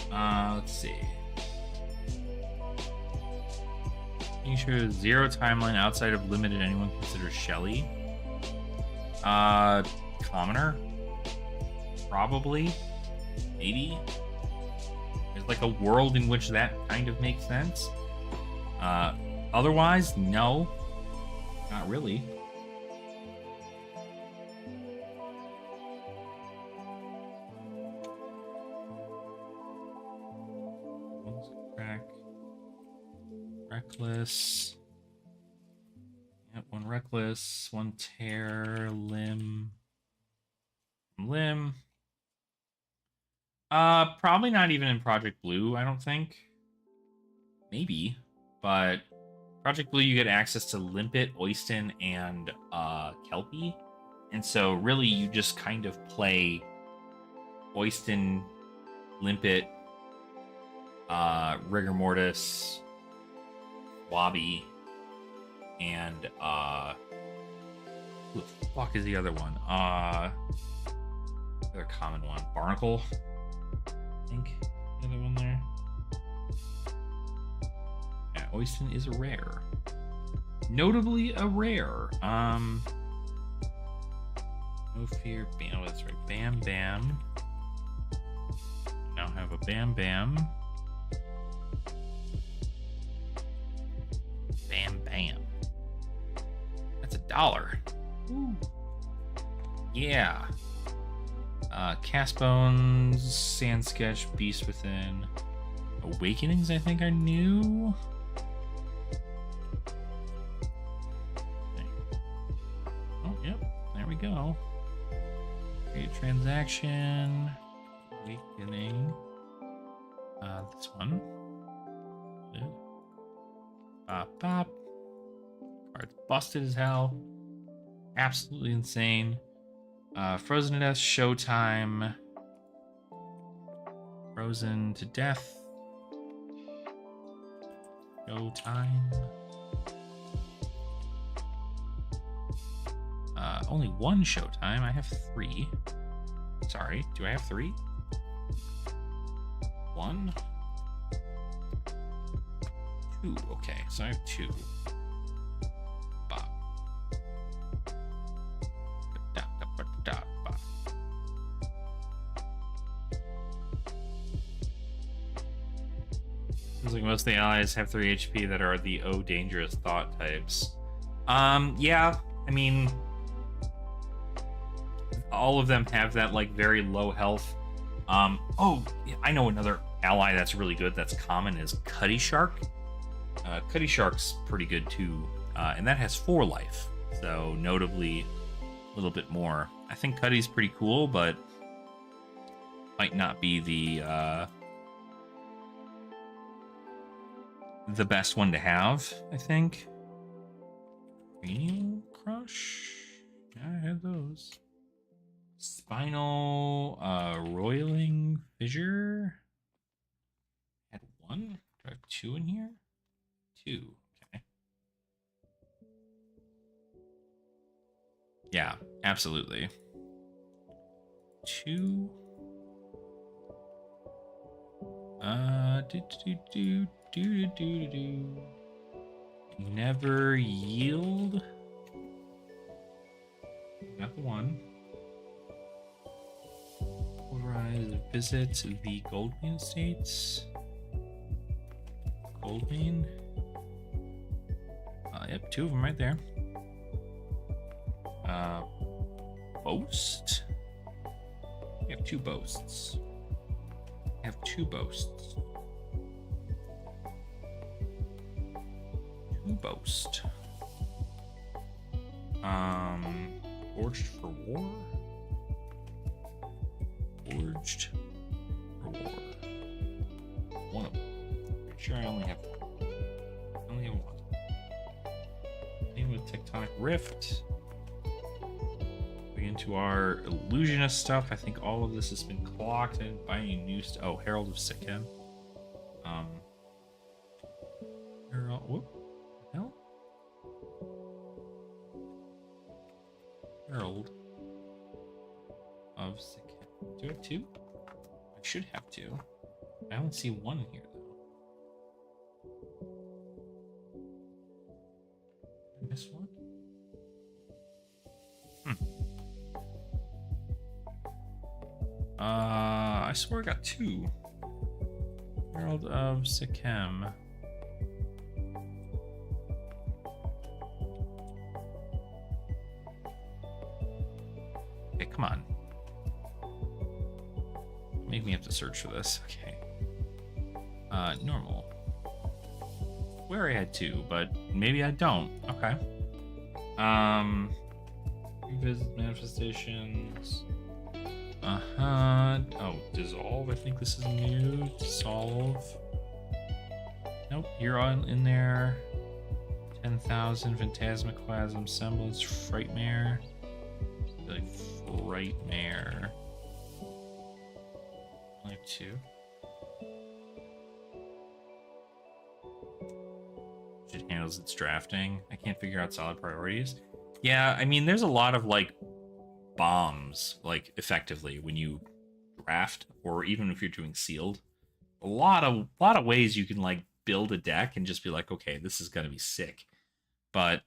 Let's see. Making sure 0 timeline outside of limited anyone considers Shelly. Commoner? Probably. Maybe. There's like a world in which that kind of makes sense. Otherwise, no. Not really. Reckless. Yep, 1 reckless, 1 tear, limb. Limb. Probably not even in Project Blue, I don't think. Maybe, but Project Blue you get access to Limpet, Oyston, and Kelpie. And so really you just kind of play Oyston, Limpet, Rigor Mortis, Wabi, and who the fuck is the other one? Other common one. Barnacle, I think. The other one there. Yeah, Oyston is a rare. Notably a rare. No Fear, Bam. Oh, that's right. Bam Bam. Now have a Bam Bam. Bam Bam. That's $1. Ooh. Yeah. Cast Bones, Sand Sketch, Beast Within. Awakenings, I think, are new. Oh, yep. There we go. Create transaction. Awakening. This one. Good. Bop, bop. Card's busted as hell. Absolutely insane. Frozen to Death, Showtime. Frozen to Death. Showtime. Only 1 Showtime. I have 3. Sorry, do I have 3? 1? 2. Okay, so I have 2. Bop. Ba-da-da-ba-da-ba. Seems like most of the allies have 3 HP that are the dangerous thought types. Yeah, I mean, all of them have that like very low health. Oh, yeah, I know another ally that's really good that's common is Cutty Shark. Cutty Shark's pretty good too, and that has 4 life, so notably a little bit more. I think Cutty's pretty cool, but might not be the best one to have, I think. Cranial Crush? Yeah, I had those. Spinal, Roiling Fissure. Had 1? Do I have 2 in here? 2. Okay. Yeah, absolutely. 2. Never Yield. Got the 1. Rise, visit the Goldmane Estates. Goldmane. Yep, 2 of them right there. Boast. We have 2 boasts. I have 2 boasts. 2 boast. Forged for War. Forged for War. 1 of them. Pretty sure I only have 1. I only have 1. Same with Tectonic Rift. Going into our illusionist stuff. I think all of this has been clocked. I didn't buy any new stuff. Oh, Herald of Sikkim. Herald. Whoop. Hell. Herald of Sikkim. Do I have 2? I should have 2. I only see 1 here, though. Did I miss 1? I swear I got 2. Herald of Sikkim. Okay, come on. Make me have to search for this. Okay. Normal. swear I had 2, but maybe I don't. Okay. Revisit manifestations. Oh, dissolve. I think this is new. Dissolve. Nope, you're on in there. 10,000 Phantasmaclasm, Semblance, Frightmare. Like Frightmare. Only 2. It handles its drafting. I can't figure out solid priorities. Yeah, I mean, there's a lot of like bombs, like effectively when you draft, or even if you're doing sealed. A lot of ways you can like build a deck and just be like, okay, this is gonna be sick. But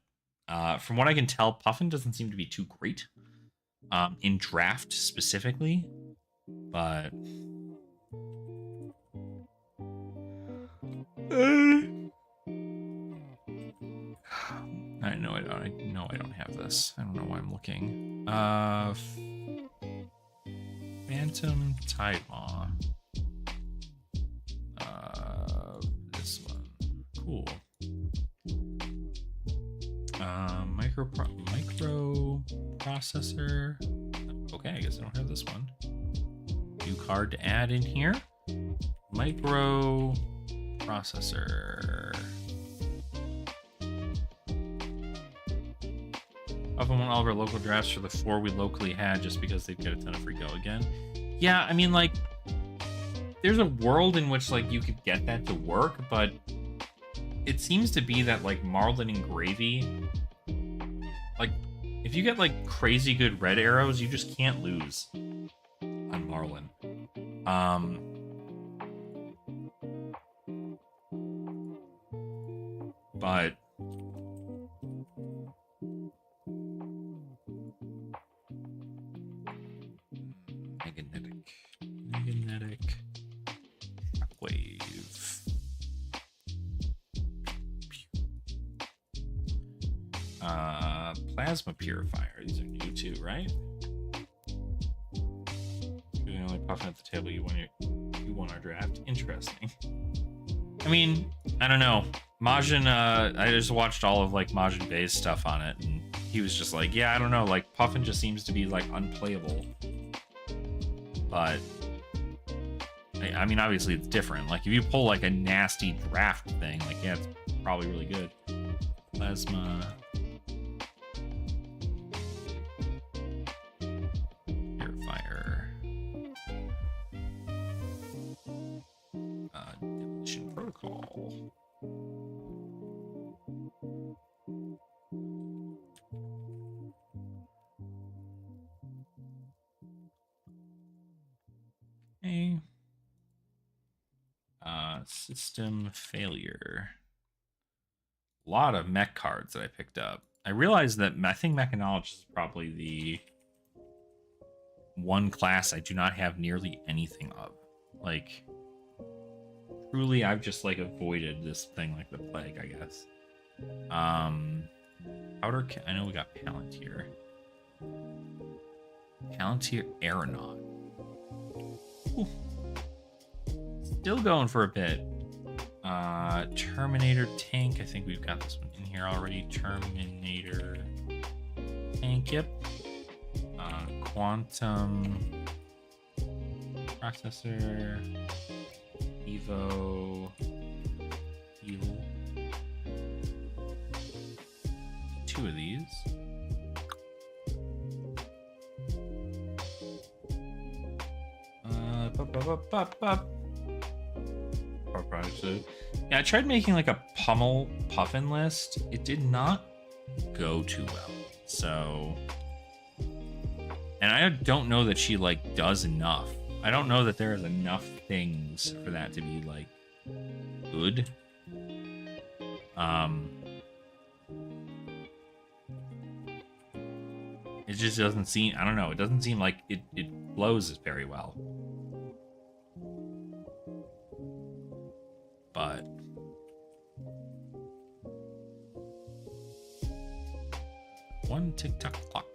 from what I can tell, Puffin doesn't seem to be too great in draft specifically. But I know I don't have this. I don't know why I'm looking. Phantom Tidemaw. This one. Cool. Micro processor. Okay, I guess I don't have this one. New card to add in here. Micro processor. Often won all of our local drafts for the 4 we locally had just because they'd get a ton of free go again. Yeah, I mean, like, there's a world in which, like, you could get that to work, but it seems to be that, like, Marlin and Gravy, like, if you get, like, crazy good red arrows, you just can't lose on Marlin. But magnetic shockwave. Plasma purifier. These are new too, right? You're the only Puffin at the table. You won our draft. Interesting. I mean, I don't know. Majin, I just watched all of like Majin Bay's stuff on it, and he was just like, yeah, I don't know, like Puffin just seems to be like unplayable. But I mean, obviously it's different. Like if you pull like a nasty draft thing, like yeah, it's probably really good. Plasma purifier. Demolition protocol. Okay. System failure. A lot of mech cards that I picked up. I realized that I think Mechanologist is probably the one class I do not have nearly anything of. Like, truly, I've just like avoided this thing like the plague, I guess. Powder. I know we got Palantir. Palantir Aeronaut. Ooh. Still going for a bit. Terminator Tank. I think we've got this one in here already. Terminator Tank. Yep. Quantum Processor. Evo. Heal. 2 of these. Yeah, I tried making like a Pummel Puffin list. It did not go too well. So, and I don't know that she like does enough. I don't know that there is enough things for that to be like good. It just doesn't seem, I don't know, it doesn't seem like it flows very well. But one tick-tock clock.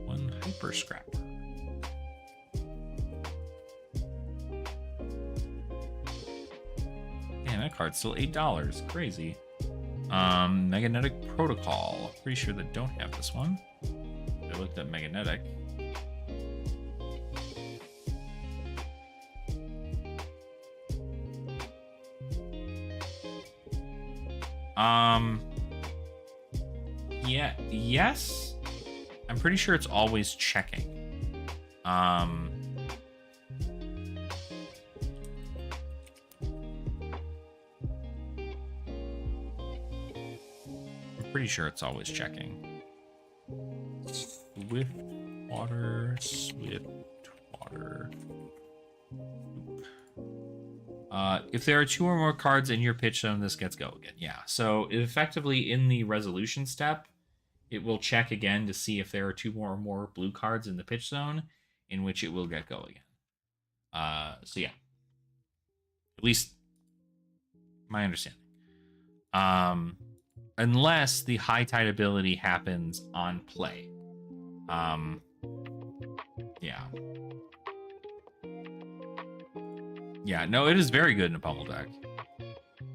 One hyper scrapper. Damn, that card's still $8. Crazy. Magnetic Protocol. Pretty sure they don't have this one. I looked at Magnetic. Yeah, yes. I'm pretty sure it's always checking. I'm pretty sure it's always checking. Swift water. If there are 2 or more cards in your pitch zone, this gets go again. Yeah, so effectively in the resolution step, it will check again to see if there are 2 or more blue cards in the pitch zone, in which it will get go again. So yeah, at least my understanding. Unless the high tide ability happens on play. Yeah. Yeah, no, it is very good in a pummel deck.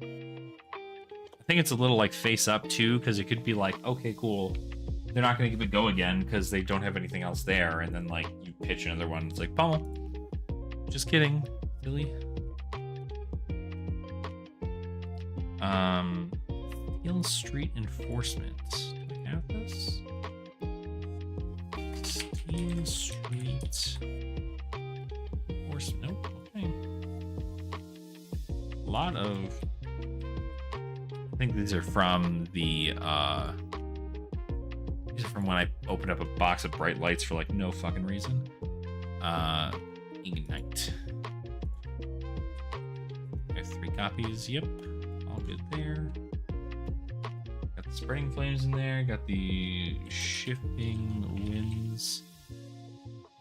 I think it's a little like face up too, because it could be like, okay, cool. They're not going to give it go again because they don't have anything else there. And then like you pitch another one. It's like, pummel. Just kidding. Really? Hill Street Enforcement. Do we have this? Steel Street Enforcement. Nope. Okay. A lot of... I think these are from the... These are from when I opened up a box of bright lights for like no fucking reason. Ignite. I have 3 copies. Yep. All good there. Got the spreading flames in there. Got the shifting winds.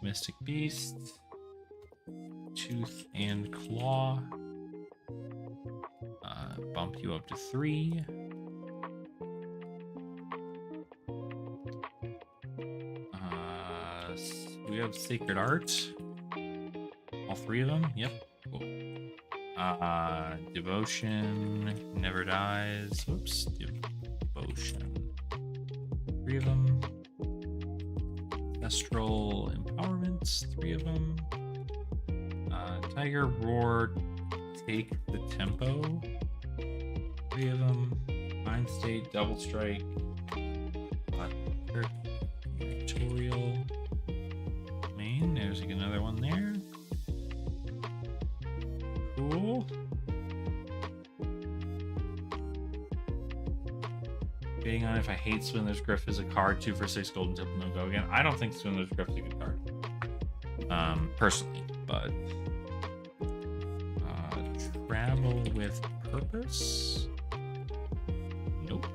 Mystic Beast. Tooth and Claw. Bump you up to 3. We have Sacred Art. All 3 of them? Yep. Cool. Devotion. Never Dies. Whoops. Devotion. 3 of them. Astral Empowerment. 3 of them. Tiger Roar. Take the Tempo. 3 of them. Mind State. Double Strike. Tutorial. Main. There's like another one there. Cool. Debating on if I hate Swindler's Griff as a card. 2 for 6 gold until no go again. I don't think Swindler's Griff is a good card. Personally, but Travel with Purpose. Nope.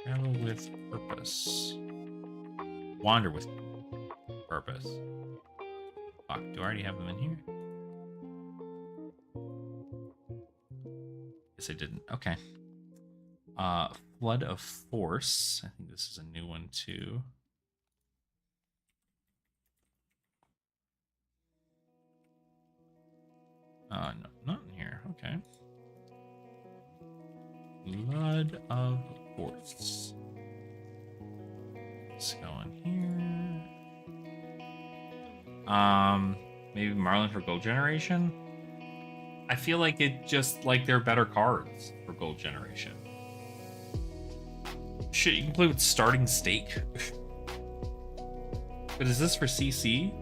Travel with Purpose. Wander with Purpose. Fuck, do I already have them in here? Guess I didn't. Okay. Flood of Force. I think this is a new one too. No, not in here. Okay. Flood of Force. Let's go in here. Maybe Marlin for Gold Generation. I feel like it just like they're better cards for Gold Generation. Shit, you can play with Starting Stake. But is this for CC?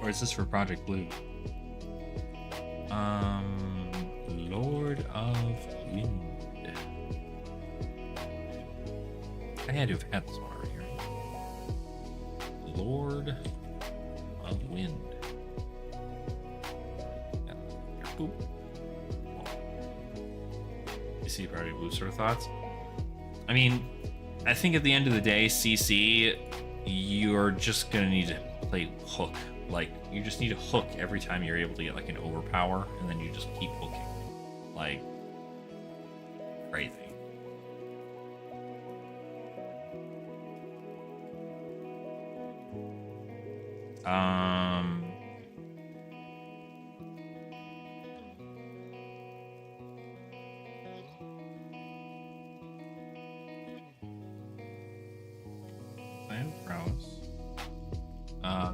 Or is this for Project Blue? Lord of Wind. I had to have had this one already, right? Lord of Wind. Boop. You see Project Blue sort of thoughts? I mean, I think at the end of the day, CC, you're just gonna need to play hook. Like, you just need to hook every time you're able to get like an overpower, and then you just keep hooking. Like, crazy. Plan prowess.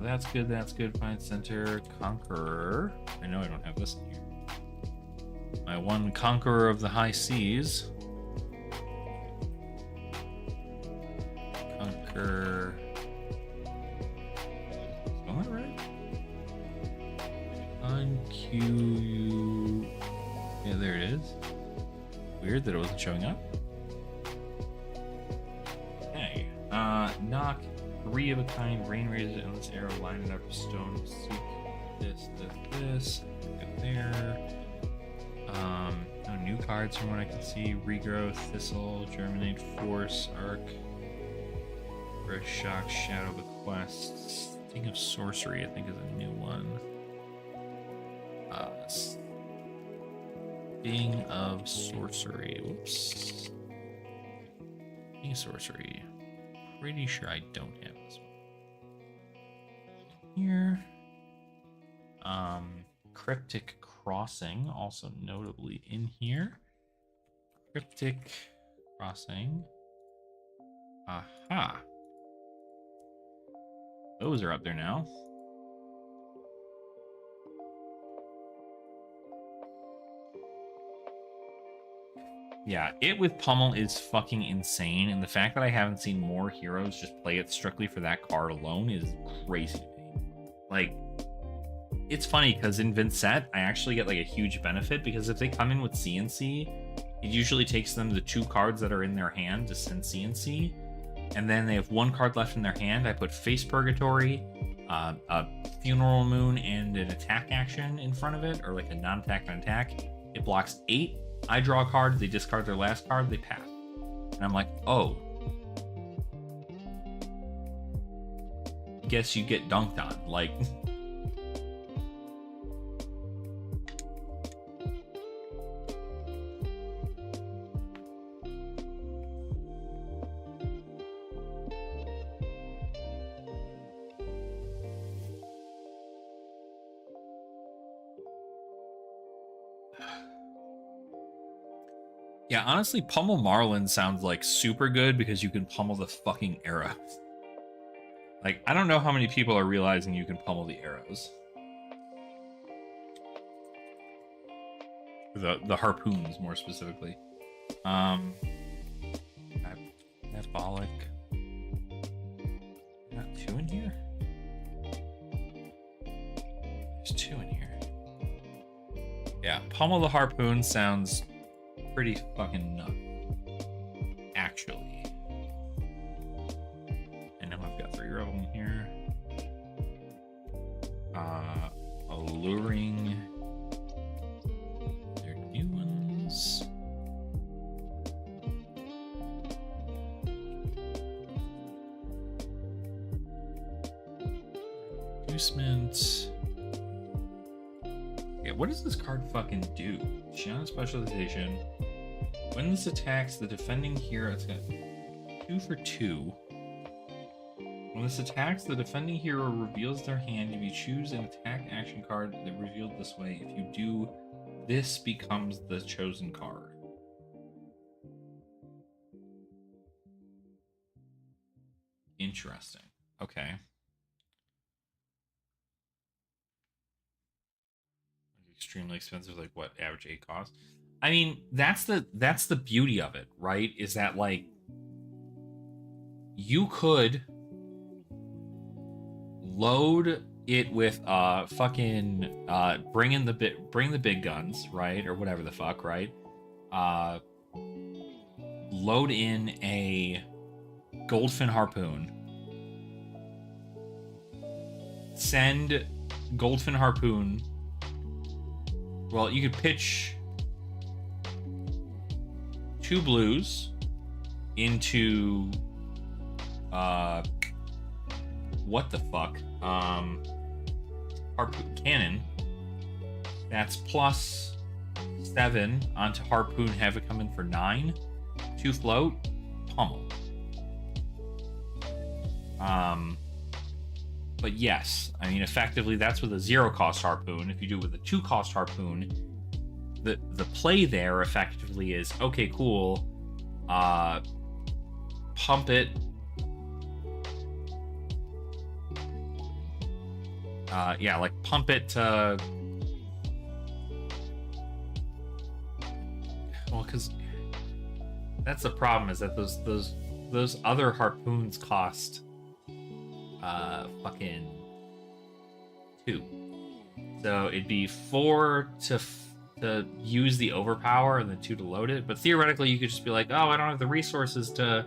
That's good. That's good. Find center. Conqueror. I know I don't have this in here. My one conqueror of the high seas. Conquer. Spell that right? UnQ. Yeah, there it is. Weird that it wasn't showing up. Okay. Knock. 3 of a kind. Rain raises endless arrow. Line it up. Stone. Seek. This. Get there. No new cards from what I can see. Regrowth, Thistle, Germinate, Force, Arc, Fresh Shock, Shadow Bequests. Sting of Sorcery, I think, is a new one. Sting of Sorcery. Whoops. Sting of Sorcery. Pretty sure I don't have this one. Here. Cryptic Crossing, also notably in here. Cryptic Crossing. Aha. Those are up there now. Yeah, it with Pummel is fucking insane, and the fact that I haven't seen more heroes just play it strictly for that card alone is crazy to me. Like, it's funny because in Vynnset, I actually get like a huge benefit because if they come in with CNC, it usually takes them the 2 cards that are in their hand to send CNC, and then they have 1 card left in their hand. I put Face Purgatory, a Funeral Moon, and an attack action in front of it, or like a non-attack and attack. It blocks 8. I draw a card, they discard their last card, they pass. And I'm like, oh. Guess you get dunked on. Like... Yeah, honestly, Pummel Marlin sounds like super good because you can pummel the fucking arrows. Like, I don't know how many people are realizing you can pummel the arrows. The harpoons, more specifically. Diabolic. Got 2 in here? There's 2 in here. Yeah, pummel the harpoon sounds pretty fucking nuts, actually. And now I've got 3 of them here. Alluring. They're new ones. Inducement. Yeah, what does this card fucking do? Shion Specialization. When this attacks the defending hero, it's got 2 for 2. When this attacks, the defending hero reveals their hand. If you choose an attack action card that revealed this way, if you do, this becomes the chosen card. Interesting. Okay. Extremely expensive, like what average 8 cost? I mean, that's the beauty of it, right? Is that like you could load it with fucking bring the big guns, right? Or whatever the fuck, right? Load in a Goldfin Harpoon. Send Goldfin Harpoon. Well, you could pitch 2 blues into what the fuck? Harpoon cannon. That's plus 7 onto Harpoon, have it come in for 9. 2 float, pummel. But yes, I mean, effectively, that's with a 0-cost harpoon. If you do it with a 2-cost harpoon, the play there effectively is, okay, cool, pump it. Yeah, like pump it to... Well, because that's the problem, is that those other harpoons cost fucking 2. So it'd be 4 to use the overpower and then 2 to load it. But theoretically, you could just be like, oh, I don't have the resources to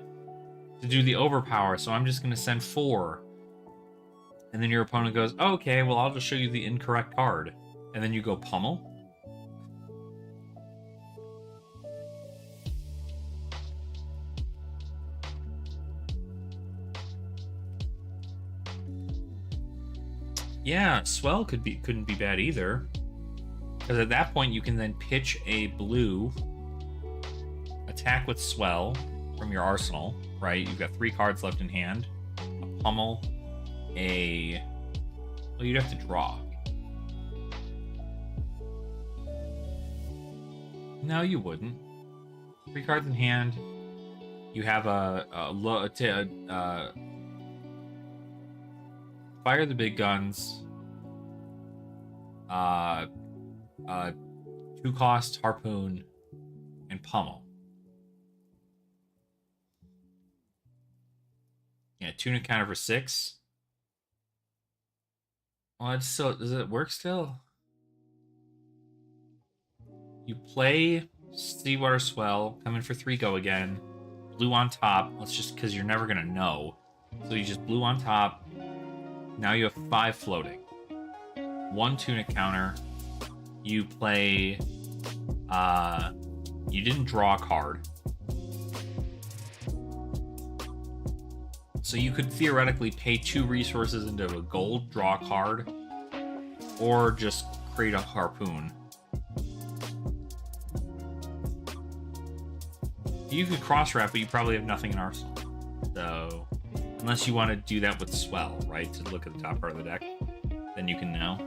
do the overpower, so I'm just going to send 4. And then your opponent goes, oh, okay, well, I'll just show you the incorrect card. And then you go pummel. Yeah, swell couldn't be bad either. Because at that point, you can then pitch a blue, attack with swell from your arsenal, right? You've got 3 cards left in hand. A pummel, well, you'd have to draw. No, you wouldn't. 3 cards in hand. You have fire the big guns. 2-cost harpoon and pummel. Yeah, tuna counter for 6. Well, it's still, does it work still? You play Seawater Swell, come in for 3, go again. Blue on top. Let's just, because you're never gonna know. So you just blue on top. Now you have 5 floating. 1 tuna counter. You play, you didn't draw a card. So you could theoretically pay 2 resources into a gold, draw a card, or just create a harpoon. You could cross-wrap, but you probably have nothing in arsenal. So, unless you want to do that with swell, right, to look at the top part of the deck, then you can know.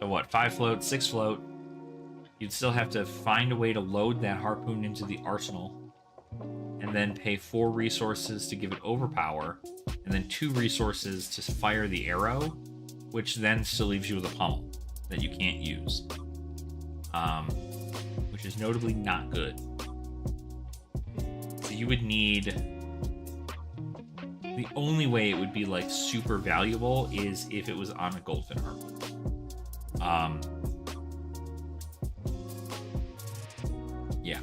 So what, 5 float, 6 float, you'd still have to find a way to load that harpoon into the arsenal, and then pay 4 resources to give it overpower, and then 2 resources to fire the arrow, which then still leaves you with a pummel that you can't use. Which is notably not good. So you would need... The only way it would be, like, super valuable is if it was on a Goldfin harpoon. Yeah.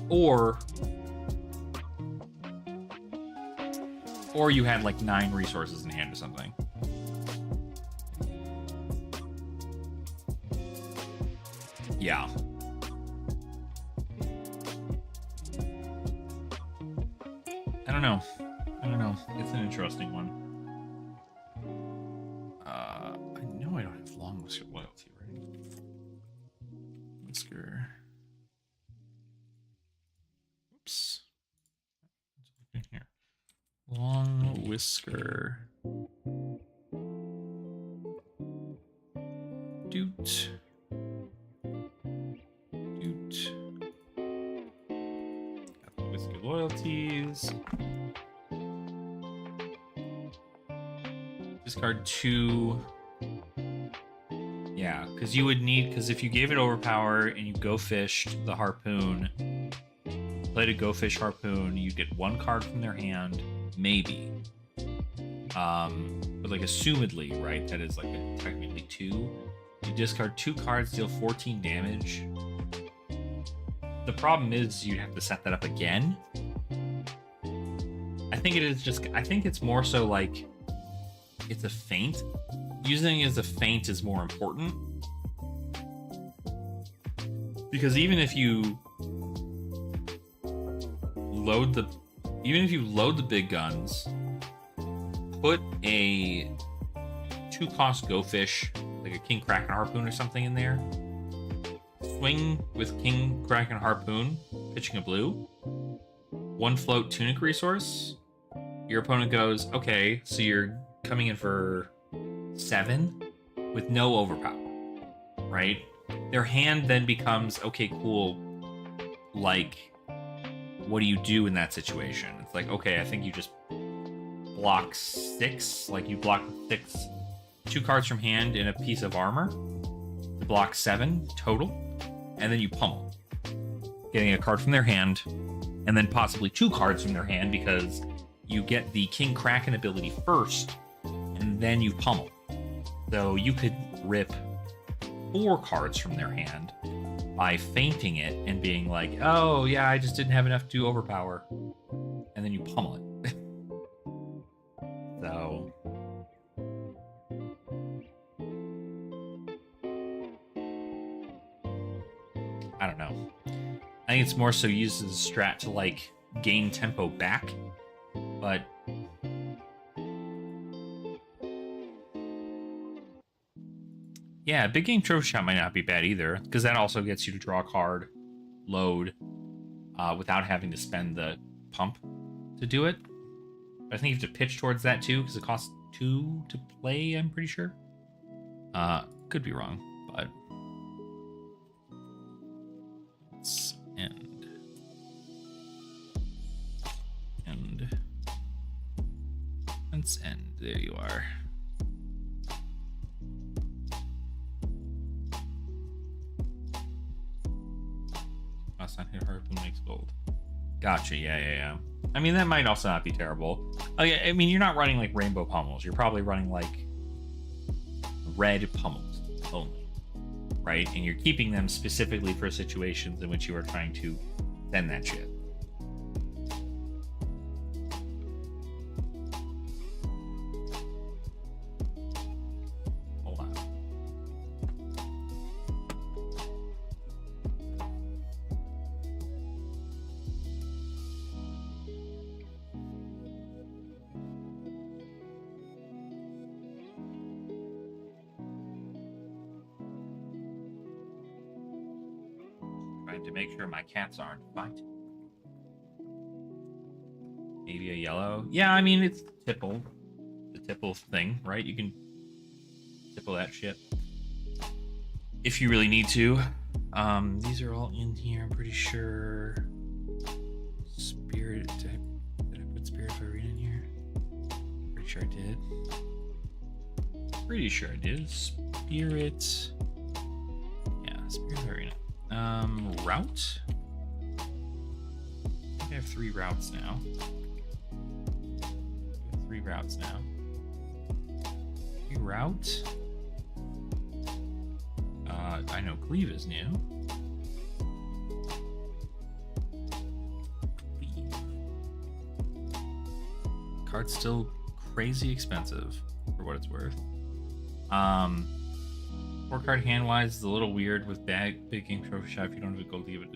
Or you had, like, 9 resources in hand or something. Yeah. I don't know. It's an interesting one. I know I don't have long whisker loyalty, right? Whisker. Oops. In here. Long whisker. Doot. Whisker loyalties. Discard 2. Yeah, because you would need, because if you gave it overpower and you go fished the harpoon, played a go fish harpoon, you get 1 card from their hand, maybe. But like assumedly, right? That is like technically 2. You discard 2 cards, deal 14 damage. The problem is you'd have to set that up again. I think it is just, I think it's more so like it's a feint. Using it as a feint is more important. Because even if you load the big guns, put a 2-cost go fish, like a King Kraken Harpoon or something in there, swing with King Kraken Harpoon, pitching a blue, 1 float Tunic resource. Your opponent goes, okay, so you're coming in for 7 with no overpower, right? Their hand then becomes, okay, cool, like, what do you do in that situation? It's like, okay, I think you just block 6, like you block 6, 2 cards from hand and a piece of armor to block 7 total, and then you pummel, getting a card from their hand, and then possibly 2 cards from their hand because you get the King Kraken ability first, and then you pummel. So you could rip 4 cards from their hand by feinting it and being like, oh yeah, I just didn't have enough to overpower, and then you pummel it. So I don't know. I think it's more so used as a strat to like gain tempo back, but yeah, big game trophy shot might not be bad either, because that also gets you to draw a card, load, without having to spend the pump to do it. But I think you have to pitch towards that too, because it costs 2 to play, I'm pretty sure. Could be wrong, but let's end. Let's end. There you are. Last time hit hard makes gold. Gotcha. Yeah. I mean, that might also not be terrible. Oh yeah, I mean, you're not running like rainbow pummels. You're probably running like red pummels only, right? And you're keeping them specifically for situations in which you are trying to send that shit. Hold on. Trying to make sure my cats aren't fighting. Maybe a yellow. Yeah, I mean, it's tipple. The tipple thing, right? You can tipple that shit if you really need to. These are all in here, I'm pretty sure. Spirit. Did I put Spirit of Arena in here? Pretty sure I did. Pretty sure I did. Spirit. Yeah, Spirit of Arena. Route? I think I have 3 routes now. 3 routes now. Route. I know Cleave is new. Cleave. Card's still crazy expensive for what it's worth. 4-card hand-wise is a little weird with big game trophy shot if you don't have a gold leave it.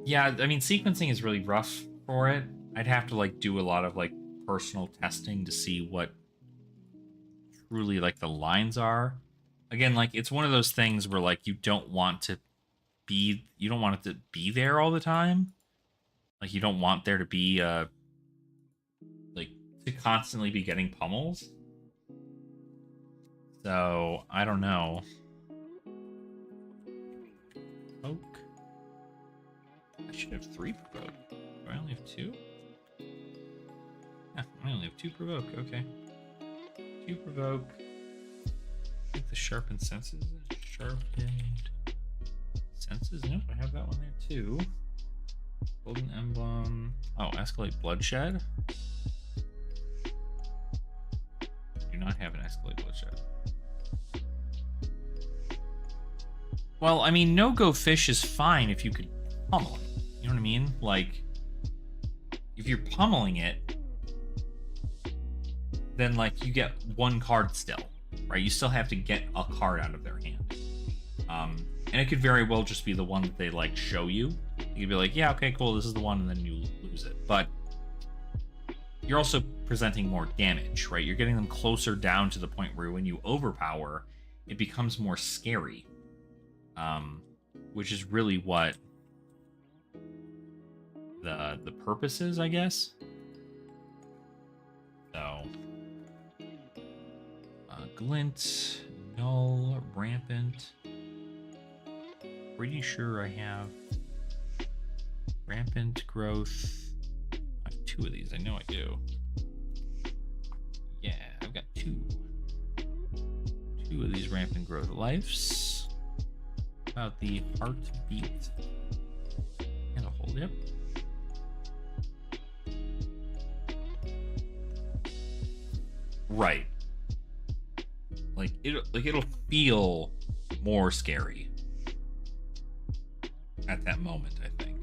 Yeah, I mean, sequencing is really rough for it. I'd have to like do a lot of like personal testing to see what truly like the lines are. Again, like it's one of those things where like you don't want it to be there all the time. Like you don't want there to be like to constantly be getting pummels. So I don't know. Poke. I should have 3 provoke. Do I only have 2? Yeah, I only have 2 provoke. Okay. 2 provoke. I think the sharpened senses. Sharpened senses. Nope, I have that one there too. Golden emblem. Oh, escalate bloodshed. Do not have an escalate bloodshed. Well, I mean, no-go fish is fine if you could pummel it. You know what I mean? Like, if you're pummeling it, then, like, you get 1 card still, right? You still have to get a card out of their hand. And it could very well just be the one that they, like, show you. You could be like, yeah, okay, cool, this is the one, and then you lose it. But you're also presenting more damage, right? You're getting them closer down to the point where when you overpower, it becomes more scary. Which is really what the purposes, I guess. So glint, null, rampant. Pretty sure I have rampant growth. I have 2 of these. I know I do. Yeah, I've got 2 of these rampant growth lives. About the heartbeat and a hold. Yep. Right. It'll feel more scary at that moment, I think.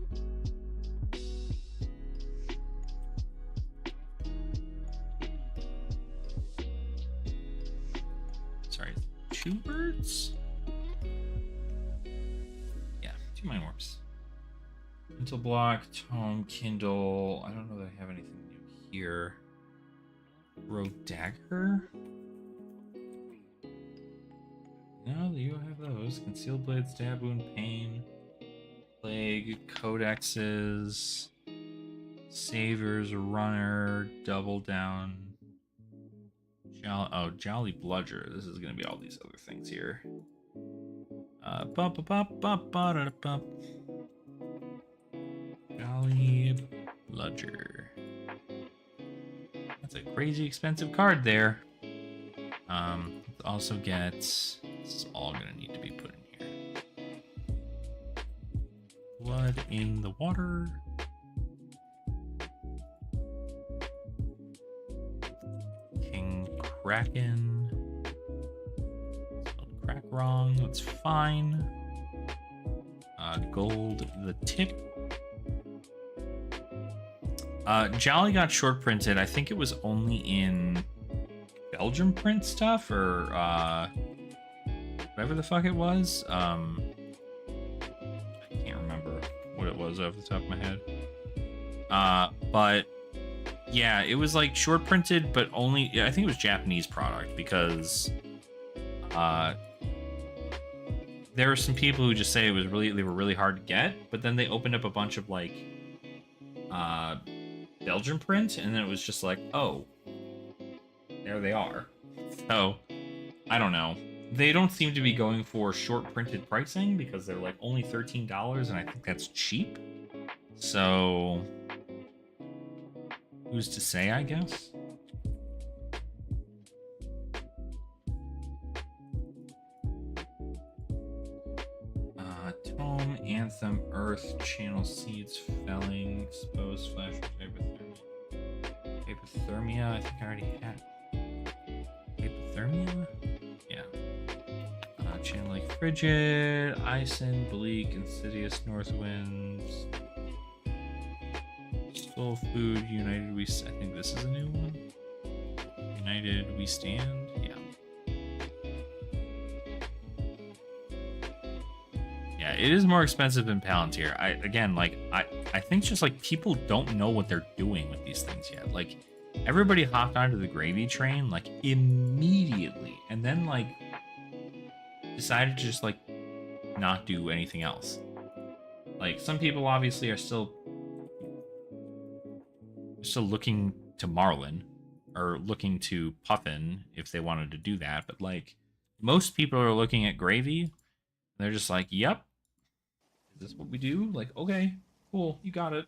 Sorry, 2 birds? Yeah, 2 mind warps. Mental block, tome, kindle. I don't know that I have anything new here. Rogue dagger? No, you have those. Concealed blade, stab wound, pain, plague, codexes, saviors, runner, double down. Jolly bludger. This is gonna be all these other things here. Jolly bludger. That's a crazy expensive card there. Also gets. This is all gonna need to be put in here. Blood in the water. King Kraken. Spelled crack wrong. That's fine. Gold the tip. Jolly got short printed. I think it was only in Belgium print stuff or whatever the fuck it was. I can't remember what it was off the top of my head. But yeah, it was like short printed, but only, I think it was Japanese product because there are some people who just say they were really hard to get, but then they opened up a bunch of like Belgian print, and then it was just like, oh, there they are. So I don't know. They don't seem to be going for short printed pricing because they're like only $13, and I think that's cheap. So who's to say, I guess? Tome, Anthem, Earth, Channel Seeds, Felling, Expose, Flash, Hypothermia. I think I already had Hypothermia? Yeah. Channel Lake Frigid, Ison, Bleak, Insidious, Northwinds, Soul Food, United We... I think this is a new one. United We Stand? Yeah. Yeah, it is more expensive than Palantir. I think just like people don't know what they're doing with these things yet. Like everybody hopped onto the gravy train like immediately and then like decided to just like not do anything else. Like some people obviously are still looking to Marlin or looking to Puffin if they wanted to do that, but like most people are looking at gravy and they're just like, yep, is this what we do? Like, okay, cool, you got it.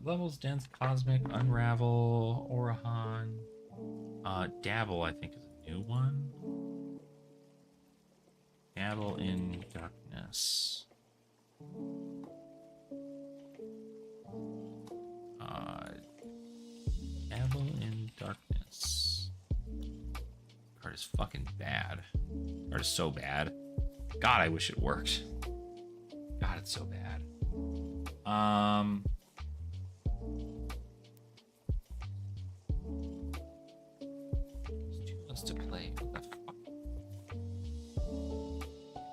Levels, Dense, Cosmic, Unravel, Orahan, Dabble, I think is a new one. Dabble in Darkness. Dabble in Darkness. Card is fucking bad. Card is so bad. God, I wish it worked. God, it's so bad. There's 2 months to play. What the fuck?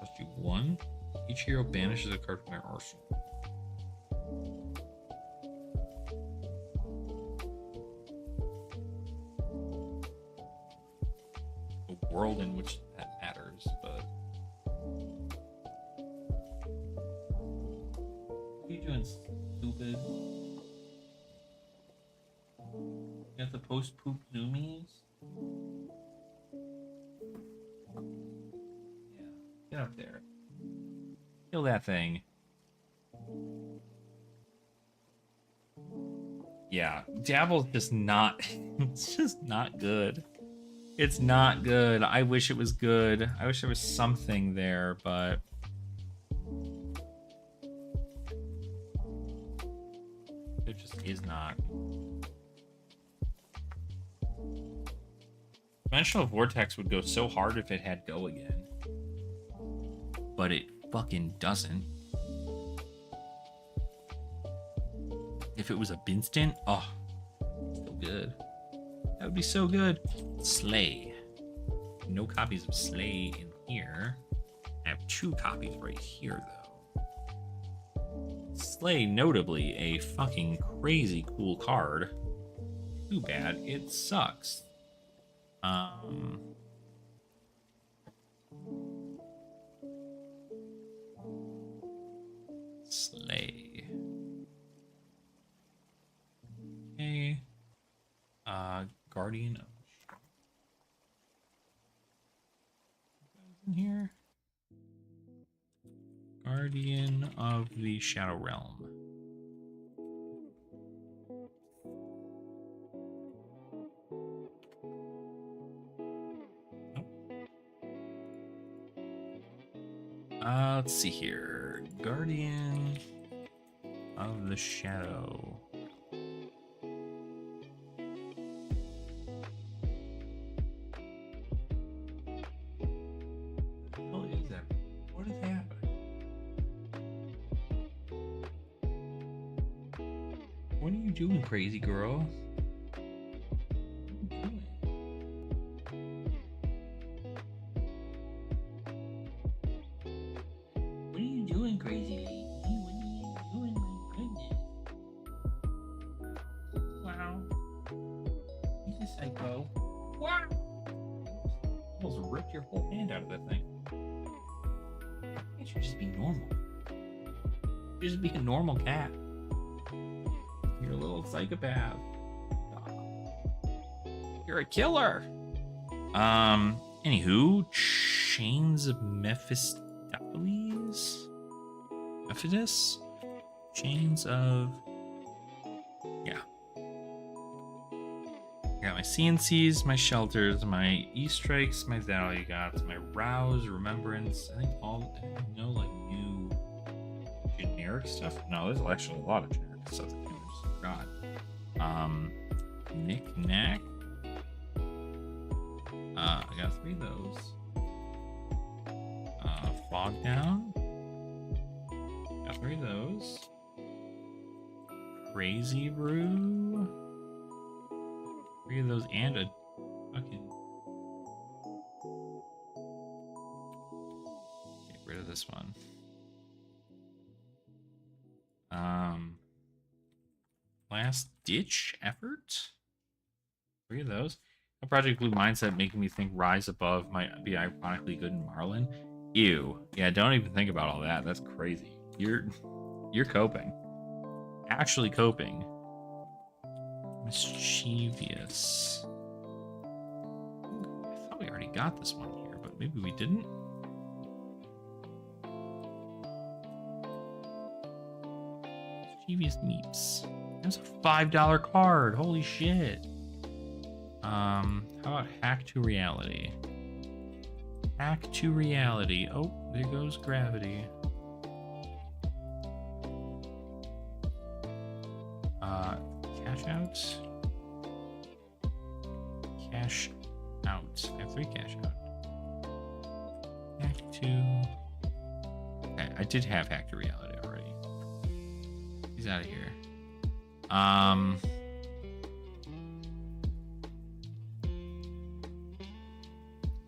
Cost you 1. Each hero banishes a card from their arsenal. A world in which that matters, but what are you doing, stupid. Got the post-poop zoomies. Yeah, get up there. Kill that thing. Yeah, Dabble's just not... it's just not good. It's not good. I wish it was good. I wish there was something there, but... there just is not. Dimensional Vortex would go so hard if it had Go again. But it fucking doesn't. If it was a Binstant, oh, so good. That would be so good. Slay. No copies of Slay in here. I have 2 copies right here, though. Slay, notably, a fucking crazy cool card. Too bad it sucks. Slay. Okay. Guardian of in here. Guardian of the Shadow Realm. Let's see here. Guardian of the Shadow. What is that? What is happening? What are you doing, crazy girl? Your whole hand out of that thing. You should just be normal. You should just be a normal cat. You're a little psychopath. You're a killer. Anywho, Chains of Mephistopheles? Mephidus? Chains of... yeah. I got my CNCs, my shelters, my E-strikes, my Zaligats, my Rouse, Remembrance. I think all, no like new generic stuff. No, there's actually a lot of generic stuff that I just forgot. Knick Knack. I got 3 of those. Fog Down. Got 3 of those. Crazy Brew. 3 of those and a fucking... get rid of this one. Last ditch effort. 3 of those. A Project Blue mindset making me think Rise Above might be ironically good in Marlin. Ew. Yeah, don't even think about all that. That's crazy. You're coping. Actually coping. Mischievous. I thought we already got this one here, but maybe we didn't. Mischievous Meeps. That's a $5 card. Holy shit. How about Hack to Reality? Hack to Reality. Oh, there goes Gravity. Cash out. Cash out. I have 3 cash out. Hack to... okay, I did have Hack to Reality already. He's out of here.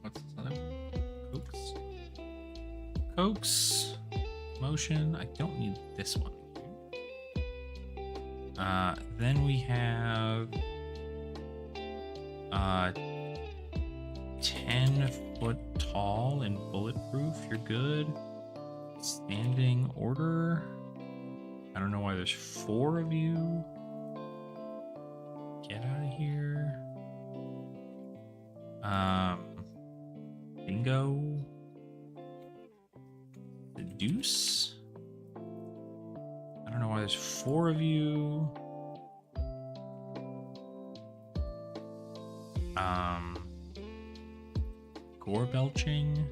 What's this other one? Coax. Motion. I don't need this one. Then we have 10 foot tall and bulletproof. You're good. Standing order. I don't know why there's 4 of you. Get out of here. Bingo. The deuce. I don't know why there's 4 of you. Gore belching.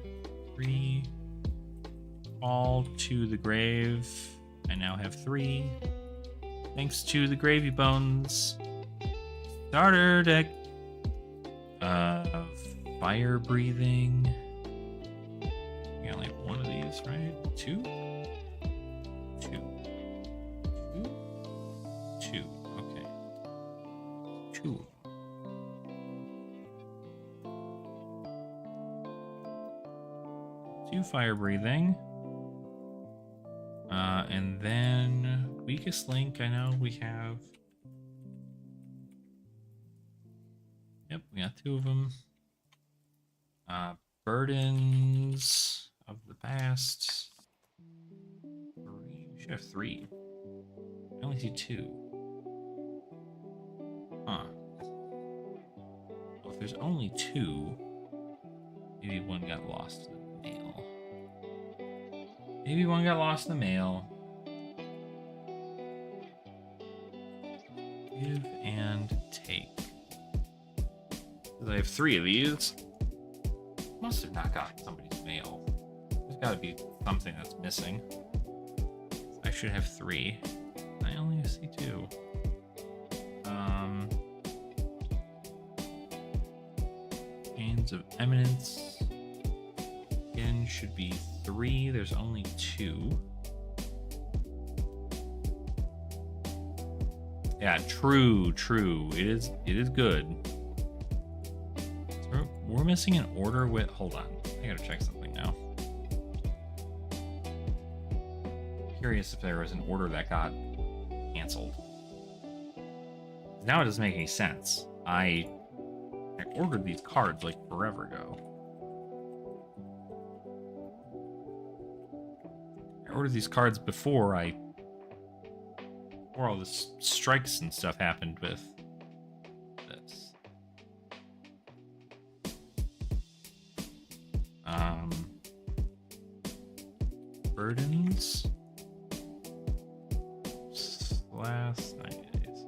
3. All to the grave. I now have 3. Thanks to the gravy bones. Starter deck. Fire breathing. You only have 1 of these, right? 2? 2. 2. Okay. 2. Two fire breathing. And then weakest link, I know we have. Yep, we got 2 of them. Burdens of the past. 3. We should have 3. I only see 2. Huh. Well, if there's only 2, maybe 1 got lost in the mail. Maybe 1 got lost in the mail. Give and take. I have 3 of these. Must have not gotten somebody's mail. There's got to be something that's missing. I should have 3. I only see 2. Chains of Eminence. Again, should be 3. There's only 2. Yeah, true. It is good. So we're missing an order with. Hold on, I gotta check something now. Curious if there was an order that got canceled. Now it doesn't make any sense. I ordered these cards like forever ago. I ordered these cards before all the strikes and stuff happened with this. Burdens. Last 90 days.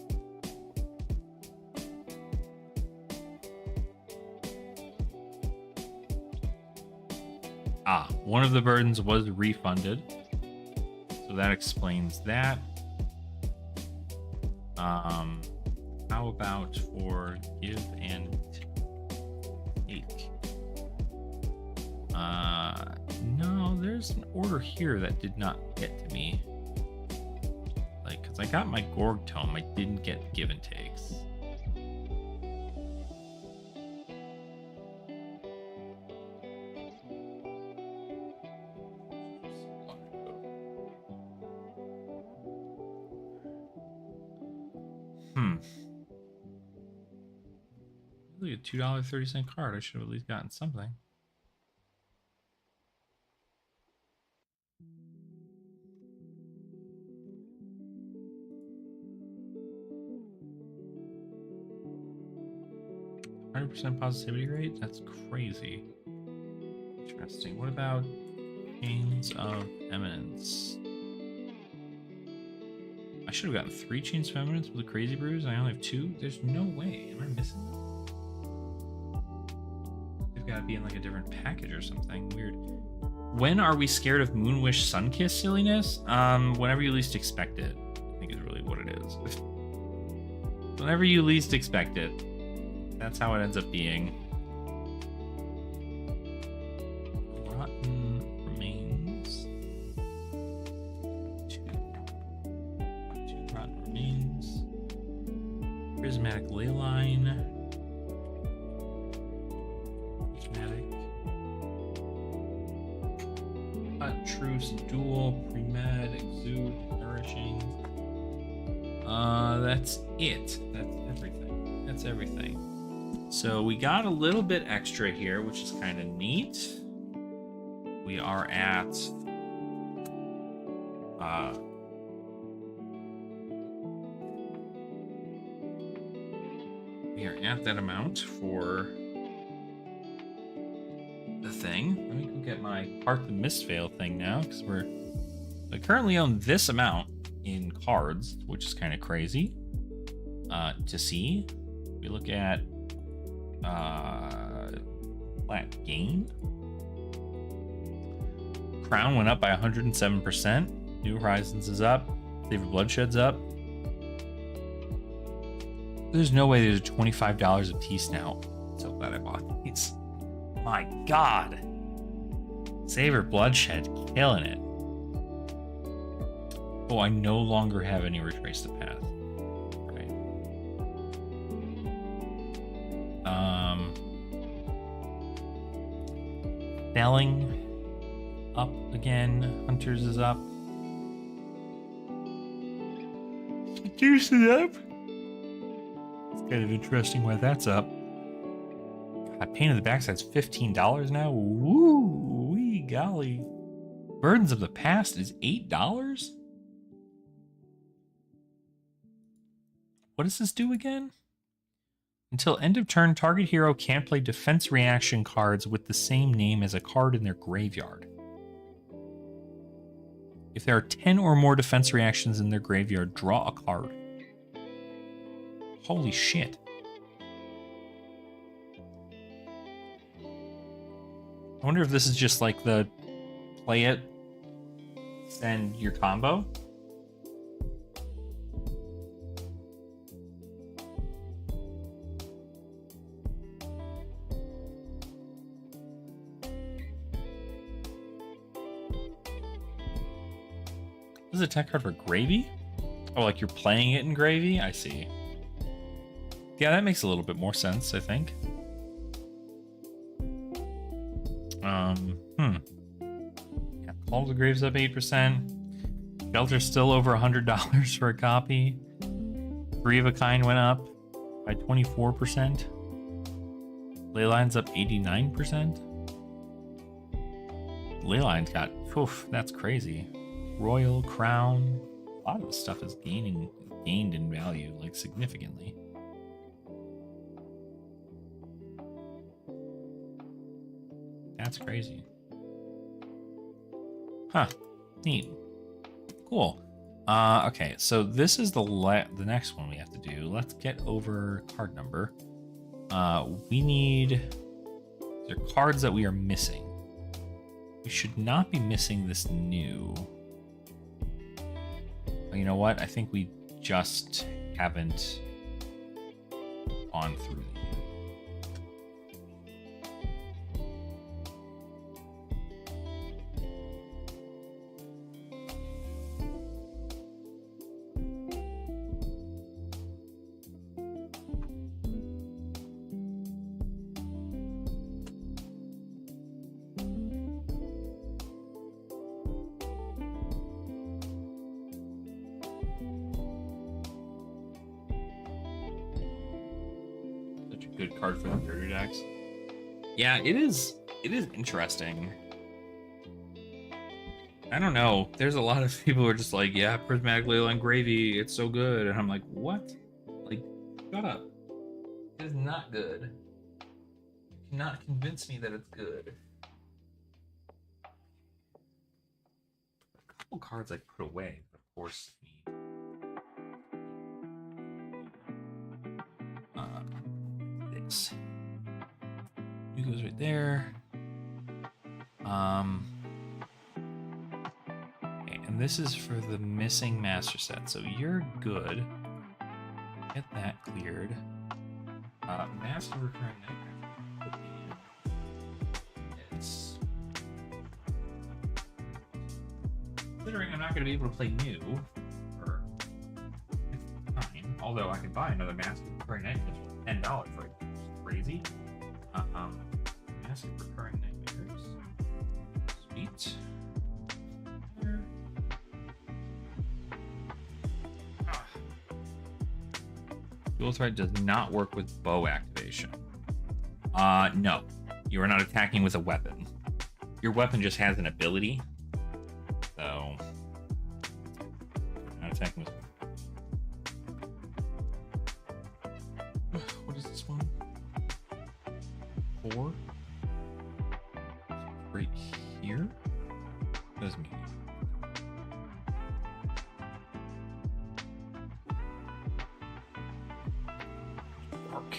One of the burdens was refunded. So that explains that. How about for give and take? No, there's an order here that did not get to me. Like, because I got my Gorg Tome, I didn't get give and takes. Really a $2.30 card. I should have at least gotten something. %, positivity rate? That's crazy. Interesting. What about Chains of Eminence? I should have gotten 3 Chains of Eminence with a Crazy Brews. I only have 2. There's no way. Am I missing them? They've got to be in like a different package or something weird. When are we scared of Moonwish Sunkiss silliness? Whenever you least expect it, I think is really what it is. Whenever you least expect it. That's how it ends up being. Rotten Remains. 2 Rotten Remains. Prismatic Leyline. Prismatic. Truce Duel. Premed. Exude. Nourishing. That's it. That's everything. That's everything. So we got a little bit extra here, which is kind of neat. We are at at that amount for the thing. Let me go get my Part the Mistveil thing now, because I currently own this amount in cards, which is kind of crazy to see. We look at flat gain. Crown went up by 107%. New Horizons is up. Savor Bloodshed's up. There's no way there's $25 of T-Snout. So glad I bought these. My God. Savor Bloodshed, killing it. Oh, I no longer have any Retrace the Path. Right. Felling up again. Hunters is up. Juice is up. It's kind of interesting why that's up. God, Pain in the Backside's $15 now. Woo, wee golly. Burdens of the Past is $8? What does this do again? Until end of turn, target hero can't play defense reaction cards with the same name as a card in their graveyard. If there are 10 or more defense reactions in their graveyard, draw a card. Holy shit. I wonder if this is just like the play it, send your combo. This is a tech card for Gravy? Oh, like you're playing it in Gravy? I see. Yeah, that makes a little bit more sense, I think. Yeah, Call of the Graves up 8%. Shelter's still over $100 for a copy. Three of a Kind went up by 24%. Leyline's up 89%. Leyline's got, oof, that's crazy. Royal, Crown, a lot of the stuff is gained in value, like significantly. That's crazy. Huh. Neat. Cool. Okay, so this is the next one we have to do. Let's get over card number. We need... There are cards that we are missing. We should not be missing this new... You know what? I think we just haven't gone through them. Good card for the Dirty decks. Yeah, it is interesting. I don't know. There's a lot of people who are just like, yeah, Prismatic Leyline Gravy, it's so good. And I'm like, what? Like, shut up. It is not good. You cannot convince me that it's good. A couple cards I put away, but of course, it goes right there. Okay, and this is for the missing master set, so you're good. Get that cleared. Master recurring nightmare. It's considering I'm not going to be able to play new for time, although I can buy another master recurring nightmare for $10 for it. Crazy. Massive recurring nightmares. Sweet. Dual threat does not work with bow activation. No. You are not attacking with a weapon. Your weapon just has an ability. So not attacking with what is this one? does mean? Dark.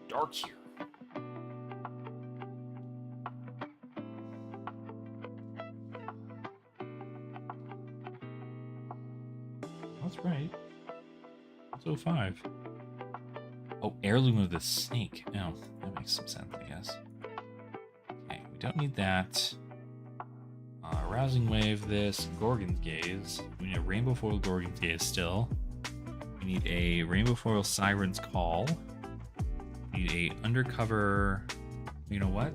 Dark here. That's right. It's 05. Oh, heirloom of the snake. Oh, that makes some sense, I guess. Okay, we don't need that. Rousing Wave, this. Gorgon's Gaze. We need a Rainbow Foil Gorgon's Gaze still. We need a Rainbow Foil Siren's Call. We need a Undercover... You know what?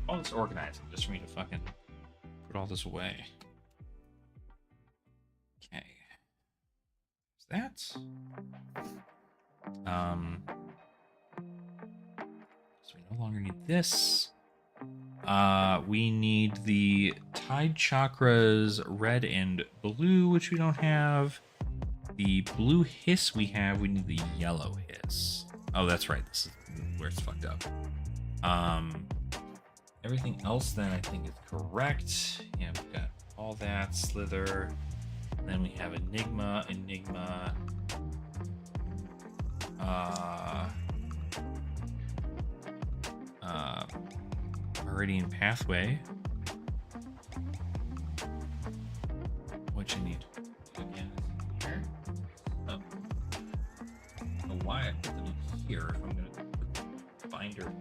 All this organizing just for me to fucking put all this away. Okay. Is that? So we no longer need this. We need the Tide Chakras red and blue, which we don't have. The blue hiss we have, we need the yellow hiss. Oh, that's right. This is where it's fucked up. Everything else then I think is correct. Yeah, we've got all that, Slither. And then we have Enigma, Meridian Pathway. What you need? Again, here. Oh. I don't know why I put them in here if I'm gonna put the binder in.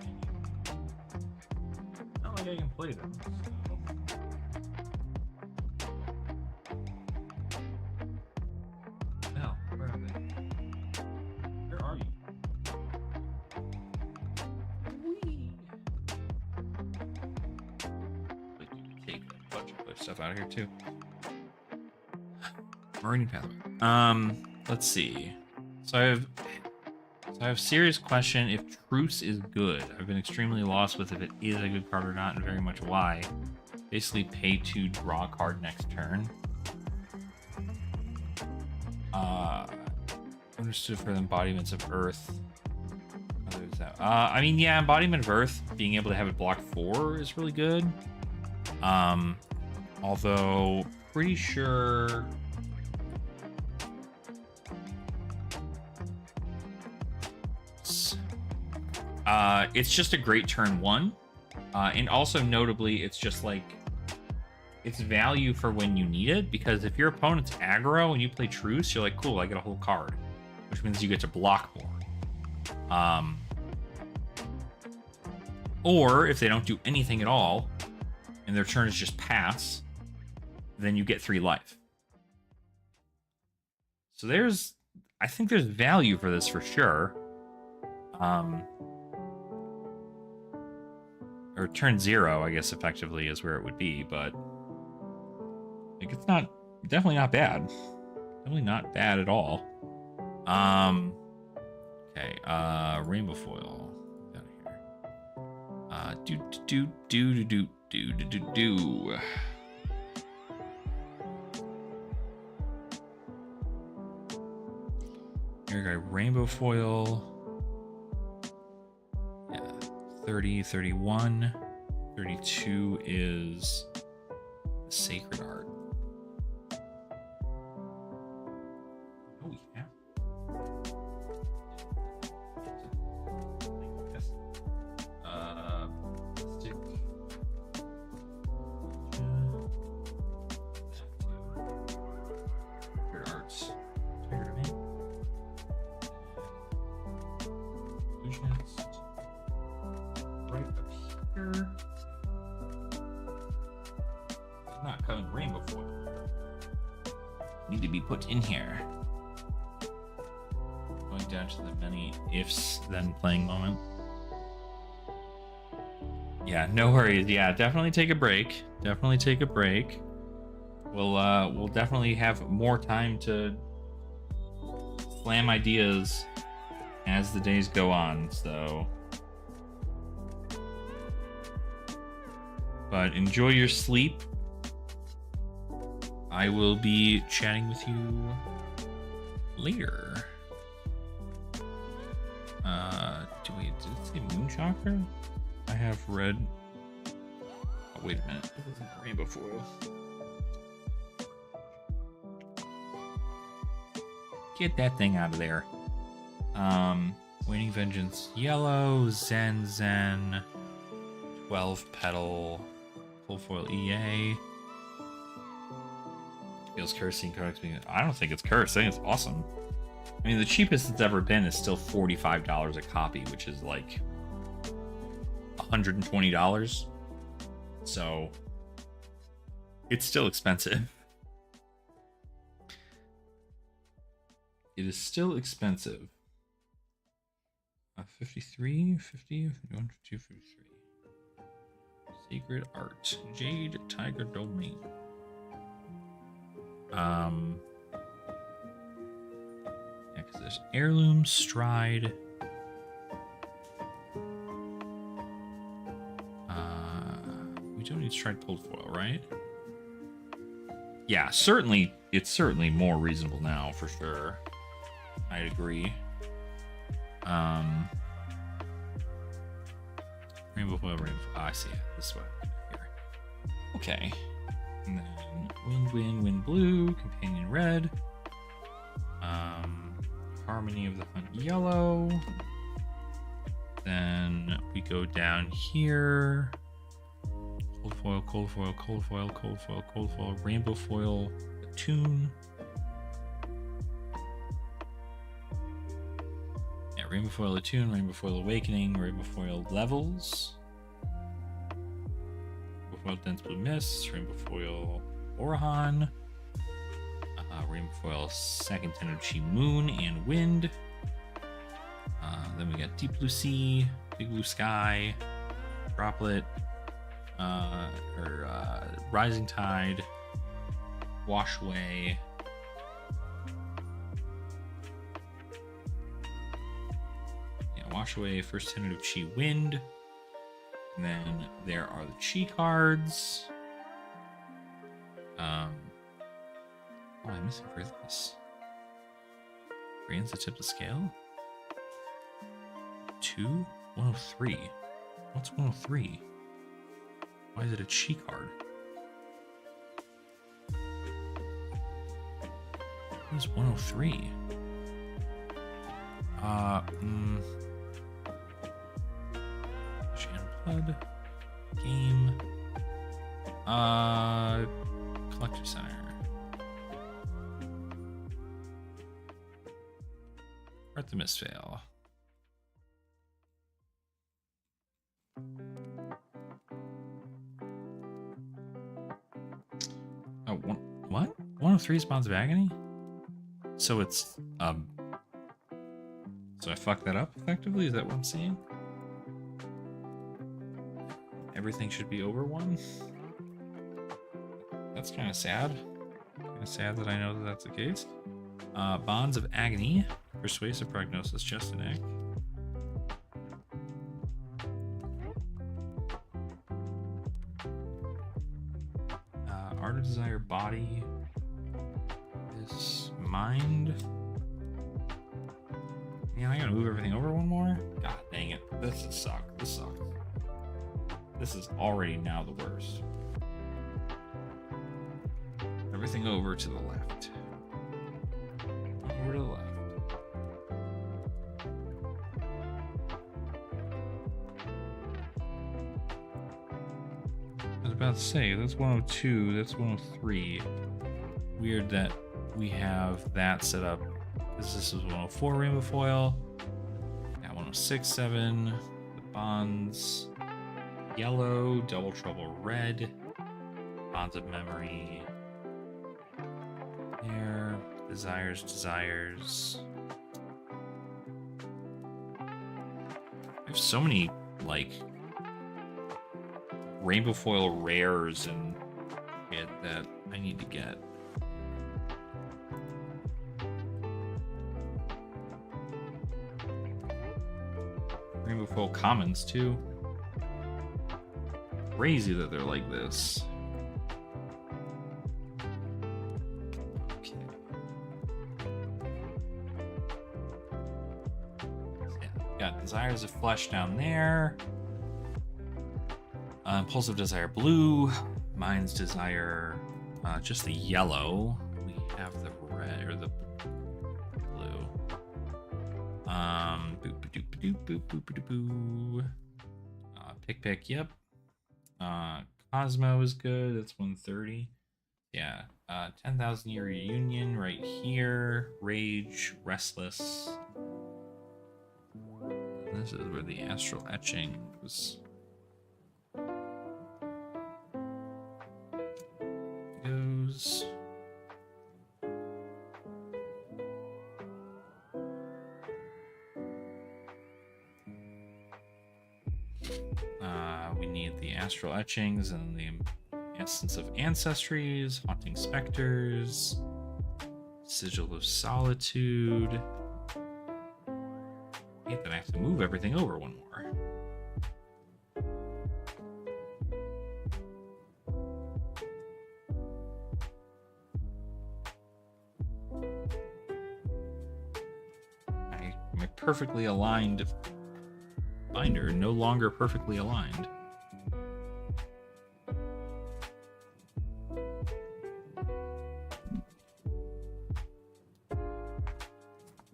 Not like I can play them. So. Now, where are they? Where are you? Whee! Like you can take a bunch of other stuff out of here too. Meridian Pathway. Let's see. So I have serious question if Truce is good. I've been extremely lost with if it is a good card or not, and very much why. Basically, pay to draw a card next turn. Understood for the embodiments of Earth. I mean, yeah, embodiment of Earth, being able to have it block 4 is really good. Although, pretty sure. It's just a great turn 1. And also notably, it's just like, it's value for when you need it, because if your opponent's aggro and you play Truce, you're like, cool, I get a whole card, which means you get to block more. Or if they don't do anything at all, and their turn is just pass, then you get 3 life. So I think there's value for this for sure. Or turn 0, I guess, effectively is where it would be, but like it's definitely not bad. Definitely not bad at all. Okay, Rainbow Foil. Got it here. Do. Here we go, Rainbow Foil. 30, 31, 32 is Sacred Art. Oh, yeah. Stick. Sacred Arts. Sacred Domain. Illusionist. Right up here. It's not coming Rainbow Foil. Need to be put in here. Going down to the many ifs then playing moment. Yeah, no worries. Yeah, definitely take a break. Definitely take a break. We'll definitely have more time to slam ideas as the days go on. So But enjoy your sleep. I will be chatting with you later. Did it say Moon Chakra? I have red. Oh, wait a minute. It wasn't rainbow foil. Get that thing out of there. Waning Vengeance yellow, Zen, 12 petal, full foil EA. Feels cursing cards being. I don't think it's cursed. I think it's awesome. I mean, the cheapest it's ever been is still $45 a copy, which is like $120. So it's still expensive. It is still expensive. 53, 50, 51, 52, 53. Sacred Art. Jade Tiger Domain. Yeah, because there's Heirloom, Stride. We don't need Stride pulled foil, right? Yeah, certainly. It's certainly more reasonable now, for sure. I'd agree. Rainbow foil, rainbow. Oh, I see it. This is what here. Okay. And then wind blue, companion red. Harmony of the Hunt yellow. Then we go down here. Cold foil, cold foil, cold foil, cold foil, cold foil, rainbow foil, Attune. Yeah, rainbow foil Attune, rainbow foil Awakening, rainbow foil Levels. Rainbow foil Dense Blue Mist, rainbow foil Orahan. Rainbow foil second ten of Chi Moon and Wind. Then we got Deep Blue Sea, Big Blue Sky, Droplet, Rising Tide, Wash Away. Yeah, Wash Away, first ten of Chi Wind. And then there are the Chi cards. Oh, I'm missing for this. Brains that tip the scale? 2? 103. What's 103? Why is it a Chi card? What is 103? Shan Blood. Game. Collector Center. Artemis Fail. Oh, what? 103 is Bonds of Agony? So it's, so I fucked that up effectively? Is that what I'm saying? Everything should be over 1? That's kind of sad. Kind of sad that I know that that's the case. Bonds of Agony. Persuasive Prognosis, just an egg. Art of Desire, Body. This Mind. Man, I gotta move everything over 1 more? God dang it. This sucks. This sucks. This is already now the worst. Everything over to the left. Over to the left. I was about to say, that's 102, that's 103. Weird that we have that set up, because this is 104 rainbow foil. Got 106, 7, the bonds, yellow, double trouble red, bonds of memory. There, desires. I have so many, like, rainbow foil rares and shit that I need to get. Rainbow foil commons too. crazy that they're like this. Okay. Yeah, got Desires of Flesh down there. Impulsive Desire blue. Mind's Desire just the yellow. We have the red or the blue. Boop doop doop boop boop boop boo. Pick, yep. Cosmo is good. That's 130. Yeah. 10,000 Year Reunion right here. Rage, Restless. This is where the Astral Etching goes. We need the Astral Etchings and the Essence of Ancestries, Haunting Specters, Sigil of Solitude. I hate that I have to move everything over one more. My perfectly aligned binder no longer perfectly aligned.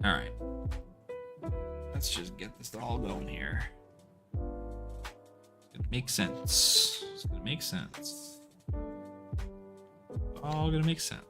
All right, let's just get this all going here. It's gonna make sense. It's gonna make sense. It's all gonna make sense.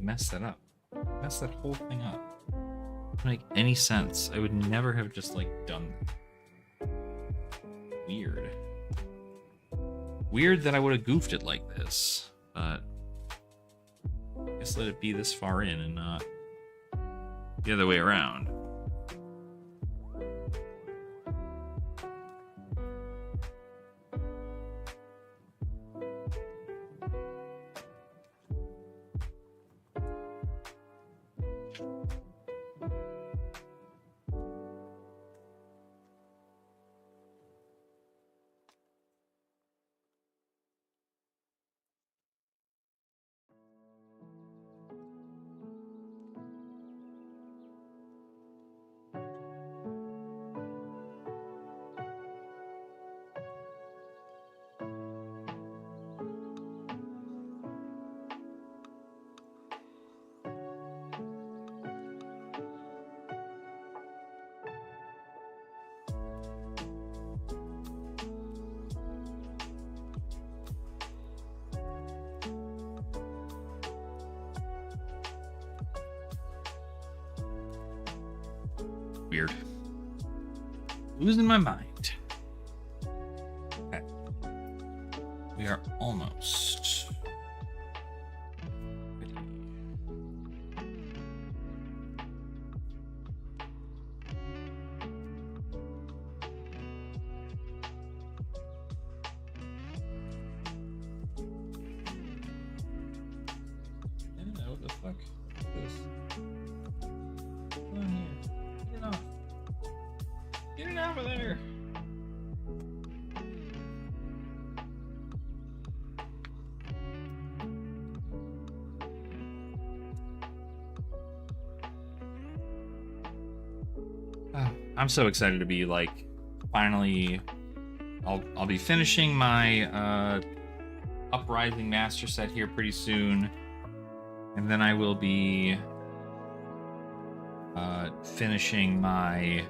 Mess that up. Mess that whole thing up. Doesn't make any sense. I would never have just like done that. Weird. Weird that I would have goofed it like this, but I guess let it be this far in and not the other way around. Weird. Losing my mind. Okay. We are almost ready. Yeah, what the fuck is this? Come on here. Get it off. Get it out of there. I'm so excited to be like finally I'll be finishing my Uprising Master set here pretty soon. And then I will be finishing my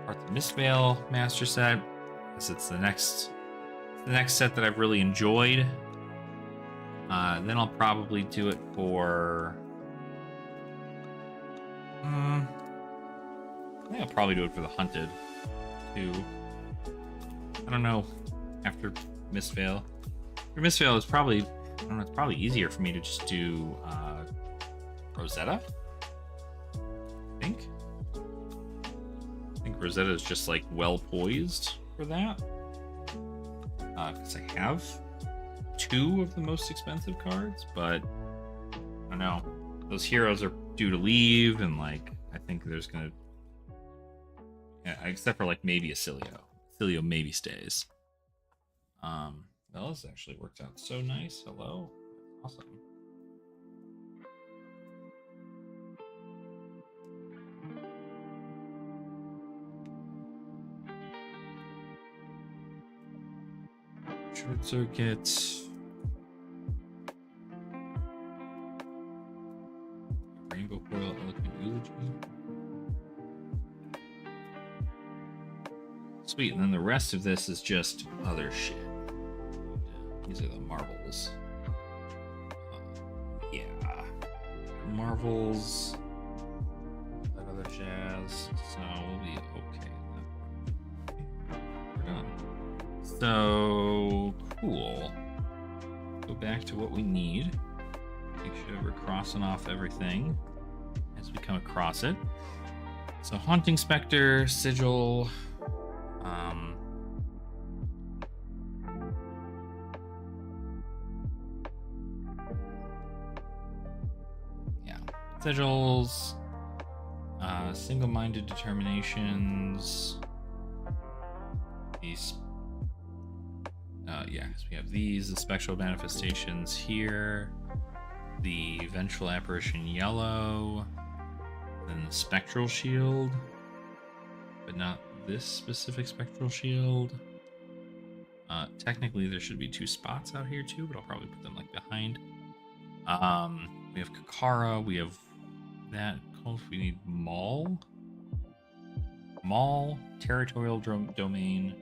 Hearts of Mistveil Master set, because it's the next set that I've really enjoyed. Then I'll probably do it for I think I'll probably do it for the Hunted too. I don't know, after Mistveil. After Mistveil is probably I don't know, it's probably easier for me to just do Rosetta. I think Rosetta is just like well poised for that. Because I have 2 of the most expensive cards, but I don't know. Those heroes are due to leave, and like I think there's gonna, yeah, except for like maybe a Cilio. Cilio maybe stays. Well, this actually worked out so nice. Hello, awesome. Short circuit. Rainbow foil, eloquent eulogy. Sweet, and then the rest of this is just other shit. These are the marbles. Yeah. Marvels. That other jazz. So we'll be okay. We're done. So cool. Go back to what we need. Make sure we're crossing off everything as we come across it. So Haunting Spectre, Sigil, yeah, Sigils, Single-Minded Determinations, these, yeah, so we have these, the Spectral Manifestations here, the Vengeful Apparition Yellow, then the Spectral Shield, but not this specific Spectral Shield. Technically there should be 2 spots out here too, but I'll probably put them like behind. We have Kakara, we have that. We need Maul, Territorial Domain,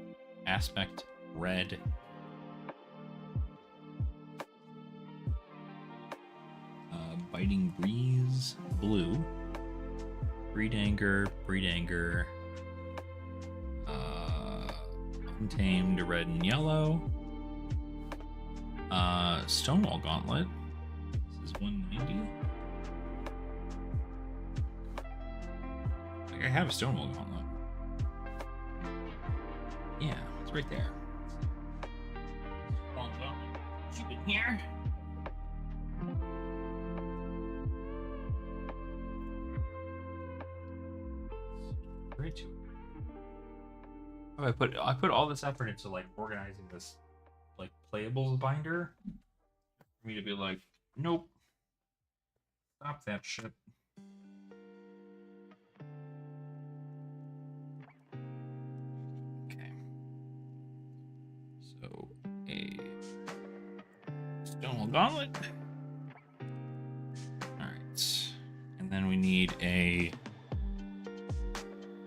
Aspect, Red. Biting Breeze, Blue. Breed Anger, Untamed, Red and Yellow. Stonewall Gauntlet. This is 190. Like I have a Stonewall Gauntlet. Yeah, it's right there. Keep it here. Great. Oh, I put all this effort into like organizing this like playables binder for me to be like, nope, stop that shit. Okay, so a Stonewall Gauntlet. All right, and then we need a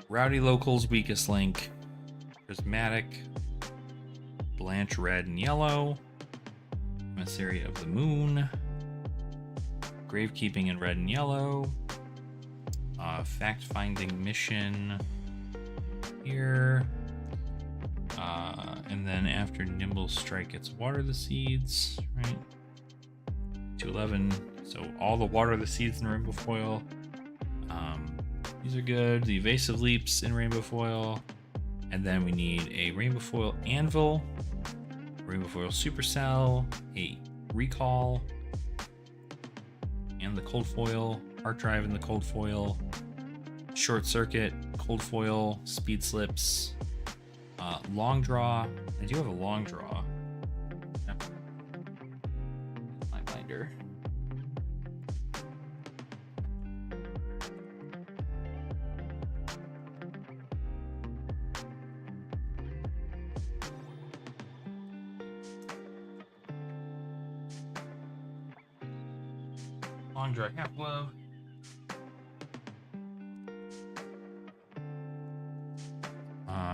Rowdy Locals Weakest Link, Prismatic, Blanche Red and Yellow, Emissary of the Moon, Gravekeeping in Red and Yellow, Fact-Finding Mission here, and then after Nimble Strike it's Water the Seeds, right? 211, so all the Water the Seeds in Rainbow Foil. These are good. The Evasive Leaps in Rainbow Foil. And then we need a Rainbow Foil Anvil, Rainbow Foil Supercell, a Recall, and the Cold Foil, Art Drive in the Cold Foil, Short Circuit, Cold Foil, Speed Slips, Long Draw. I do have a Long Draw. Yep. My binder. Long Draw Half Glove.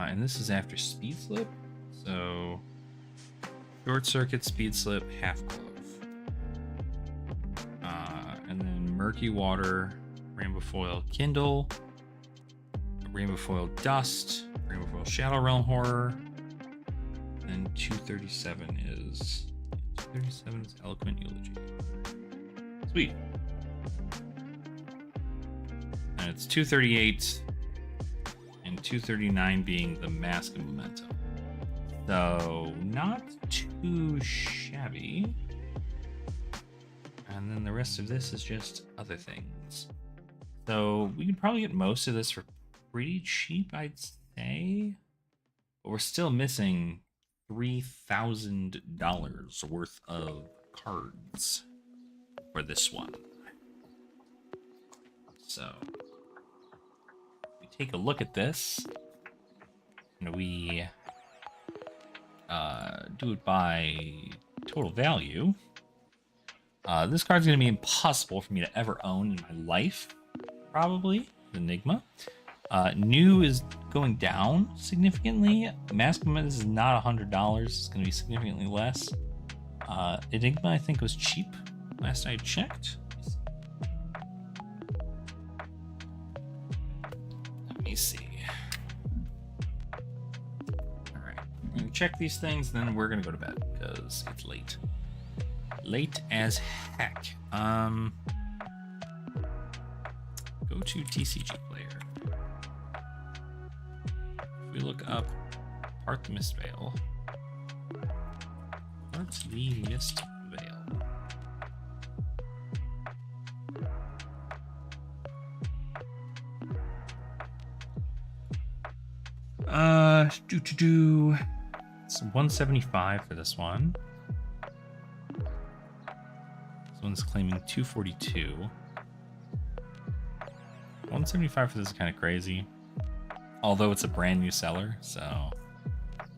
And this is after Speed Slip. So Short Circuit, Speed Slip, Half Glove. And then Murky Water, Rainbow Foil Kindle, Rainbow Foil Dust, Rainbow Foil Shadow Realm Horror. And then 237 is 237's Eloquent Eulogy. Sweet. And it's 238 and 239 being the Mask of Momentum. So not too shabby. And then the rest of this is just other things. So we could probably get most of this for pretty cheap, I'd say. But we're still missing $3,000 worth of cards for this one. So we take a look at this and we do it by total value. This card's going to be impossible for me to ever own in my life, probably. Enigma. New is going down significantly. Mask of Momentum is not $100. It's going to be significantly less. Enigma, I think, was cheap last I checked. Let me see. All right, I'm going to check these things, then we're going to go to bed because it's late. Late as heck. Go to TCG Player. If we look up Part the Mist Veil. Part the Mist Veil. It's 175 for this one. This one's claiming 242. 175 for this is kind of crazy. Although it's a brand new seller, so.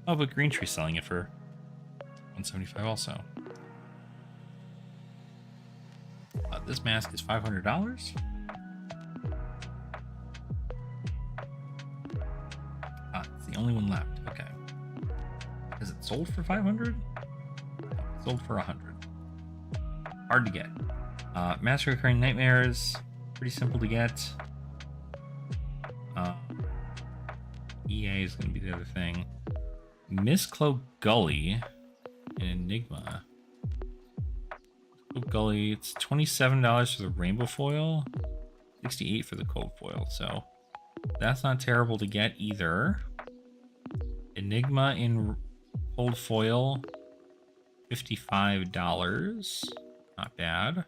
Oh, but Green Tree's selling it for 175 also. This mask is $500. It's the only one left. Okay. Is it sold for 500? Sold for 100. Hard to get. Master of Recurring Nightmares, pretty simple to get. EA is going to be the other thing. Mistcloak Gully and Enigma. Gully, it's $27 for the rainbow foil, $68 for the cold foil, so that's not terrible to get either. Enigma in cold foil, $55, not bad.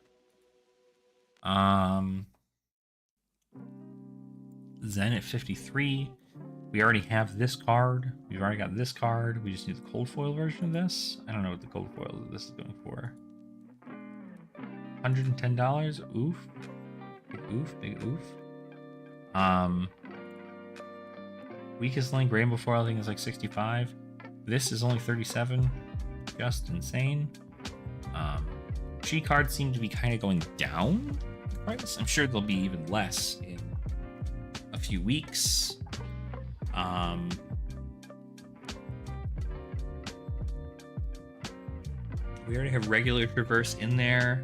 Zen at 53. We already have this card. We've already got this card. We just need the cold foil version of this. I don't know what the cold foil of this is going for. $110. Oof. Big oof. Big oof. Weakest link rainbow foil, I think, is like 65. This is only 37. Just insane. G cards seem to be kind of going down in price. I'm sure they'll be even less in a few weeks. We already have regular Traverse in there.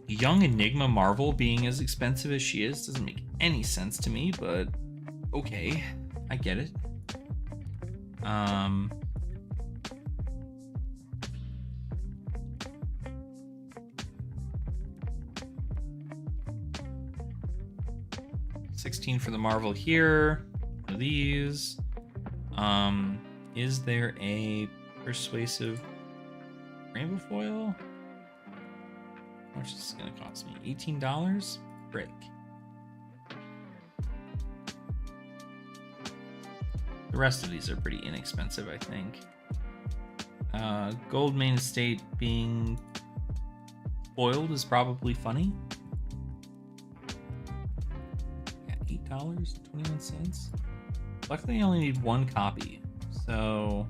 Young Enigma Marvel being as expensive as she is doesn't make any sense to me, but okay, I get it. $16 for the Marvel here. One of these. Is there a persuasive rainbow foil? How much is this gonna cost me? $18? Break. The rest of these are pretty inexpensive, I think. Gold Main Estate being foiled is probably funny. $8.21. Luckily, I only need one copy, so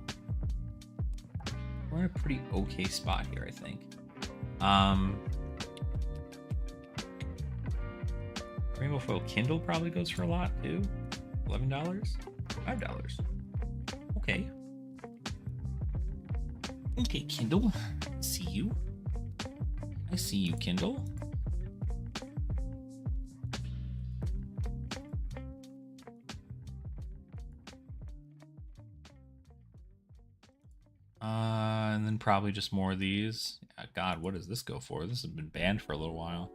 we're in a pretty okay spot here, I think. Rainbow Foil Kindle probably goes for a lot too. $11, $5. Okay. Okay, Kindle. I see you. I see you, Kindle. And then probably just more of these. God, what does this go for? This has been banned for a little while.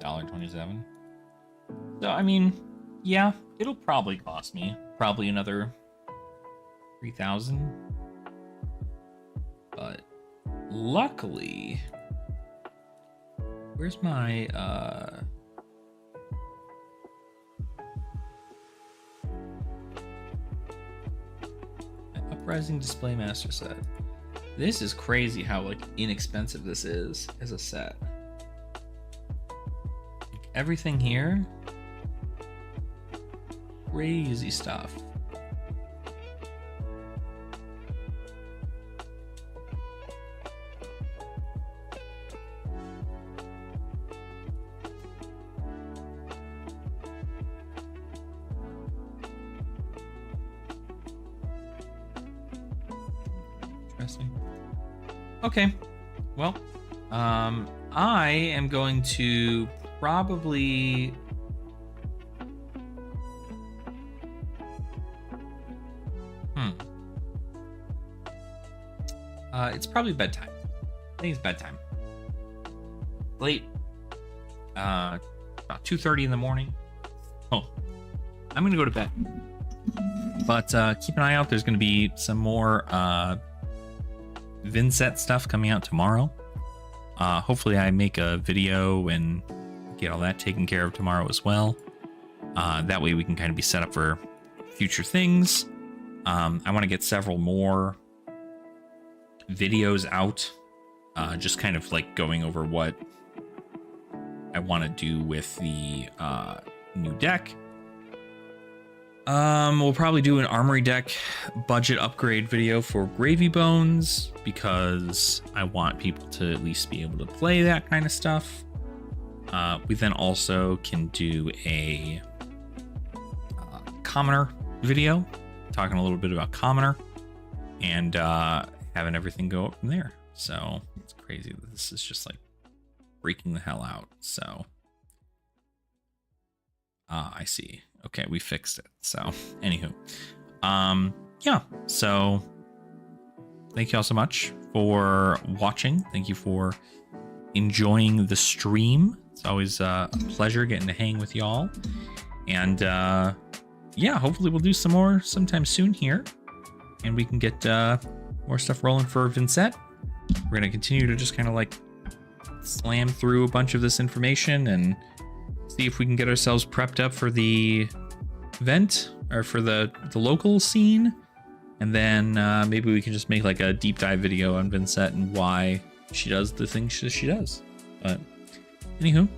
$1.27. So, I mean, yeah, it'll probably cost me probably another 3,000. But luckily, where's my Uprising Display Master set? This is crazy how like inexpensive this is as a set. Like, everything here, crazy stuff. Okay, well, I am going to probably it's probably bedtime. I think it's bedtime. Late. About 2:30 in the morning. Oh, I'm gonna go to bed. But keep an eye out. There's gonna be some more Vynnset stuff coming out tomorrow. Hopefully I make a video and get all that taken care of tomorrow as well. That way we can kind of be set up for future things. I want to get several more videos out, just kind of like going over what I want to do with the new deck. We'll probably do an Armory deck budget upgrade video for Gravy Bones because I want people to at least be able to play that kind of stuff. We then also can do a Commoner video, talking a little bit about Commoner and having everything go up from there. So it's crazy that this is just like freaking the hell out. So I see. Okay, we fixed it. So anywho, yeah, so thank you all so much for watching. Thank you for enjoying the stream. It's always a pleasure getting to hang with y'all. And yeah, hopefully we'll do some more sometime soon here, and we can get more stuff rolling for Vynnset. We're gonna continue to just kind of like slam through a bunch of this information and see if we can get ourselves prepped up for the event or for the local scene, and then maybe we can just make like a deep dive video on Vynnset and why she does the things she does. But anywho,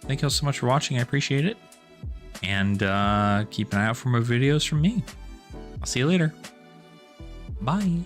thank you all so much for watching. I appreciate it, and keep an eye out for more videos from me. I'll see you later. Bye.